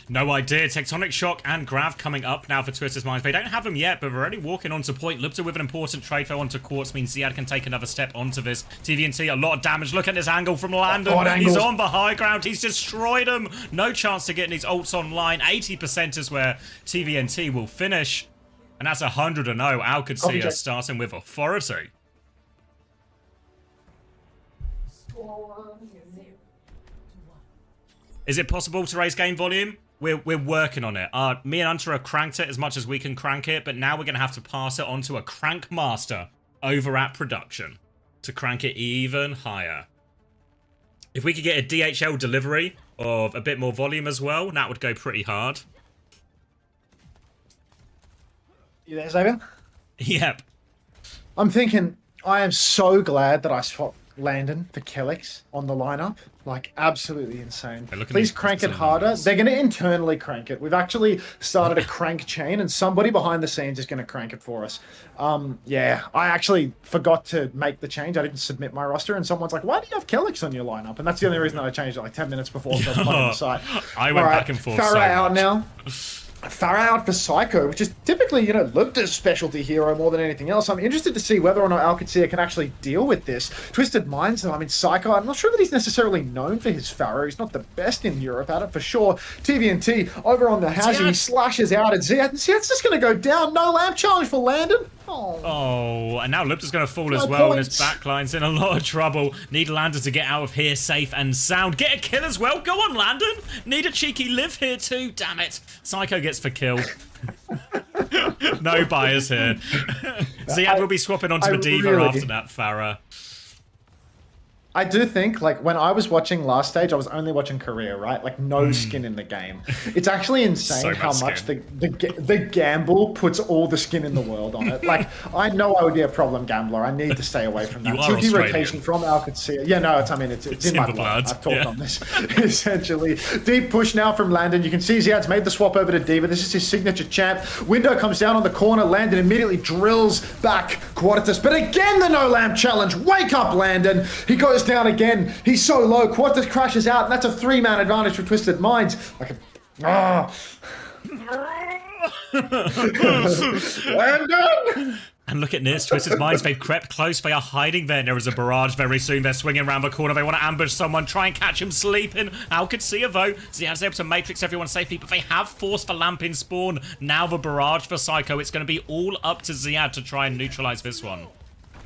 No idea. Tectonic Shock and Grav coming up now for Twisted Minds. They don't have them yet, but we're already walking onto point. Lubta with an important trade fail onto Quartz means Ziad can take another step onto this. TVNT, a lot of damage. Look at this angle from Landon. He's on the high ground. He's destroyed him. No chance to getting his ults online. 80% is where TVNT will finish. And that's 100-0. OWCS starting with authority. Is it possible to raise game volume? We're working on it. Me and Hunter have cranked it as much as we can crank it, but now we're going to have to pass it on to a crank master over at production to crank it even higher. If we could get a DHL delivery of a bit more volume as well, that would go pretty hard. You there, Xavier? Yep. I'm thinking, I am so glad that I swapped Landon for Kelix on the lineup. Like, absolutely insane. Please crank it harder. They're going to internally crank it. We've actually started a crank chain, and somebody behind the scenes is going to crank it for us. Yeah, I actually forgot to make the change. I didn't submit my roster, and someone's like, why do you have Kelix on your lineup? And that's the only reason that I changed it like 10 minutes before I was playing the site. I went back and forth. Farah out now. Farah out for Psycho, which is typically, Lubda's specialty hero more than anything else. I'm interested to see whether or not OWCS can actually deal with this. Twisted Minds, though, I mean, Psycho, I'm not sure that he's necessarily known for his Farah. He's not the best in Europe at it, for sure. TVNT over on the housing, he slashes out at Ziad, and Ziad's just going to go down. No lamp challenge for Landon. Oh, and now Lubda's going to fall as well, and his backline's in a lot of trouble. Need Landon to get out of here safe and sound. Get a kill as well. Go on, Landon. Need a cheeky live here too. Damn it. Psycho gets the kill. No bias here. Ziad will be swapping onto the Diva after that, Farah. I do think, like, when I was watching last stage, I was only watching Korea, right? Like, no skin in the game. It's actually insane So how much much skin. the gamble puts all the skin in the world on it. Like, I know I would be a problem gambler. I need to stay away from that. You are 2P Australian. rotation from Alcatsia. Yeah, no, it's in my the blood. blood, I've talked yeah. on this. Essentially. Deep push now from Landon. You can see Ziad's made the swap over to Diva. This is his signature champ. Window comes down on the corner. Landon immediately drills back Quadratus. But again, the no lamp challenge. Wake up, Landon. He goes down again. He's so low. Quadratus crashes out, and that's a 3-man advantage for Twisted Minds. Like a... Landon! And look at this, Twisted Minds, they've crept close, they are hiding there. There is a barrage very soon, they're swinging around the corner, they want to ambush someone, try and catch him sleeping. Alcatsia though, Ziad's able to matrix everyone safely, but they have forced the lamp in spawn. Now the barrage for Psycho, it's going to be all up to Ziad to try and neutralize this one.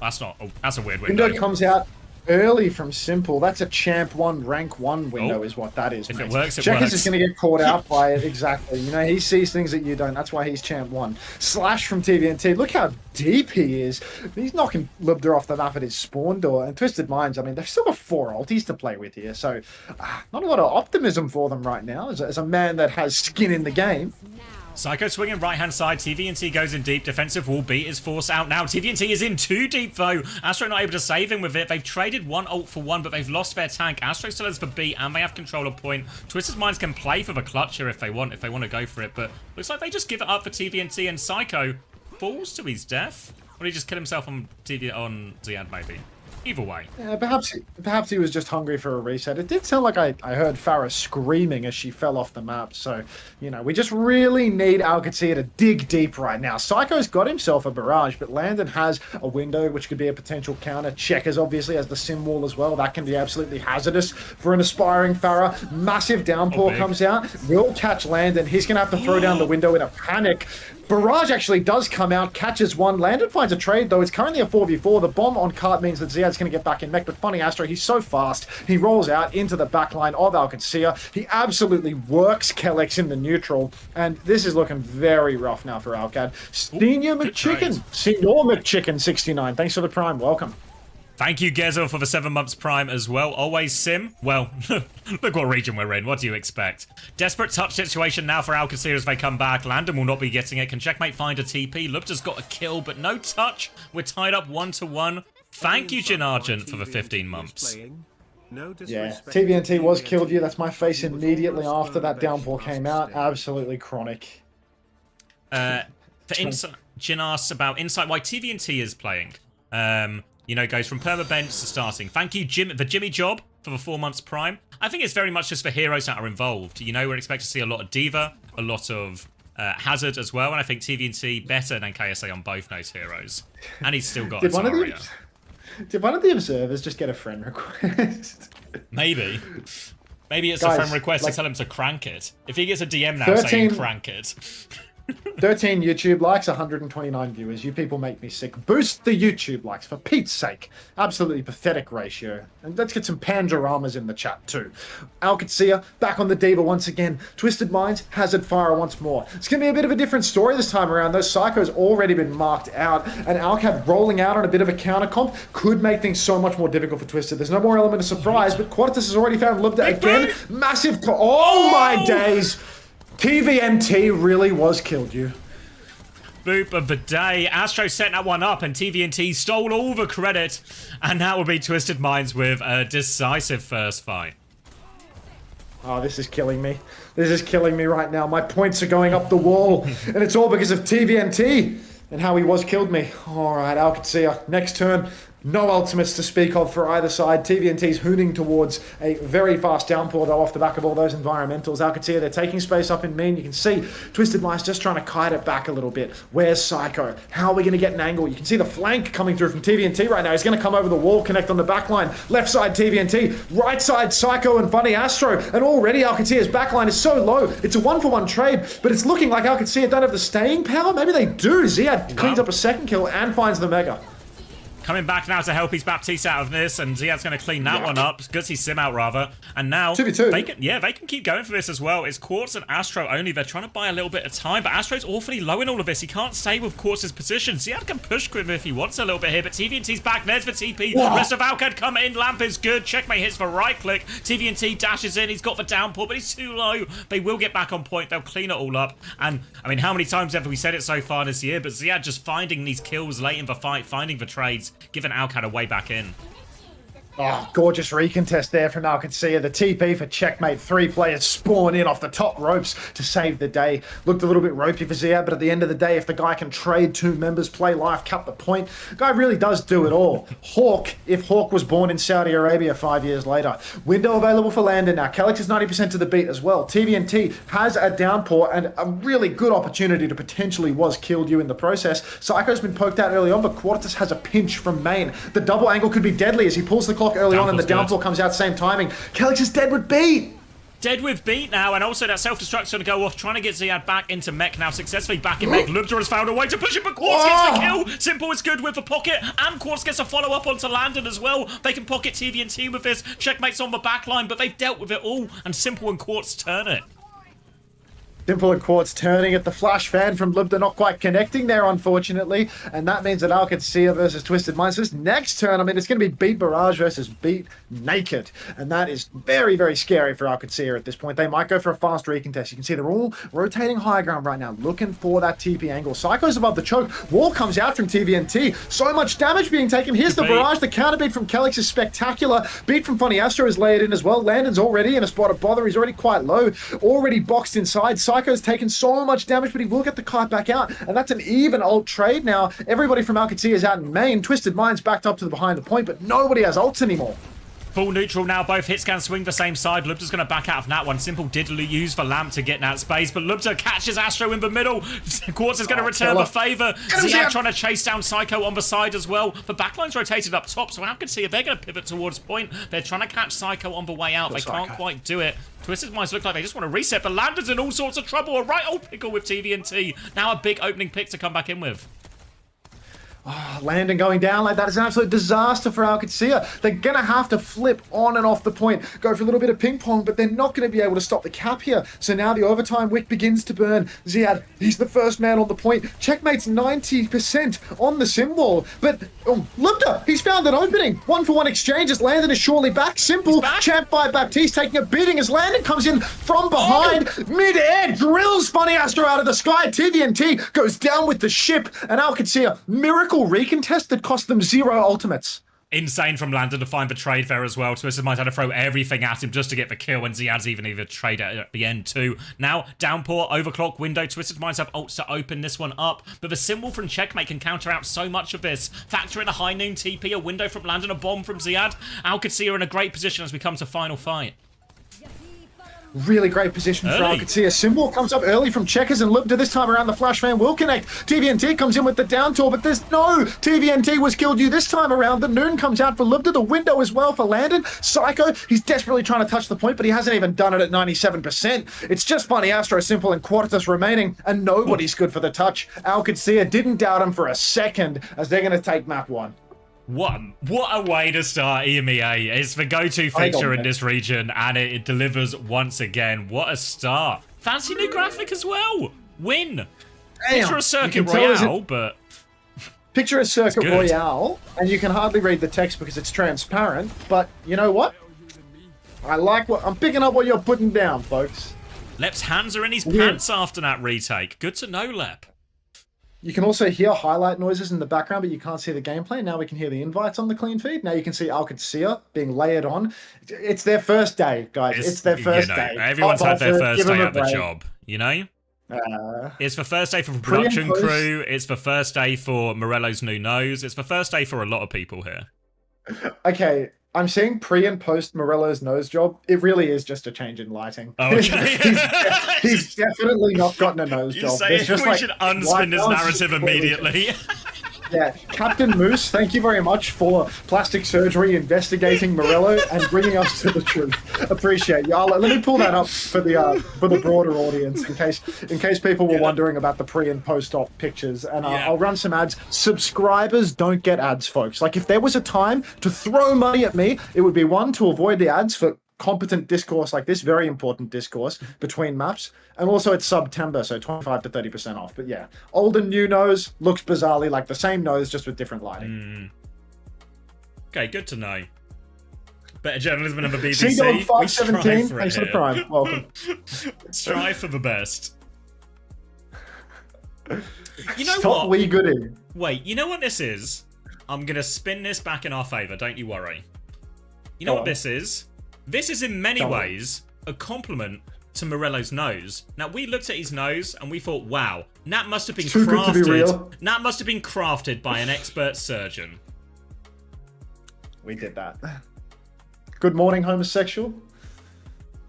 That's not, oh, that's a weird window. Window comes out early from Simple. That's a champ 1, rank 1 window is what that is, If mate. it works, it Checkers works. is going to get caught out by it, exactly. You know, he sees things that you don't. That's why he's champ 1. Slash from TVNT. Look how deep he is. He's knocking Libder off the map at his spawn door. And Twisted Minds, I mean, they've still got 4 ultis to play with here. So, not a lot of optimism for them right now as a man that has skin in the game. Psycho swinging right-hand side, TVNT goes in deep, defensive wall beat is forced out now. TVNT is in too deep though. Astro not able to save him with it. They've traded 1 ult for 1, but they've lost their tank. Astro still has the beat and they have control of point. Twisted Minds can play for the clutch here if they want to go for it, but looks like they just give it up for TVNT and Psycho falls to his death. Or did he just kill himself on Ziad maybe? Either way. Yeah, perhaps he was just hungry for a reset. It did sound like I heard Farah screaming as she fell off the map. So, you know, we just really need Alcatsia to dig deep right now. Psycho's got himself a barrage, but Landon has a window, which could be a potential counter. Checkers obviously has the sim wall as well. That can be absolutely hazardous for an aspiring Farah. Massive downpour comes out. Will catch Landon. He's going to have to throw down the window in a panic. Barrage actually does come out, catches one. Landon finds a trade, though. It's currently a 4v4. The bomb on cart means that Ziad's going to get back in mech, but funny Astro, he's so fast. He rolls out into the backline of Alcatsia. He absolutely works Kellex in the neutral, and this is looking very rough now for Alcad. Senior McChicken 69. Thanks for the prime. Welcome. Thank you, Gezel, for the 7 months prime as well. Always sim. Well, look what region we're in. What do you expect? Desperate touch situation now for Alcatsia as they come back. Landon will not be getting it. Can Checkmate find a TP? Lupta's got a kill, but no touch. We're tied up 1-1. Thank you, Jin Argent, for the 15 months. Yeah, TVNT was killed you. That's my face immediately after that downpour came out. Absolutely chronic. For insight, Jin asks about insight why TVNT is playing. You know, goes from permabench to starting. Thank you, the Jimmy Job, for the 4 months prime. I think it's very much just for heroes that are involved. You know, we're expected to see a lot of Diva, a lot of Hazard as well, and I think TVNT better than KSA on both those heroes. And he's still got Ataria. Did one of the observers just get a friend request? Maybe. Maybe it's Guys, a friend request like, to tell him to crank it. If he gets a DM now saying crank it. 13 YouTube likes, 129 viewers. You people make me sick. Boost the YouTube likes, for Pete's sake. Absolutely pathetic ratio. And let's get some Pandoramas in the chat too. Alcatsia back on the Diva once again. Twisted Minds, Hazard Fire once more. It's going to be a bit of a different story this time around. Those Psychos already been marked out, and Alcad rolling out on a bit of a counter comp could make things so much more difficult for Twisted. There's no more element of surprise, but Quadratus has already found Libda again. Massive... Oh my days! TVNT really was killed you. Boop of the day. Astro set that one up and TVNT stole all the credit. And that will be Twisted Minds with a decisive first fight. Oh, this is killing me. This is killing me right now. My points are going up the wall. And it's all because of TVNT and how he was killed me. All right, Alcatsia. Next turn. No ultimates to speak of for either side. TVNT's hooning towards a very fast downpour, though, off the back of all those environmentals. Alcatsia, they're taking space up in mean. You can see Twisted Minds just trying to kite it back a little bit. Where's Psycho? How are we going to get an angle? You can see the flank coming through from TVNT right now. He's going to come over the wall, connect on the back line. Left side TVNT, right side Psycho and Funny Astro. And already Alcatsia's backline is so low. It's a 1-for-1 trade, but it's looking like Alcatsia don't have the staying power. Maybe they do. Ziad cleans up a second kill and finds the Mega. Coming back now to help his Baptiste out of this, and Ziad's going to clean that one up. Gutsy Sim out, rather. And now, 2v2. they can keep going for this as well. It's Quartz and Astro only. They're trying to buy a little bit of time, but Astro's awfully low in all of this. He can't stay with Quartz's position. Ziad can push Quiver if he wants a little bit here, but TVNT's back. There's the TP. Rest of Alcad come in. Lamp is good. Checkmate hits for right click. TVNT dashes in. He's got the downpour, but he's too low. They will get back on point. They'll clean it all up. And, I mean, how many times have we said it so far this year? But Ziad just finding these kills late in the fight, finding the trades, giving Alcad a way back in. Oh, gorgeous recontest there from Alcancia. The TP for checkmate. 3 players spawn in off the top ropes to save the day. Looked a little bit ropey for Ziad, but at the end of the day, if the guy can trade 2 members, play life, cut the point, the guy really does do it all. Hawk, if Hawk was born in Saudi Arabia 5 years later. Window available for Landon now. Calix is 90% to the beat as well. TVNT has a downpour and a really good opportunity to potentially was killed you in the process. Psycho's been poked out early on, but Quartus has a pinch from main. The double angle could be deadly as he pulls the clock early on and the downpour comes out same timing. Calix is dead with beat. Dead with beat now, and also that self-destruct's going to go off, trying to get Ziad back into mech now, successfully back in mech. Lubda has found a way to push it, but Quartz gets the kill. Simple is good with the pocket, and Quartz gets a follow-up onto Landon as well. They can pocket TVNT with this. Checkmate's on the back line, but they've dealt with it all, and Simple and Quartz turn it. Simple and Quartz turning at the flash fan from Lubda, not quite connecting there, unfortunately. And that means that Alcacia versus Twisted Minds. This next turn, I mean, it's going to be Beat Barrage versus Beat Naked. And that is very, very scary for Alcacia at this point. They might go for a fast recontest. You can see they're all rotating high ground right now, looking for that TP angle. Psycho's above the choke. Wall comes out from TVNT. So much damage being taken. Here's the barrage. The counter beat from Calix is spectacular. Beat from Funny Astro is layered in as well. Landon's already in a spot of bother. He's already quite low. Already boxed inside. Psycho's taken so much damage, but he will get the kite back out, and that's an even ult trade now. Everybody from Alcacia is out in main. Twisted Minds backed up to the behind the point, but nobody has ults anymore. Full neutral now, both hits can swing the same side. Lubda's going to back out of that one. Simple did use the lamp to get in that space, but Lubda catches Astro in the middle. Quartz is going to return the favour. Ziad trying to chase down Psycho on the side as well. The backline's rotated up top, so Alcacia, they're going to pivot towards point. They're trying to catch Psycho on the way out. They can't quite do it. Twisted Minds look like they just want to reset, but Landon's in all sorts of trouble. A right old pickle with TVNT. Now a big opening pick to come back in with. Landon going down like that is an absolute disaster for Alcacia. They're going to have to flip on and off the point, go for a little bit of ping pong, but they're not going to be able to stop the cap here. So now the overtime wick begins to burn. Ziad, he's the first man on the point. Checkmate's 90% on the sim wall, but Lubda, he's found an opening. 1-for-1 exchange as Landon is surely back. Simple, champ by Baptiste taking a beating as Landon comes in from behind. Mid-air, drills Funny Astro out of the sky. TVNT goes down with the ship, and Alcacia, miracle recontest that cost them 0 ultimates. Insane from Landon to find the trade there as well. Twisted Minds had to throw everything at him just to get the kill, and Ziad's even the trade at the end too. Now, downpour, overclock, window. Twisted Minds have ults to open this one up, but the symbol from Checkmate can counter out so much of this. Factor in a high noon TP, a window from Landon, a bomb from Ziad. Alcacia in a great position as we come to final fight. Really great position for Alcacia. Symbol comes up early from Checkers and Lubda. This time around, the flash fan will connect. TVNT comes in with the down tour, but there's no TVNT was killed you this time around. The noon comes out for Lubda. The window as well for Landon. Psycho, he's desperately trying to touch the point, but he hasn't even done it at 97%. It's just Funny Astro, Simple, and Quartus remaining, and nobody's good for the touch. Alcacia didn't doubt him for a second as they're going to take map 1. What a way to start EMEA. It's the go-to fixture in this region, and it delivers once again. What a start. Fancy new graphic as well. Win. Picture a Circuit Royale, but... Picture a Circuit Royale, and you can hardly read the text because it's transparent, but you know what? I like what... I'm picking up what you're putting down, folks. Lep's hands are in his pants after that retake. Good to know, Lep. You can also hear highlight noises in the background, but you can't see the gameplay. Now we can hear the invites on the clean feed. Now you can see Alcacia being layered on. It's their first day, guys. It's their first day. Everyone's had their first day at the job, you know? It's the first day for the production crew. It's the first day for Morello's new nose. It's the first day for a lot of people here. Okay, I'm seeing pre and post Morello's nose job. It really is just a change in lighting. Okay. he's definitely not gotten a nose job. You say we should unspin this narrative immediately. Yeah, Captain Moose, thank you very much for plastic surgery investigating Morello and bringing us to the truth. Appreciate you. Let me pull that up for the broader audience in case people were wondering about the pre and post op pictures. And I'll run some ads. Subscribers don't get ads, folks. Like if there was a time to throw money at me, it would be one to avoid the ads for competent discourse like this, very important discourse between maps, and also it's September, so 25 to 30% off. But yeah, old and new nose looks bizarrely like the same nose, just with different lighting. Okay, good to know. Better journalism than the BBC. Seagull 517, for thanks for the prime. Welcome. Strive for the best. You know Stop what? Wee Gooding. Wait, you know what this is? I'm gonna spin this back in our favor. Don't you worry. You know what this is? This is in many ways a compliment to Morello's nose. Now, we looked at his nose and we thought, wow, that must have been Too good to be real. That must have been crafted by an expert surgeon. We did that. Good morning, homosexual.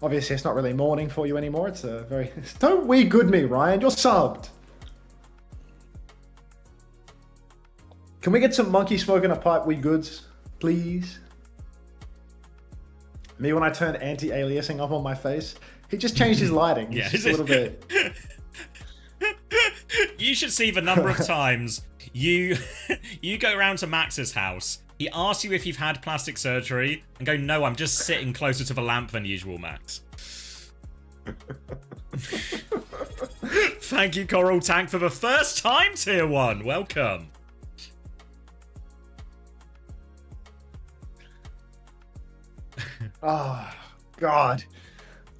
Obviously, it's not really morning for you anymore. It's a very... Don't Wee Good me, Ryan. You're subbed. Can we get some monkey smoking a pipe, Wee Goods? Please? Me when I turned anti-aliasing up on my face. He just changed his lighting. Yeah, just a little bit. You should see the number of times you go around to Max's house. He asks you if you've had plastic surgery and go, no, I'm just sitting closer to the lamp than usual, Max. Thank you, Coral Tank, for the first time, Tier 1. Welcome. Oh, God.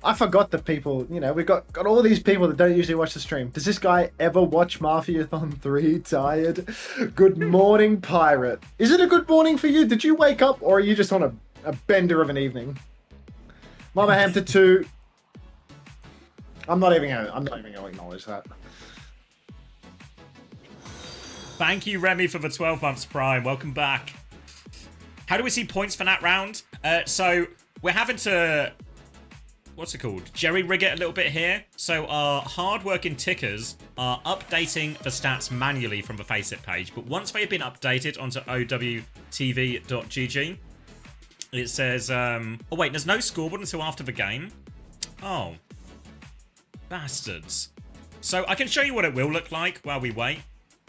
I forgot that people, you know, we've got all these people that don't usually watch the stream. Does this guy ever watch Mafiathon 3 tired? Good morning, Pirate. Is it a good morning for you? Did you wake up or are you just on a bender of an evening? Mama Hampton 2. I'm not even going to acknowledge that. Thank you, Remy, for the 12 months prime. Welcome back. How do we see points for that round? So we're having to... What's it called? Jerry-rig it a little bit here. So our hard-working tickers are updating the stats manually from the Faceit page. But once they have been updated onto OWTV.gg, it says... oh, wait, there's no scoreboard until after the game. Oh. Bastards. So I can show you what it will look like while we wait.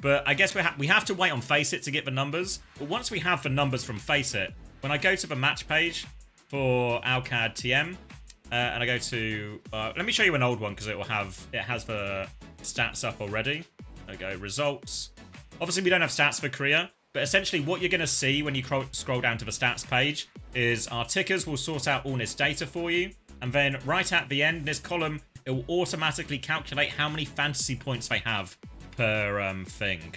But I guess we have to wait on Faceit to get the numbers. But once we have the numbers from Faceit, when I go to the match page for Alcad TM... and I go to... let me show you an old one because it has the stats up already. There we go, results. Obviously, we don't have stats for Korea, but essentially what you're going to see when you scroll down to the stats page is our tickers will sort out all this data for you. And then right at the end, in this column, it will automatically calculate how many fantasy points they have per thing.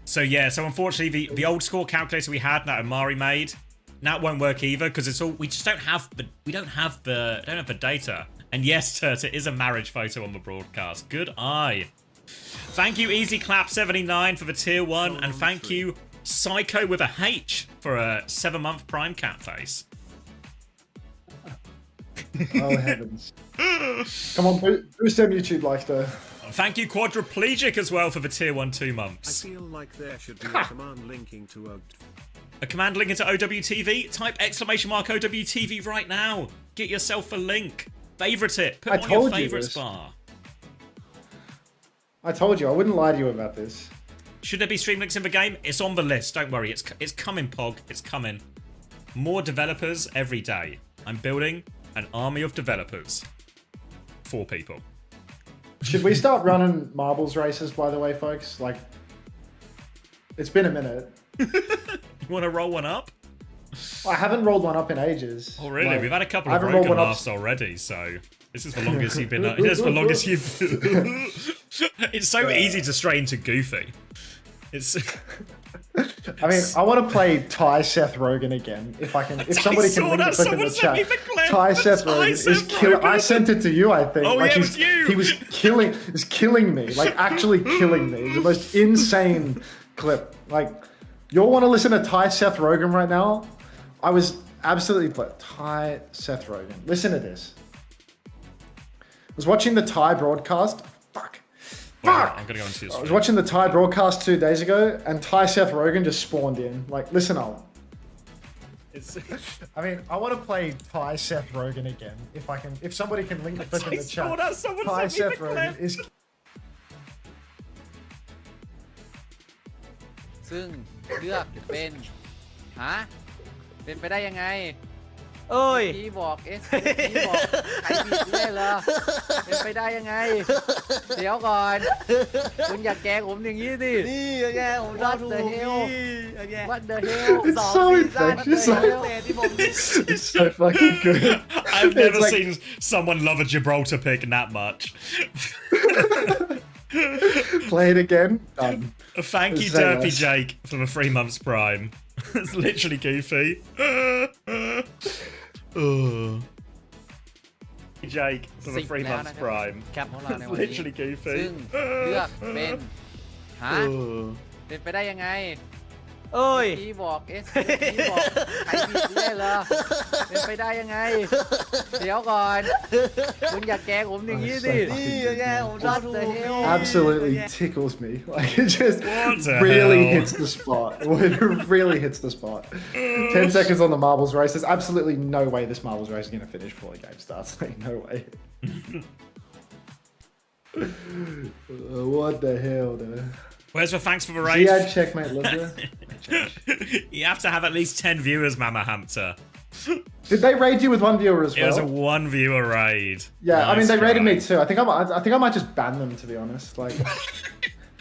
So yeah, so unfortunately, the old score calculator we had that Amari made... That won't work either because it's all we just don't have the data. And yes, Turt, it is a marriage photo on the broadcast. Good eye. Thank you, EasyClap79 for the tier 1, and thank you, Psycho with a H for a 7-month prime cat face. Oh heavens! Come on, boost them YouTube likes there. Thank you, Quadriplegic, as well for the tier 1 2 months. I feel like there should be a command linking to a... A command link into OWTV? Type !OWTV right now. Get yourself a link. Favorite it. Put it on your favorites bar. I told you, I wouldn't lie to you about this. Should there be stream links in the game? It's on the list. Don't worry. It's coming, Pog. It's coming. More developers every day. I'm building an army of developers. 4 people. Should we start running marbles races, by the way, folks? Like, it's been a minute. You want to roll one up? I haven't rolled one up in ages. Oh, really? Like, we've had a couple of broken laughs already, so this is the longest you've been. This is the longest you've. It's so easy to stray into Goofy. It's. I mean, I want to play Ty Seth Rogen again. If I can, if somebody can link the clip in the chat. Ty Seth Rogen is killing. I sent it to you, I think. Oh, like yeah, it was you. He was killing me. Like actually killing me. The most insane clip. Like. You'll want to listen to Ty Seth Rogen right now? I was absolutely... Ty Seth Rogen. Listen to this. I was watching the Thai broadcast. Fuck. Fuck! I'm gonna go into your I was stream. watching the Thai broadcast 2 days ago, and Thai Seth Rogen just spawned in. Like, listen up. It's, I mean, I want to play Thai Seth Rogen again. If somebody can link the clip in the chat. Thai Seth Rogen is. ซึ่งเลือกเป็นเป็นไปได้ยังไง เอ้ย พี่บอกพี่บอกใครผิดได้เหรอเป็นไปได้ยังไง เดี๋ยวก่อนคุณอย่าแกล้งผมอย่างนี้สิ นี่ไงผมชอบถูกพี่ไง What the hell It's so infectious. It's so fucking good. I've never It's like- seen someone love a Gibraltar pick that much. Play it again. Done. Thank you, So Derpy nice. Jake, for the 3 months Prime. It's literally goofy. Jake for the 3 months Prime. แคปของเราในวัน It's นี้ literally ซึ่ง goofy. เลือกเป็นไปได้ยังไง เอ้ย พี่บอกพี่บอกใครผิดได้เหรอเป็นไปได้ยังไง เดี๋ยวก่อนคุณอย่าแกล้งผมอย่างนี้สิ นี่ไงผมชอบถูกพี่ Absolutely tickles me. Like, it just What the really hell? hits the spot. It really hits the spot. 10 seconds on the marbles race. There's absolutely no way this marbles race is going to finish before the game starts. Like, no way. What the hell, dude? Where's the thanks for the raid? Ziad checkmate, Libra. You have to have at least 10 viewers, Mama Hamster. Did they raid you with 1 viewer as It well? was a 1 viewer raid. Yeah, I mean Nice they raided try. me too. I think I might just ban them, to be honest. Like,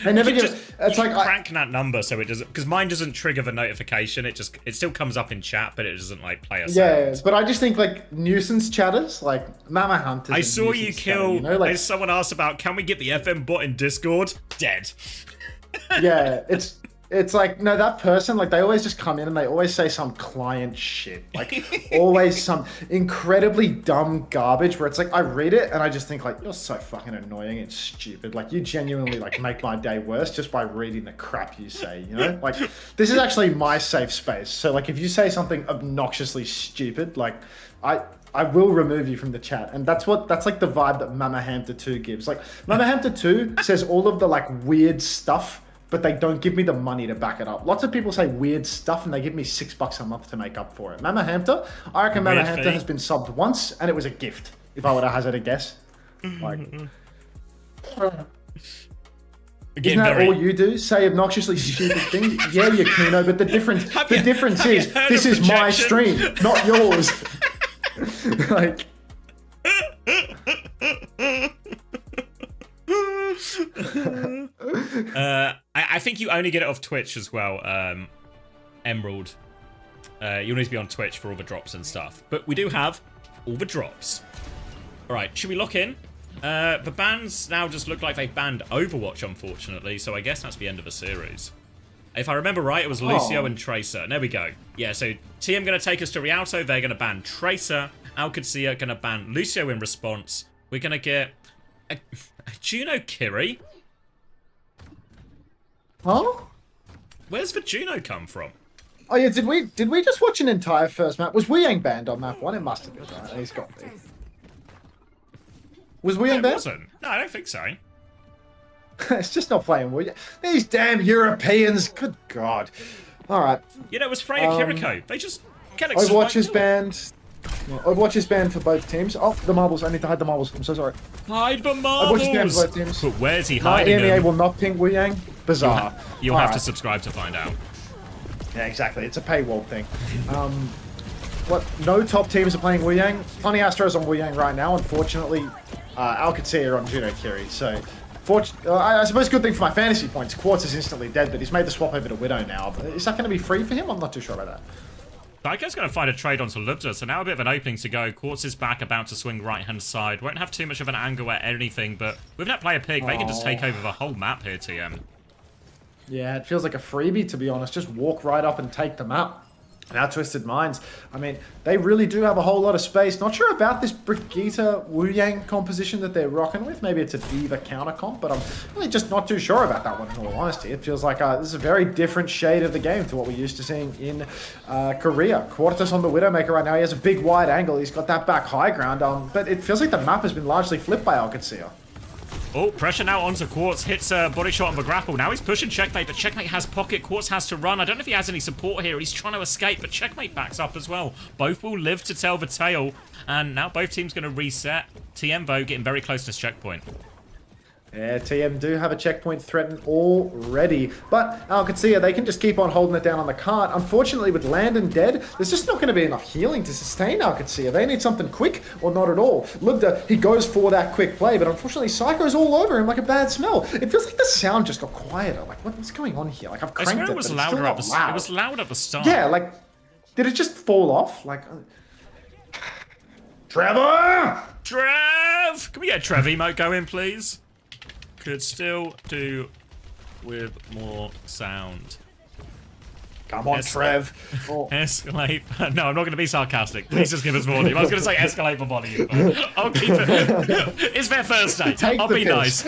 they never You give. just- It's you like can crank that number so it doesn't, because mine doesn't trigger the notification. It still comes up in chat, but it doesn't like play a sound. yeah, but I just think like nuisance chatters, like Mama Hunters. I a saw you nuisance kill. chatter, you know? Like, Someone asked about, can we get the FM bot in Discord? Dead. yeah, it's like, no, that person, like, they always just come in and they always say some client shit. Like, always some incredibly dumb garbage where it's like, I read it and I just think, like, you're so fucking annoying and stupid. Like, you genuinely, like, make my day worse just by reading the crap you say, you know? Like, this is actually my safe space. So, like, if you say something obnoxiously stupid, like, I will remove you from the chat. And that's like the vibe that Mama Hamter 2 gives. Like, Mama Hamter 2 says all of the, like, weird stuff, but they don't give me the money to back it up. Lots of people say weird stuff and they give me $6 a month to make up for it. Mama Hamter, I reckon Mama Weird Hamter fee. has been subbed once and it was a gift, if I were to hazard a guess. Like, Again, isn't that very- all you do? Say obnoxiously stupid things? Yeah, you Kuno, but the difference Have you is heard this of is my rejection? stream, not yours. Like, I think you only get it off Twitch as well, Emerald. You'll need to be on Twitch for all the drops and stuff. But we do have all the drops. Alright, should we lock in? The bans now just look like they banned Overwatch, unfortunately, so I guess that's the end of the series. If I remember right, it was Lucio Oh. and Tracer. There we go. Yeah, so TM going to take us to Rialto. They're going to ban Tracer. Alcacia going to ban Lucio in response. We're going to get a Juno Kiri. huh? Where's the Juno come from? Oh yeah, did we just watch an entire first map? Was Wu Yang banned on map 1? It must have been, right? He's got to be. Was Wu Yang It banned? wasn't. No, I don't think so. It's just not playing Wu Yang. These damn Europeans. Good God. Alright. You know, it was Freya Kiriko. They just can't Overwatch is banned. Yeah, Overwatch is banned for both teams. Oh, the marbles. I need to hide the marbles. I'm so sorry. Hide the Overwatch is banned for marbles. both teams. But where's he No, hiding EMEA them? will not ping Wu Yang. Bizarre. You'll have to Alright. subscribe to find out. Yeah, exactly. It's a paywall thing. What? No top teams are playing Wu Yang. Funny Astros on Wu Yang right now. Unfortunately, Alcatia are on Juno Kiri. So, I suppose good thing for my fantasy points. Quartz is instantly dead, but he's made the swap over to Widow now. But is that going to be free for him? I'm not too sure about that. Tycho's going to find a trade onto Lubda, so now a bit of an opening to go. Quartz is back, about to swing right-hand side. Won't have too much of an angle at anything, but with that player pig, they can just take over the whole map here, TM. Yeah, it feels like a freebie, to be honest. Just walk right up and take the map. Now Twisted Minds, I mean, they really do have a whole lot of space. Not sure about this Brigitte Wu Yang composition that they're rocking with. Maybe it's a Diva counter comp, but I'm really just not too sure about that one, in all honesty. It feels like this is a very different shade of the game to what we're used to seeing in Korea. Quartus on the Widowmaker right now. He has a big wide angle. He's got that back high ground, but it feels like the map has been largely flipped by Alcatia. Oh, pressure now onto Quartz. Hits a body shot on the grapple. Now he's pushing Checkmate, but Checkmate has pocket. Quartz has to run. I don't know if he has any support here. He's trying to escape, but Checkmate backs up as well. Both will live to tell the tale. And now both teams going to reset. TM, though, getting very close to this checkpoint. Yeah, TM do have a checkpoint threatened already. But Alcacia, they can just keep on holding it down on the cart. Unfortunately, with Landon dead, there's just not going to be enough healing to sustain Alcacia. They need something quick or not at all. Libda, he goes for that quick play, but unfortunately, Psycho's all over him like a bad smell. It feels like the sound just got quieter. Like, what's going on here? Like, I've cranked it, it was but louder it's still not loud. It was loud at the start. Yeah, like, did it just fall off? Like, Trevor! Trev! Can we get a Trev emote going, please? Could still do with more sound. Come on, Trev. Oh. Escalate. No, I'm not going to be sarcastic. Please just give us volume. I was going to say escalate for volume. I'll keep it. It's their first day. I'll be nice.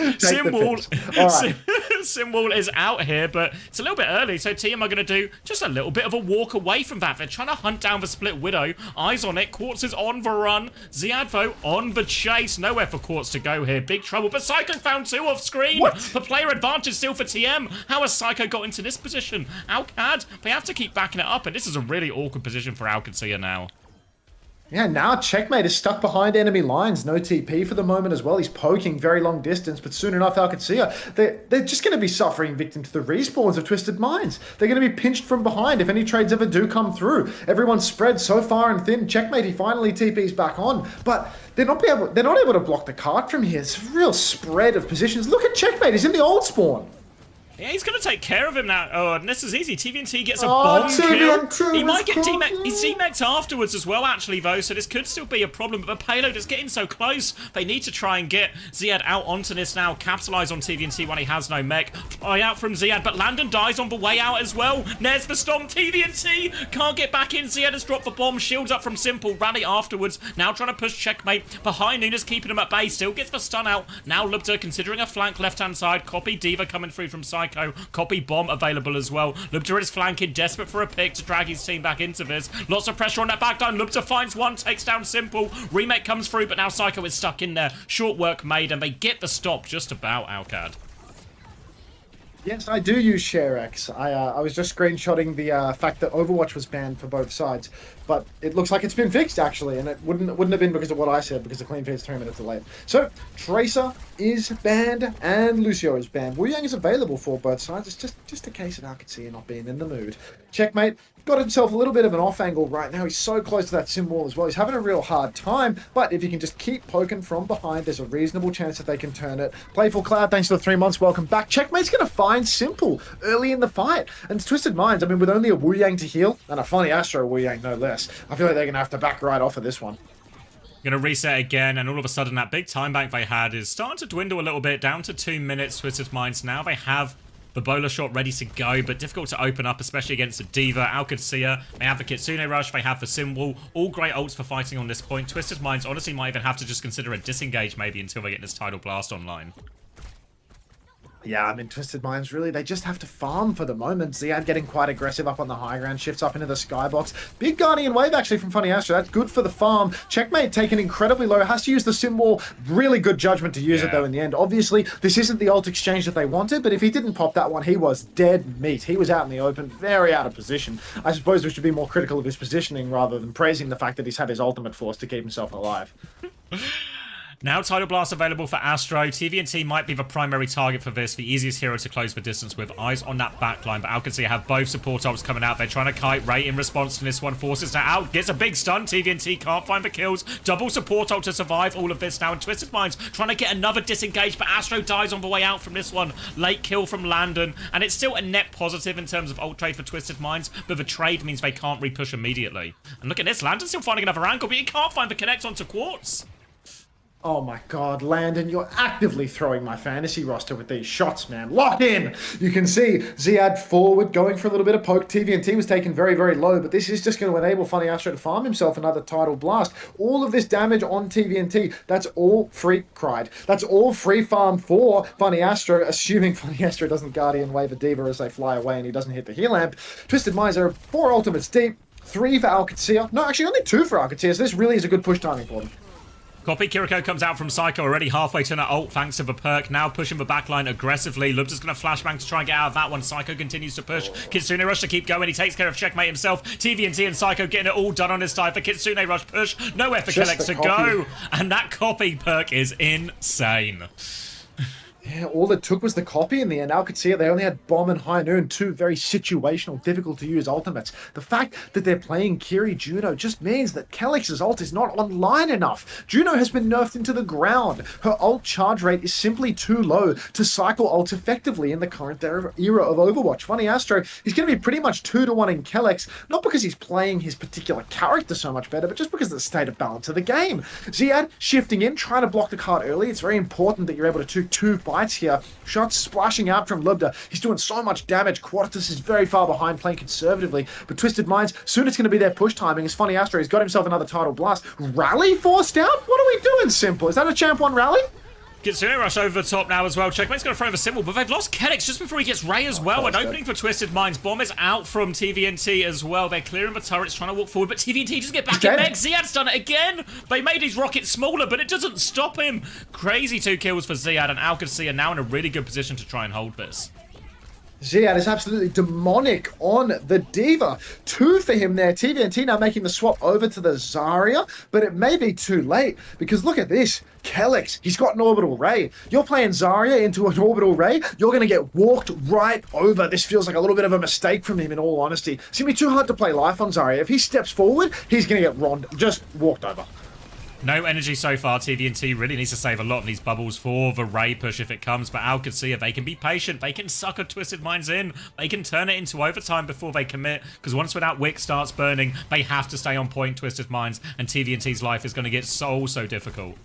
Simwall is out here, but it's a little bit early, so TM are going to do just a little bit of a walk away from that. They're trying to hunt down the split Widow. Eyes on it. Quartz is on the run. Ziad, though, on the chase. Nowhere for Quartz to go here. Big trouble, but Psycho found 2 off screen. What? The player advantage still for TM. How has Psycho got into this position? Alcad, they have to keep backing it up, and this is a really awkward position for Alcacia now. Yeah, now Checkmate is stuck behind enemy lines. No TP for the moment as well. He's poking very long distance, but soon enough, Alcacia, they're just going to be suffering victim to the respawns of Twisted Minds. They're going to be pinched from behind if any trades ever do come through. Everyone's spread so far and thin. Checkmate, he finally TP's back on, but they're not able to block the cart from here. It's a real spread of positions. Look at Checkmate. He's in the old spawn. Yeah, he's going to take care of him now. Oh, and this is easy. TVNT gets a bomb kill. He might get demech. He's demech'd afterwards as well, actually, though, so this could still be a problem. But the payload is getting so close. They need to try and get Ziad out onto this now. Capitalize on TVNT when he has no mech. Fly out from Ziad, but Landon dies on the way out as well. There's the stomp. TVNT can't get back in. Ziad has dropped the bomb. Shields up from Simple. Rally afterwards. Now trying to push Checkmate. Behind Nunes, keeping him at bay. Still gets the stun out. Now Lubter considering a flank left-hand side. Copy Diva coming through from Psycho. Copy bomb available as well. Lubter is flanking, desperate for a pick to drag his team back into this. Lots of pressure on that back line. Lubter finds one, takes down Simple. Remake comes through, but now Psycho is stuck in there. Short work made, and they get the stop just about, Alcad. Yes, I do use ShareX. I was just screenshotting the fact that Overwatch was banned for both sides, but it looks like it's been fixed actually, and it wouldn't have been because of what I said, because the clean feed is 3 minutes delayed. So Tracer is banned and Lucio is banned. Wu Yang is available for both sides. It's just a case of Alcacia not being in the mood. Checkmate got himself a little bit of an off angle right now. He's so close to that sim wall as well. He's having a real hard time, but if you can just keep poking from behind, there's a reasonable chance that they can turn it. Playful Cloud, thanks for the 3 months. Welcome back. Checkmate's going to find Simple early in the fight. And Twisted Minds, I mean, with only a Wu Yang to heal, and a funny Astro Wu Yang no less, I feel like they're going to have to back right off of this one. Gonna reset again, and all of a sudden that big time bank they had is starting to dwindle a little bit, down to 2 minutes. Twisted Minds now, they have the bowler shot ready to go, but difficult to open up, especially against a Diva. Alcacia, they have the Kitsune Rush, they have the Simwall. All great ults for fighting on this point. Twisted Minds honestly might even have to just consider a disengage maybe until they get this Tidal Blast online. Yeah, I mean, Twisted Minds, really, they just have to farm for the moment. Ziad getting quite aggressive up on the high ground, shifts up into the skybox. Big Guardian Wave, actually, from Funny Astro. That's good for the farm. Checkmate taken incredibly low. Has to use the sim wall. Really good judgment to use it, though, in the end. Obviously, this isn't the ult exchange that they wanted, but if he didn't pop that one, he was dead meat. He was out in the open, very out of position. I suppose we should be more critical of his positioning rather than praising the fact that he's had his ultimate force to keep himself alive. Now Tidal Blast available for Astro. TVNT might be the primary target for this, the easiest hero to close the distance with. Eyes on that backline, but Alcacia have both support ults coming out. They're trying to kite Ray in response to this one. Forces now out, gets a big stun. TVNT can't find the kills. Double support ult to survive all of this now. And Twisted Minds trying to get another disengage, but Astro dies on the way out from this one. Late kill from Landon, and it's still a net positive in terms of ult trade for Twisted Minds, but the trade means they can't repush immediately. And look at this, Landon's still finding another angle, but he can't find the connect onto Quartz. Oh my god, Landon, you're actively throwing my fantasy roster with these shots, man. Lock in! You can see Ziad forward, going for a little bit of poke. TVNT was taken very, very low, but this is just going to enable Funny Astro to farm himself another Tidal Blast. All of this damage on TVNT, that's all free cried. That's all free farm for Funny Astro, assuming Funny Astro doesn't Guardian Wave a Diva as they fly away and he doesn't hit the heal amp. Twisted Minds are 4 ultimates deep, 3 for Alcacia. No, actually only 2 for Alcacia, so this really is a good push timing for them. Copy Kiriko comes out from Psycho, already halfway to an ult thanks to the perk. Now pushing the backline aggressively. Lubda's going to flashbang to try and get out of that one. Psycho continues to push. Kitsune Rush to keep going. He takes care of Checkmate himself. TVNT and Psycho getting it all done on his side for Kitsune Rush push. Nowhere for Kellex to go. And that copy perk is insane. Yeah, all it took was the copy in the end. Al could see it. They only had Bomb and High Noon, two very situational, difficult to use ultimates. The fact that they're playing Kiri Juno just means that Kellex's ult is not online enough. Juno has been nerfed into the ground. Her ult charge rate is simply too low to cycle ults effectively in the current era of Overwatch. Funny Astro, he's going to be pretty much 2-1 in Kellex, not because he's playing his particular character so much better, but just because of the state of balance of the game. Ziad shifting in, trying to block the card early. It's very important that you're able to do two fights here. Shots splashing out from Lubda. He's doing so much damage. Quadratus is very far behind, playing conservatively. But Twisted Minds, soon it's going to be their push timing. As Funny Astro, he's got himself another title blast. Rally forced out? What are we doing, Simple? Is that a Champ 1 rally? Kitsune Rush over the top now as well. Checkmate's going to throw the symbol, but they've lost Kellex just before he gets Ray as well. An opening for Twisted Minds. Bomb is out from TVNT as well. They're clearing the turrets, trying to walk forward, but TVNT just get back in mech. Ziad's done it again. They made his rocket smaller, but it doesn't stop him. Crazy 2 kills for Ziad, and Alcacia are now in a really good position to try and hold this. Ziad is absolutely demonic on the Diva. 2 for him there. TVNT now making the swap over to the Zarya, but it may be too late because look at this. Kellex, he's got an orbital ray. You're playing Zarya into an orbital ray, you're going to get walked right over. This feels like a little bit of a mistake from him in all honesty. It's going to be too hard to play life on Zarya. If he steps forward, he's going to get just walked over. No energy so far. TVNT really needs to save a lot of these bubbles for the Ray push if it comes, but Al could see it. They can be patient. They can sucker Twisted Minds in. They can turn it into overtime before they commit, because once that wick starts burning, they have to stay on point, Twisted Minds, and TVNT's life is going to get so difficult.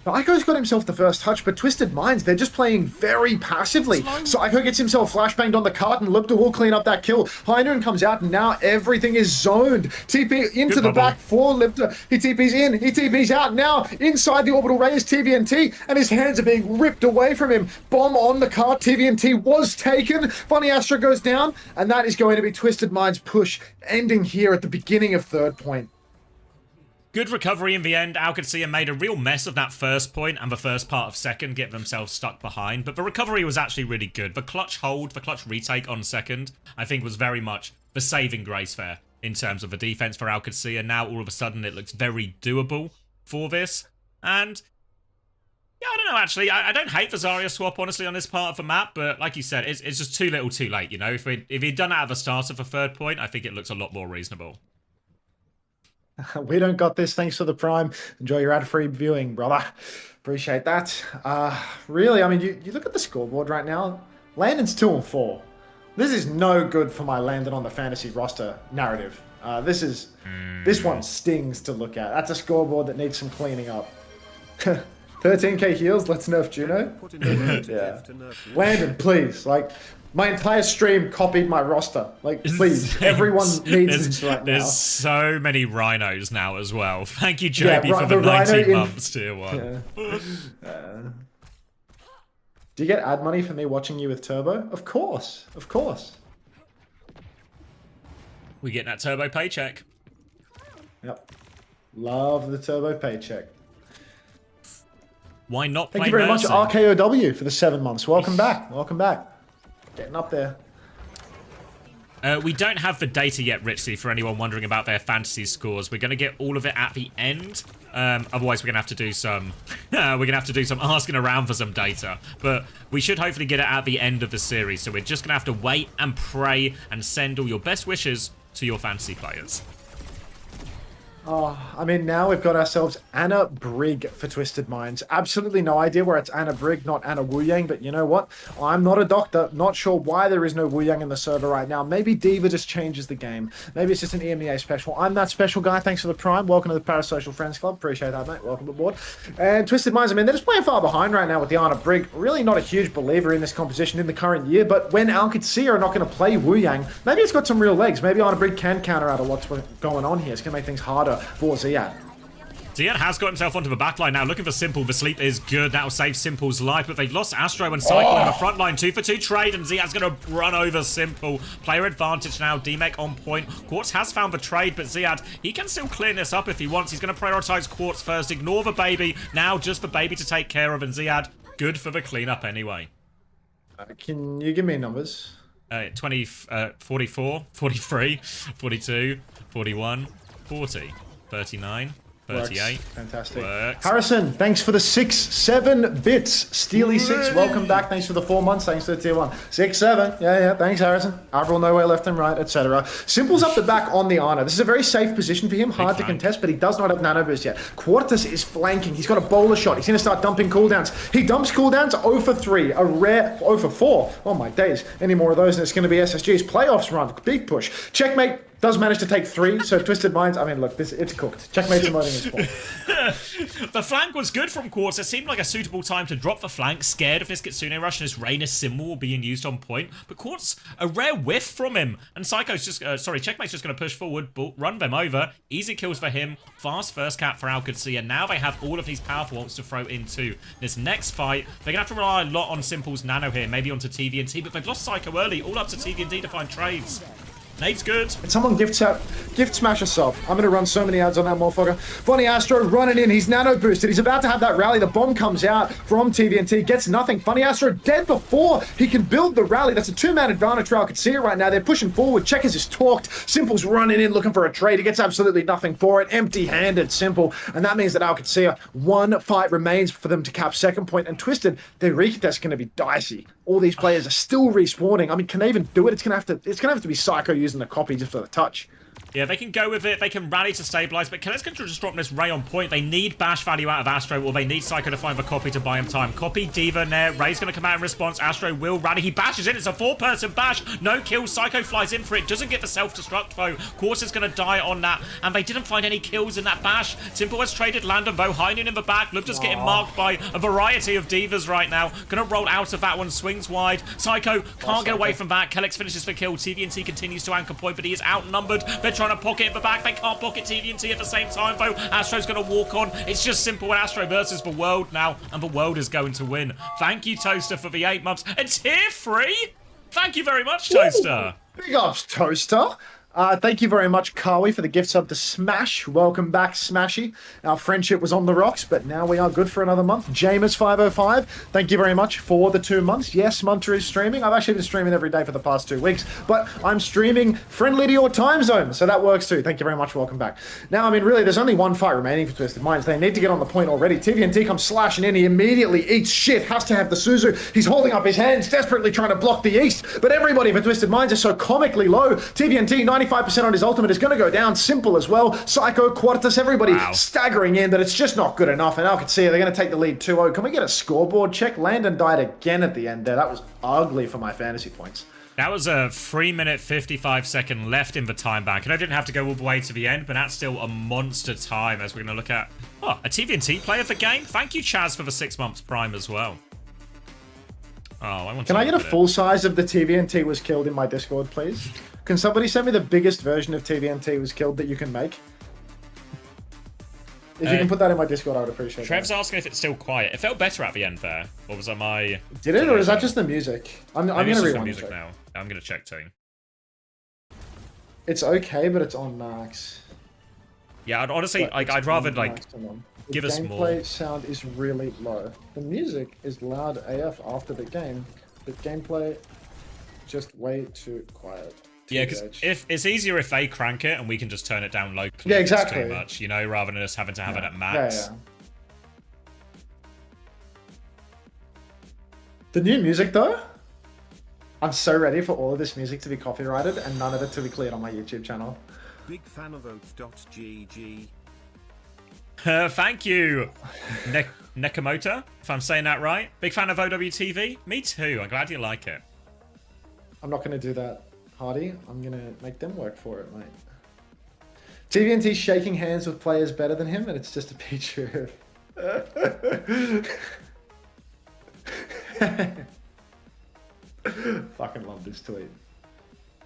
Psycho's got himself the first touch, but Twisted Minds, they're just playing very passively. Psycho gets himself flashbanged on the cart, and Lubda will clean up that kill. High Noon comes out, and now everything is zoned. TP into the back for Lubda. He TP's in, he TP's out. Now, inside the orbital ray is TVNT, and his hands are being ripped away from him. Bomb on the cart, TVNT was taken. Funny Astro goes down, and that is going to be Twisted Minds' push, ending here at the beginning of third point. Good recovery in the end. Alcacia made a real mess of that first point and the first part of second, getting themselves stuck behind. But the recovery was actually really good. The clutch hold, the clutch retake on second, I think was very much the saving grace there in terms of the defense for Alcacia. Now all of a sudden it looks very doable for this. And yeah, I don't know, actually. I don't hate the Zarya swap, honestly, on this part of the map. But like you said, it's just too little too late, you know? If he'd done it at the start of the third point, I think it looks a lot more reasonable. We don't got this. Thanks for the Prime. Enjoy your ad-free viewing, brother. Appreciate that. Really, I mean, you look at the scoreboard right now. Landon's 2-4. This is no good for my Landon on the fantasy roster narrative. This one stings to look at. That's a scoreboard that needs some cleaning up. 13k heals. Let's nerf Juno. Yeah. Landon, please. Like, my entire stream copied my roster. Like, please, everyone needs this right now. There's so many rhinos now as well. Thank you, JB, for the 19 months, tier 1. Yeah. Do you get ad money for me watching you with Turbo? Of course. Of course. We get that Turbo paycheck. Yep. Love the Turbo paycheck. Why not play Thank you very Mercy? much, RKOW, for the 7 months. Welcome back. Welcome back. Getting up there. We don't have the data yet, Richie, for anyone wondering about their fantasy scores. We're going to get all of it at the end. Otherwise, we're going to have to do some asking around for some data. But we should hopefully get it at the end of the series. So we're just going to have to wait and pray and send all your best wishes to your fantasy players. Oh, I mean, now we've got ourselves Anna Brig for Twisted Minds. Absolutely no idea where it's Anna Brig, not Anna Wu Yang, but you know what? I'm not a doctor. Not sure why there is no Wu Yang in the server right now. Maybe Diva just changes the game. Maybe it's just an EMEA special. I'm that special guy. Thanks for the Prime. Welcome to the Parasocial Friends Club. Appreciate that, mate. Welcome aboard. And Twisted Minds, I mean, they're just playing far behind right now with the Anna Brig. Really not a huge believer in this composition in the current year, but when Alcacia are not going to play Wu Yang, maybe it's got some real legs. Maybe Anna Brig can counter out a what's going on here. It's going to make things harder for Ziad. Dian has got himself onto the backline now, looking for Simple. The sleep is good. That'll save Simple's life, but they've lost Astro and Cycle on the front line. 2-for-2 trade, and Ziad's going to run over Simple. Player advantage now. DMEC on point. Quartz has found the trade, but Ziad, he can still clear this up if he wants. He's going to prioritize Quartz first. Ignore the baby. Now just the baby to take care of, and Ziad, good for the cleanup anyway. Can you give me numbers? 20, 44, 43, 42, 41, 40, 39, 38. Works. Fantastic. Works. Harrison, thanks for the 6-7 bits. Steely6, welcome back. Thanks for the 4 months. Thanks for the tier 1. 6-7. Yeah. Thanks, Harrison. Avril nowhere left and right, etc. Simple's up the back on the Ana. This is a very safe position for him. Hard to contest, but he does not have nano boost yet. Quartus is flanking. He's got a bowler shot. He's going to start dumping cooldowns. He dumps cooldowns 0 for 3. A rare 0 for 4. Oh my days. Any more of those and it's going to be SSG's playoffs run. Big push. Checkmate. Does manage to take 3, so Twisted Minds, I mean, look, it's cooked. Checkmate's emoting his fault. The flank was good from Quartz. It seemed like a suitable time to drop the flank, scared of this Kitsune rush and his Reyna symbol being used on point. But Quartz, a rare whiff from him. And Psycho's just, Checkmate's just going to push forward, run them over. Easy kills for him. Fast first cap for OWCS, and now they have all of these powerful ults to throw into this next fight. They're going to have to rely a lot on Simple's nano here, maybe onto TVNT, but they've lost Psycho early, all up to TVNT to find trades. Nate's good. And someone gift smash a sub. I'm going to run so many ads on that motherfucker. Funny Astro running in. He's nano boosted. He's about to have that rally. The bomb comes out from TVNT. Gets nothing. Funny Astro dead before he can build the rally. That's a 2-man advantage for OWCS right now. They're pushing forward. Checkers is talked. Simple's running in looking for a trade. He gets absolutely nothing for it. Empty-handed Simple. And that means that OWCS, 1 fight remains for them to cap second point. And Twisted, their recontest going to be dicey. All these players are still respawning. I mean, can they even do it? It's gonna have to be Psycho using the copy just for the touch. Yeah, they can go with it. They can rally to stabilize, but Kinetic Control just dropping this Ray on point. They need bash value out of Astro, or they need Psycho to find the copy to buy him time. Copy, Diva, Nair. Ray's going to come out in response. Astro will rally. He bashes in. It's a 4-person bash. No kills. Psycho flies in for it. Doesn't get the self-destruct foe. Quartz is going to die on that, and they didn't find any kills in that bash. Simple has traded Landon Bow. Heinen in the back. Lupta's getting marked by a variety of Divas right now. Going to roll out of that one. Swings wide. Psycho can't get away from that. Kellex finishes the kill. TVNT continues to anchor point, but he is outnumbered. They're trying to pocket in the back. They can't pocket TVNT at the same time, though. Astro's going to walk on. It's just Simple and Astro versus the world now, and the world is going to win. Thank you, Toaster, for the 8 months. And tier 3? Thank you very much, Toaster. Ooh, big ups, Toaster. Thank you very much, Kawi, for the gift sub to Smash. Welcome back, Smashy. Our friendship was on the rocks, but now we are good for another month. James505, thank you very much for the 2 months. Yes, Munter is streaming. I've actually been streaming every day for the past 2 weeks, but I'm streaming friendly to your time zone, so that works too. Thank you very much. Welcome back. Now, I mean, really, there's only 1 fight remaining for Twisted Minds. They need to get on the point already. TVNT comes slashing in. He immediately eats shit. Has to have the Suzu. He's holding up his hands, desperately trying to block the East, but everybody for Twisted Minds is so comically low. TVNT, 95% on his ultimate is going to go down. Simple as well. Psycho, Quartus, everybody staggering in, but it's just not good enough. And OWCS, they're going to take the lead 2-0. Can we get a scoreboard check? Landon died again at the end there. That was ugly for my fantasy points. That was a 3-minute 55-second left in the time bank. And I didn't have to go all the way to the end, but that's still a monster time as we're going to look at a TVNT player for game. Thank you, Chaz, for the 6 months prime as well. Oh, I want. Can I get a full size of the TVNT was killed in my Discord, please? Can somebody send me the biggest version of TVNT was killed that you can make? If you can put that in my Discord, I would appreciate it. Trev's asking if it's still quiet. It felt better at the end there. Or was that my... Did it, or is that just the music? I'm going to rewind the music now. I'm going to check too. It's okay, but it's on max. Yeah, I'd honestly... I'd rather, like, give us more. The gameplay sound is really low. The music is loud AF after the game, but gameplay just way too quiet. Yeah, because if it's easier if they crank it and we can just turn it down locally. Yeah, if exactly. It's too much, you know, rather than us having to have it at max. Yeah. The new music, though, I'm so ready for all of this music to be copyrighted and none of it to be cleared on my YouTube channel. Big fan of oats.gg. Thank you, Nekamoto, if I'm saying that right. Big fan of OWTV? Me too. I'm glad you like it. I'm not going to do that, Hardy. I'm going to make them work for it, mate. TVNT's shaking hands with players better than him, and it's just a picture of... Fucking love this tweet.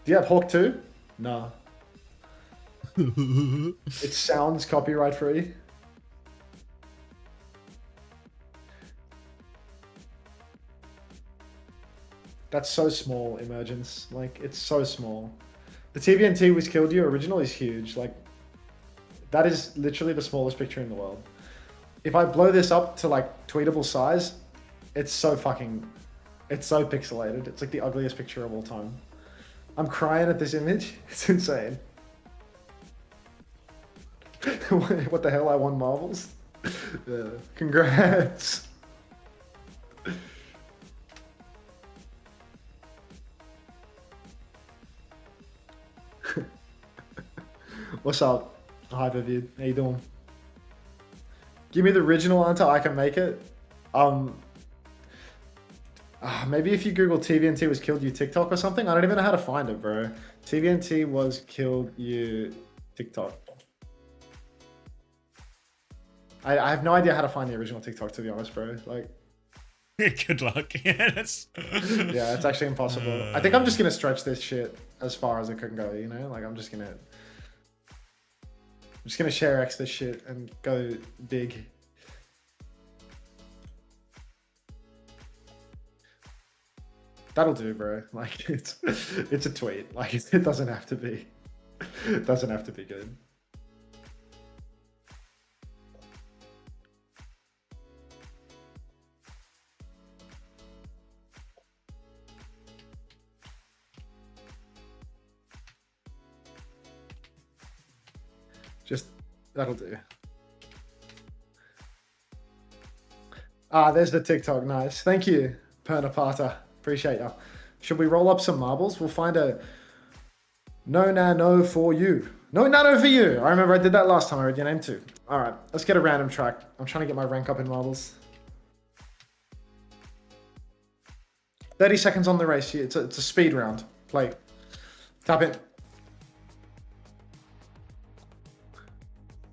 Do you have Hawk 2? No. It sounds copyright free. That's so small, Emergence. Like, it's so small. The TVNT which killed you original is huge. Like, that is literally the smallest picture in the world. If I blow this up to like tweetable size, it's so pixelated. It's like the ugliest picture of all time. I'm crying at this image. It's insane. What the hell? I won marbles. Yeah. Congrats. What's up, Hyperview? How you doing? Give me the original until I can make it. Maybe if you Google TVNT was killed you TikTok or something. I don't even know how to find it, bro. TVNT was killed you TikTok. I have no idea how to find the original TikTok, to be honest, bro. Like, good luck. Yeah, yeah, it's actually impossible. I think I'm just gonna stretch this shit as far as it can go. You know, like I'm just gonna share X this shit and go big. That'll do, bro. Like it's a tweet. Like it doesn't have to be. It doesn't have to be good. Just that'll do. There's the TikTok. Nice. Thank you, Pernapata. Appreciate ya. Should we roll up some marbles? We'll find a no nano for you. No nano for you. I remember I did that last time. I read your name too. All right, let's get a random track. I'm trying to get my rank up in marbles. 30 seconds on the race. It's a speed round. Play. Tap in.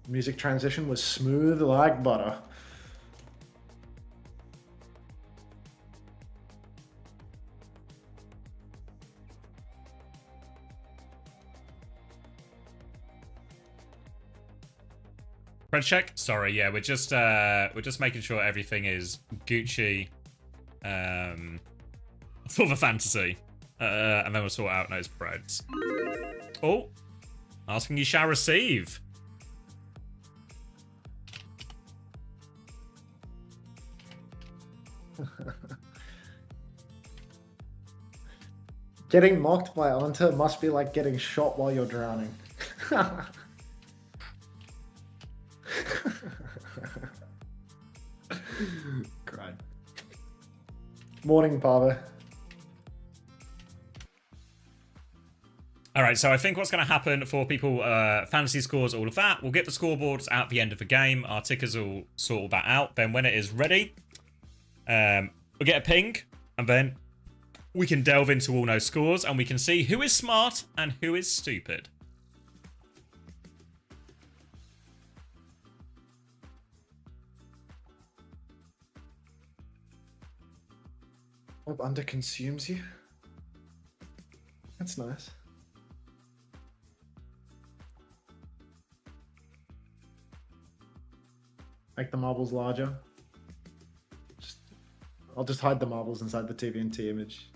Music transition was smooth like butter. Friend check. Sorry, yeah, we're just making sure everything is Gucci, for the fantasy, and then we'll sort out those breads. Oh, asking you shall receive. Getting mocked by Anta must be like getting shot while you're drowning. Cried. Morning, Pava. All right, so I think what's going to happen for people, fantasy scores, all of that, we'll get the scoreboards at the end of the game. Our tickers will sort all that out. Then when it is ready, we'll get a ping, and then we can delve into all those scores, and we can see who is smart and who is stupid. Hope under consumes you. That's nice. Make the marbles larger. I'll just hide the marbles inside the TVNT image.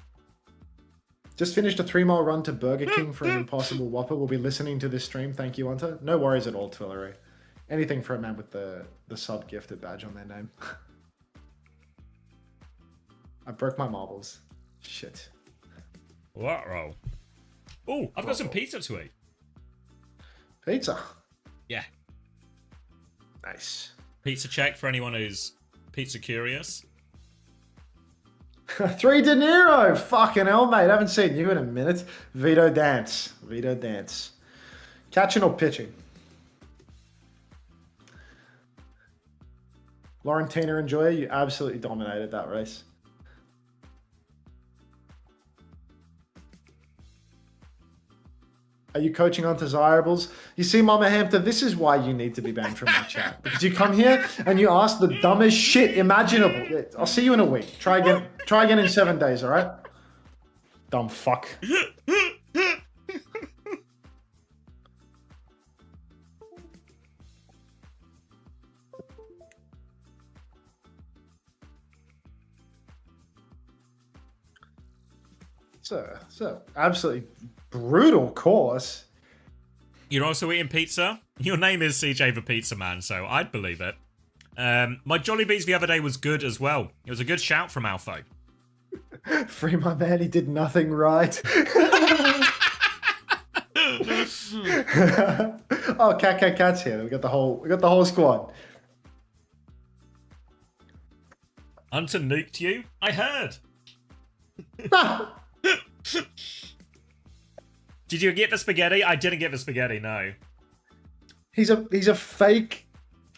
Just finished a 3-mile run to Burger King for an Impossible Whopper. We'll be listening to this stream. Thank you, Hunter. No worries at all, Twillery. Anything for a man with the sub-gifted badge on their name. I broke my marbles. Shit. What roll? Oh, I've got some pizza to eat. Pizza. Yeah. Nice. Pizza check for anyone who's pizza curious. 3 De Niro. Fucking hell, mate. I haven't seen you in a minute. Vito dance. Vito dance. Catching or pitching? Laurentina and Joya, you absolutely dominated that race. Are you coaching on desirables? You see, Mama Hampton, this is why you need to be banned from my chat. Because you come here and you ask the dumbest shit imaginable. I'll see you in a week. Try again in 7 days, all right? Dumb fuck. It's a absolutely brutal course. You're also eating pizza? Your name is CJ the Pizza Man, so I'd believe it. My Jolly Beats the other day was good as well. It was a good shout from Alpho. Free my man, he did nothing right. Oh, Cat's here. We got the whole squad. Hunter nuked you? I heard. Did you get the spaghetti? I didn't get the spaghetti, no. He's a fake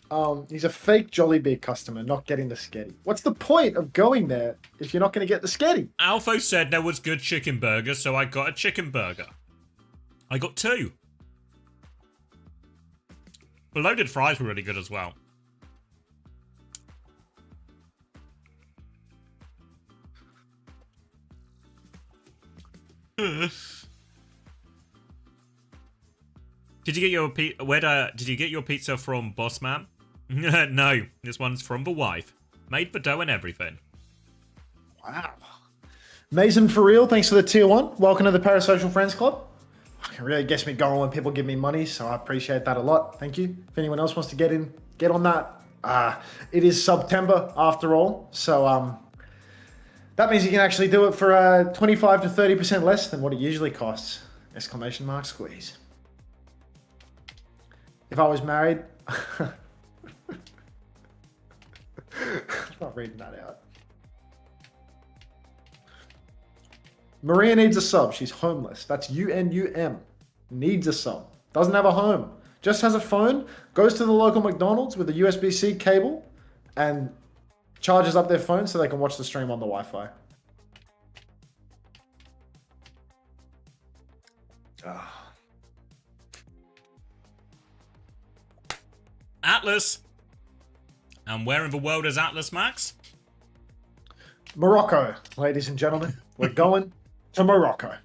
Jollibee customer not getting the sketty. What's the point of going there if you're not going to get the sketty? Alpho said there was good chicken burger, so I got a chicken burger. I got 2. The loaded fries were really good as well. Did you get your did you get your pizza from Boss Man? No, this one's from the wife. Made the dough and everything. Wow. Mason for real, thanks for the tier 1. Welcome to the Parasocial Friends Club. It really gets me going when people give me money, so I appreciate that a lot. Thank you. If anyone else wants to get on that. It is September after all, so that means you can actually do it for 25 to 30% less than what it usually costs. ! Squeeze. If I was married, I'm not reading that out. Maria needs a sub. She's homeless. That's UNUM. Needs a sub. Doesn't have a home. Just has a phone. Goes to the local McDonald's with a USB-C cable and charges up their phone so they can watch the stream on the Wi-Fi. Atlas. And where in the world is Atlas, Max? Morocco, ladies and gentlemen. We're going to Morocco.